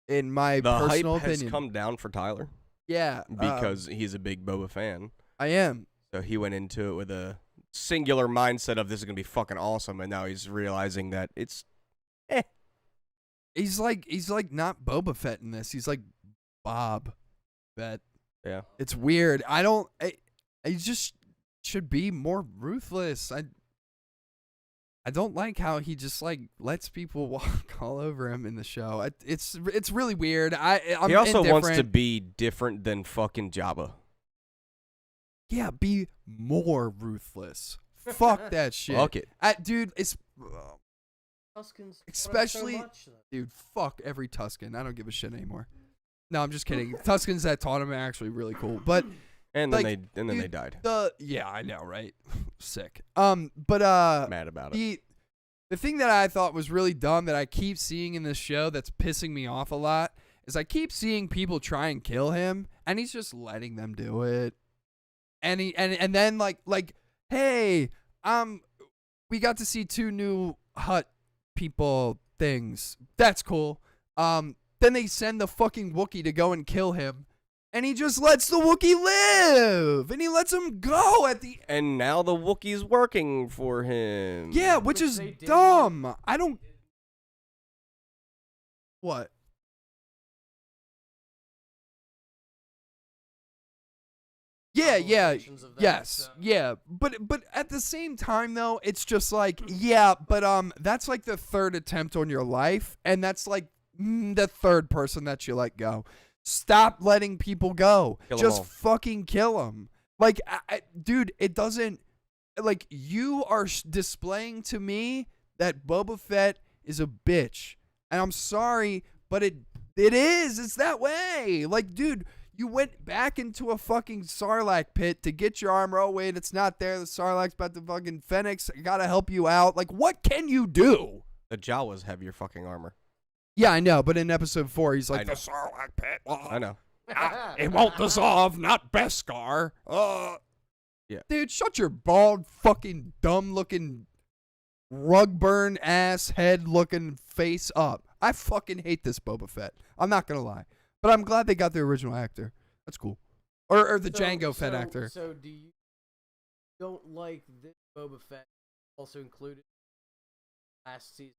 In my The personal hype has opinion. come down for Tyler Yeah. because he's a big Boba fan. I am. So he went into it with a singular mindset of this is gonna be fucking awesome, and now he's realizing that it's He's like not Boba Fett in this. He's like Bob Fett. yeah. It's weird. I should be more ruthless. I don't like how he just like lets people walk all over him in the show. It's really weird. I'm he also wants to indifferent. be different than fucking Jabba. Yeah, be more ruthless. Fuck that shit. Fuck it. Dude, it's Tuskens especially- so much, though. dude, fuck every Tusken. I don't give a shit anymore. No, I'm just kidding. Tuskens that taught him are actually really cool. But And then like, they dude, died. yeah, I know, right? Sick. But Mad about it. the thing that I thought was really dumb that I keep seeing in this show that's pissing me off a lot is I keep seeing people try and kill him and he's just letting them do it. And then like hey, we got to see 2 new hut people things. That's cool. Then they send the fucking Wookiee to go and kill him. And he just lets the Wookiee live. And he lets him go at the And now the Wookiee's working for him. Yeah, which Which is they did. dumb. I don't. What? Yeah, Novelizations of that, yes, so- yeah, but at the same time though, it's just like yeah, but that's like the 3rd attempt on your life, and that's like the 3rd person that you let go. Stop letting people go. Kill 'em Just all. fucking kill them. Like, dude, it doesn't. Like, you are displaying to me that Boba Fett is a bitch, and I'm sorry, but it is. It's that way. Like, dude, you went back into a fucking Sarlacc pit to get your armor. Oh wait, it's not there. The Sarlacc's about to fucking Fennec. I gotta help you out. Like, what can you do? The Jawas have your fucking armor. Yeah, I know, but in episode 4, he's I like, know. the Sarlacc pit. I know. It won't dissolve, not Beskar. Yeah. Dude, shut your bald, fucking, dumb-looking, rug-burn ass head-looking face up. I fucking hate this Boba Fett. I'm not gonna lie, but I'm glad they got the original actor. That's cool, or the Jango Fett actor. So do you don't like this Boba Fett also included last season?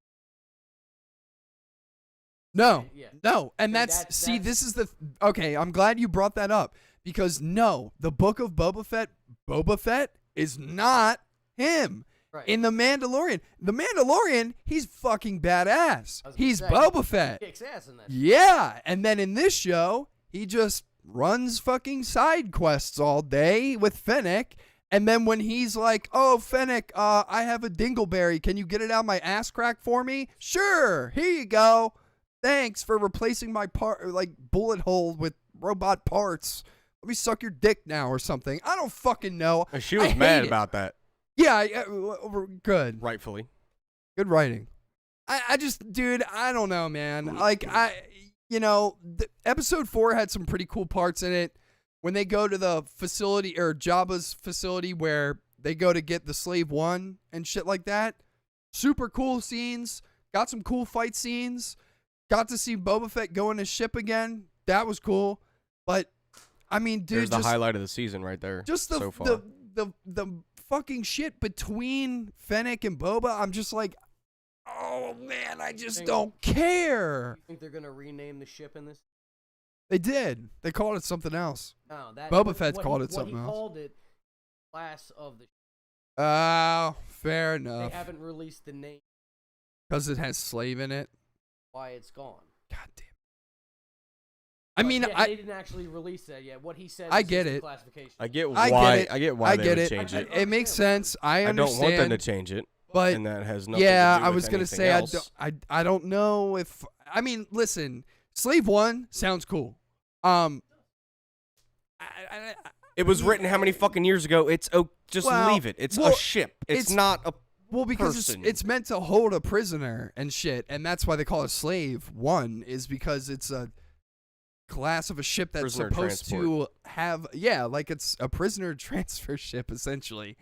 No, Yeah. no, and So that's see, that's- this is the okay. I'm glad you brought that up because no, the book of Boba Fett is not him. Right. In The Mandalorian, he's fucking badass. I was gonna He's say, Boba Fett. Kicks ass in that. Yeah, and then in this show, he just runs fucking side quests all day with Fennec. And then when he's like, "Oh, Fennec, I have a dingleberry. Can you get it out my ass crack for me?" Sure. Here you go. Thanks for replacing my bullet hole with robot parts. Let me suck your dick now or something. I don't fucking know. And she I was hate mad it. about that, Yeah, good. rightfully. Good writing. I just, dude, I don't know, man. Like, episode 4 had some pretty cool parts in it. When they go to the facility, or Jabba's facility, where they go to get the Slave One and shit like that. Super cool scenes. Got some cool fight scenes. Got to see Boba Fett go in his ship again. That was cool. But, I mean, dude, There's the just, highlight of the season right there. just so far. the fucking shit between Fennec and Boba, I'm just like, oh man, I just Think- don't care. You think they're gonna rename the ship in this? They did. They called it something else. No, that Boba what- Fett's what called he- it something what he else. called it class of the. Oh, fair They enough. haven't released the name Because it has slave in it. why it's gone. God damn. I But mean, yeah, I they didn't actually release that yet. What he said. I is get just the it. Classification. I get I why. get it. I get why I they get would it. change it. It makes sense. I I understand. don't want them to change it, But and that has nothing yeah, to do I with was gonna anything say else. I don't know if I mean listen, Slave One sounds cool. It was written how many fucking years ago? It's just Well, leave it. It's well, a ship. It's not a. Well, because person. it's meant to hold a prisoner and shit, and that's why they call it Slave One, is because it's a class of a ship that's Prisoner supposed transport. to have, yeah, like it's a prisoner transfer ship essentially.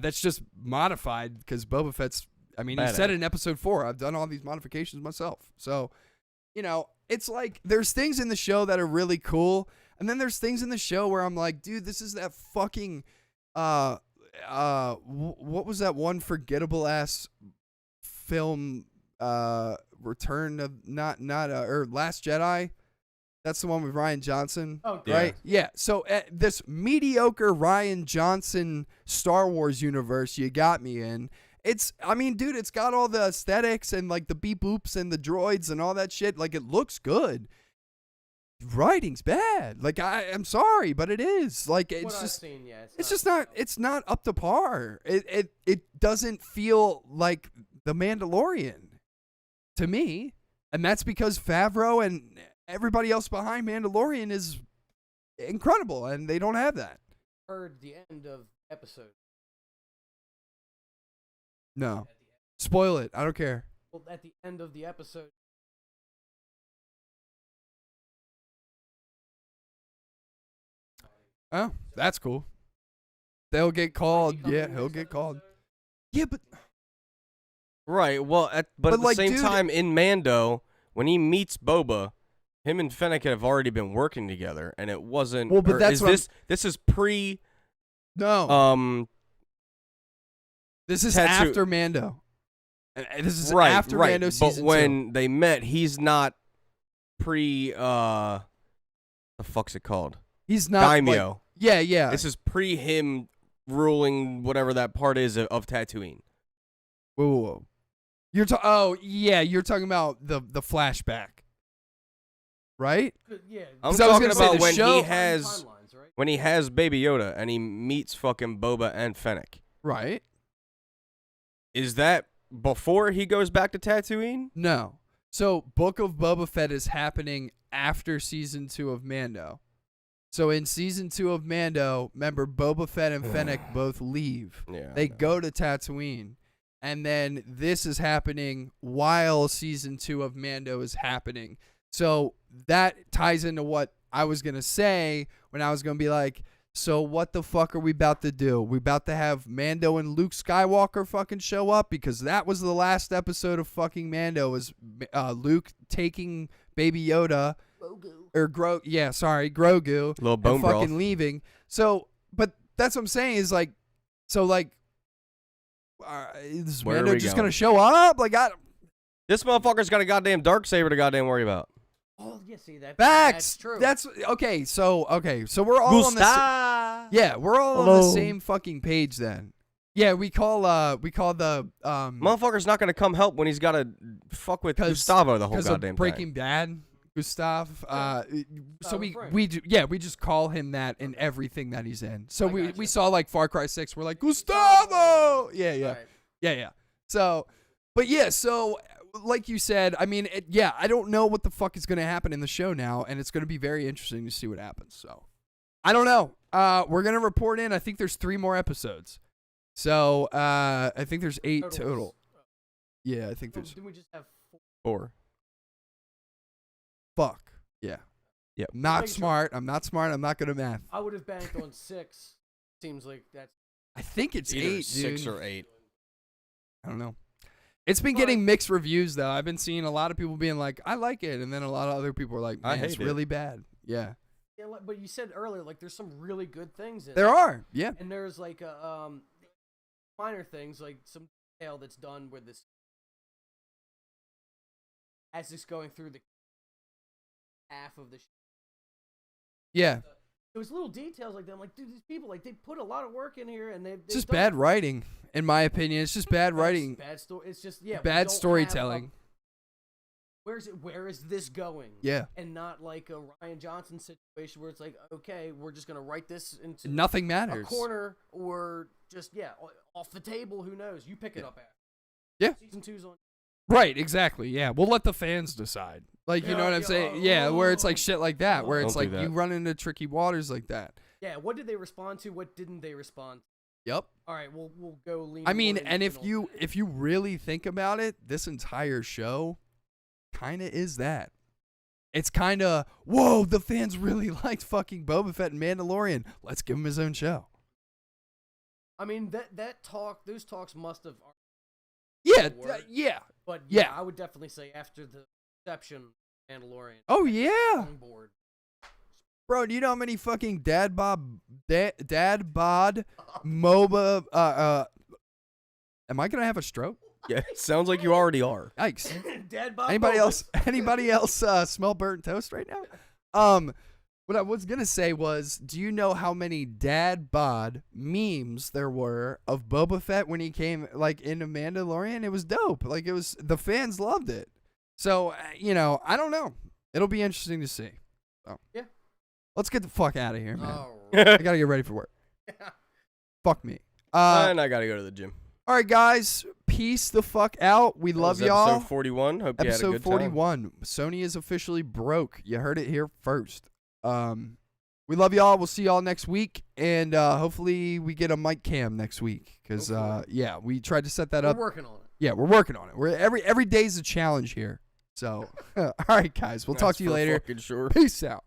That's just modified because Boba Fett's. I mean, he Badass. said it in episode 4. I've done all these modifications myself, so it's like there's things in the show that are really cool, and then there's things in the show where I'm like, dude, this is that fucking what was that one forgettable ass film, Return of or Last Jedi, That's the one with Ryan Johnson, Oh, right? Yeah. So this mediocre Ryan Johnson Star Wars universe you got me in. I mean, dude, it's got all the aesthetics and like the beep boops and the droids and all that shit. Like, it looks good. Writing's bad. Like, I'm sorry, but it is. Like, it's what I've just, seen, yeah, it's just not. It's not up to par. It doesn't feel like The Mandalorian to me, and that's because Favreau and everybody else behind Mandalorian is incredible, and they don't have that. Heard the end of episode. No, spoil it. I don't care. Well, at the end of the episode. Oh, that's cool. They'll get called. He comes Yeah, in he'll next get called. episode. Yeah, but Right. Well, but at the like, same dude, time, in Mando, when he meets Boba, him and Fennec have already been working together, and it wasn't. Well, but or that's is what this. This is pre. no. This is Tattoo- after Mando. And this is right. after right. Mando But season when they met, he's not pre. The fuck's it called? he's not Daimyo. like- yeah. This is pre him ruling whatever that part is of Tatooine. Whoa. You're you're talking about the flashback, right? Yeah. I'm 'Cause I was talking gonna say about the when show- he has Timelines, right? when he has Baby Yoda and he meets fucking Boba and Fennec. Right. Is that before he goes back to Tatooine? No. So Book of Boba Fett is happening after season 2 of Mando. So in season 2 of Mando, remember Boba Fett and Fennec both leave. Yeah. They go to Tatooine. And then this is happening while season 2 of Mando is happening. So that ties into what I was going to say when I was going to be like, so what the fuck are we about to do? We about to have Mando and Luke Skywalker fucking show up? Because that was the last episode of fucking Mando, was Luke taking Baby Yoda. Grogu. Little bone and broth. fucking leaving. So, but that's what I'm saying is like, so like, is Where are Mando we just going? gonna show up? Like, This motherfucker's got a goddamn Darksaber to goddamn worry about. Oh, yeah, see, that's facts. true. That's okay. So we're all on the yeah, we're all on the Hello. same fucking page then. Yeah, we call the Motherfucker's not gonna come help when he's got to fuck with 'cause- Gustavo the whole because goddamn of Breaking Bad, Gustav. So Frank. we just call him that in everything that he's in. So I we gotcha. saw like Far Cry 6. We're like Gustavo. Yeah. Right. Yeah. So, but yeah, so like you said, I mean, I don't know what the fuck is going to happen in the show now, and it's going to be very interesting to see what happens. So, I don't know. We're going to report in. I think there's 3 more episodes. So, I think there's 8 total. Yeah, I think there's Didn't we just have 4. fuck. Yeah. Yep. Not Make sure. smart. I'm not smart. I'm not good at math. I would have banked on 6. Seems like that's I think it's Either 8, 6 dude. or 8. I don't know. It's been getting mixed reviews though. I've been seeing a lot of people being like, "I like it," and then a lot of other people are like, I "Man, it's hate it." really bad." Yeah, yeah. But you said earlier, like, there's some really good things in there it. are. Yeah, And there's like minor things, like some detail that's done with this as it's going through the half of the. yeah. There was little details like that. I'm like, dude, these people, like, they put a lot of work in here, and they've It's just done bad writing, in my opinion. It's just bad writing, Bad story. It's just we bad don't storytelling. have where is this going? Yeah, And not like a Ryan Johnson situation where it's like, okay, we're just gonna write this into nothing a matters. corner or just off the table. Who knows? You pick it up after. Yeah. Season 2's on. Right, exactly. Yeah, we'll let the fans decide. Like, you know what I'm Yeah, saying? Yeah, where it's like shit like that, where it's Don't do like you that. run into tricky waters like that. Yeah. What did they respond to? What didn't they respond? Yep. All right, we'll go lean. I mean, more and into if you really think about it, this entire show kind of is that. It's kind of, whoa, the fans really liked fucking Boba Fett and Mandalorian. Let's give him his own show. I mean, those talks must have. Yeah, Word. yeah. But Yeah. I would definitely say after the reception, Mandalorian Oh yeah, on board. bro. Do you know how many fucking dad bod MOBA? Am I gonna have a stroke? Yeah, it sounds like you already are. Yikes. Dad bod. Anybody moments. else? Anybody else smell burnt toast right now? What I was gonna say was, do you know how many dad bod memes there were of Boba Fett when he came like into Mandalorian? It was dope. Like the fans loved it. So I don't know. It'll be interesting to see. So Yeah. let's get the fuck out of here, man. All I gotta get ready for work. Fuck me. And I gotta go to the gym. All right, guys. Peace the fuck out. We That love was y'all. Episode 41. Hope you had a Episode good time. 41. Sony is officially broke. You heard it here first. We love y'all. We'll see y'all next week, and hopefully we get a mic cam next week because we tried to set that up. We're working on it. Yeah, we're working on it. We're every day's a challenge here. So, all right, guys. We'll talk That's to you for later. fucking sure. Peace out.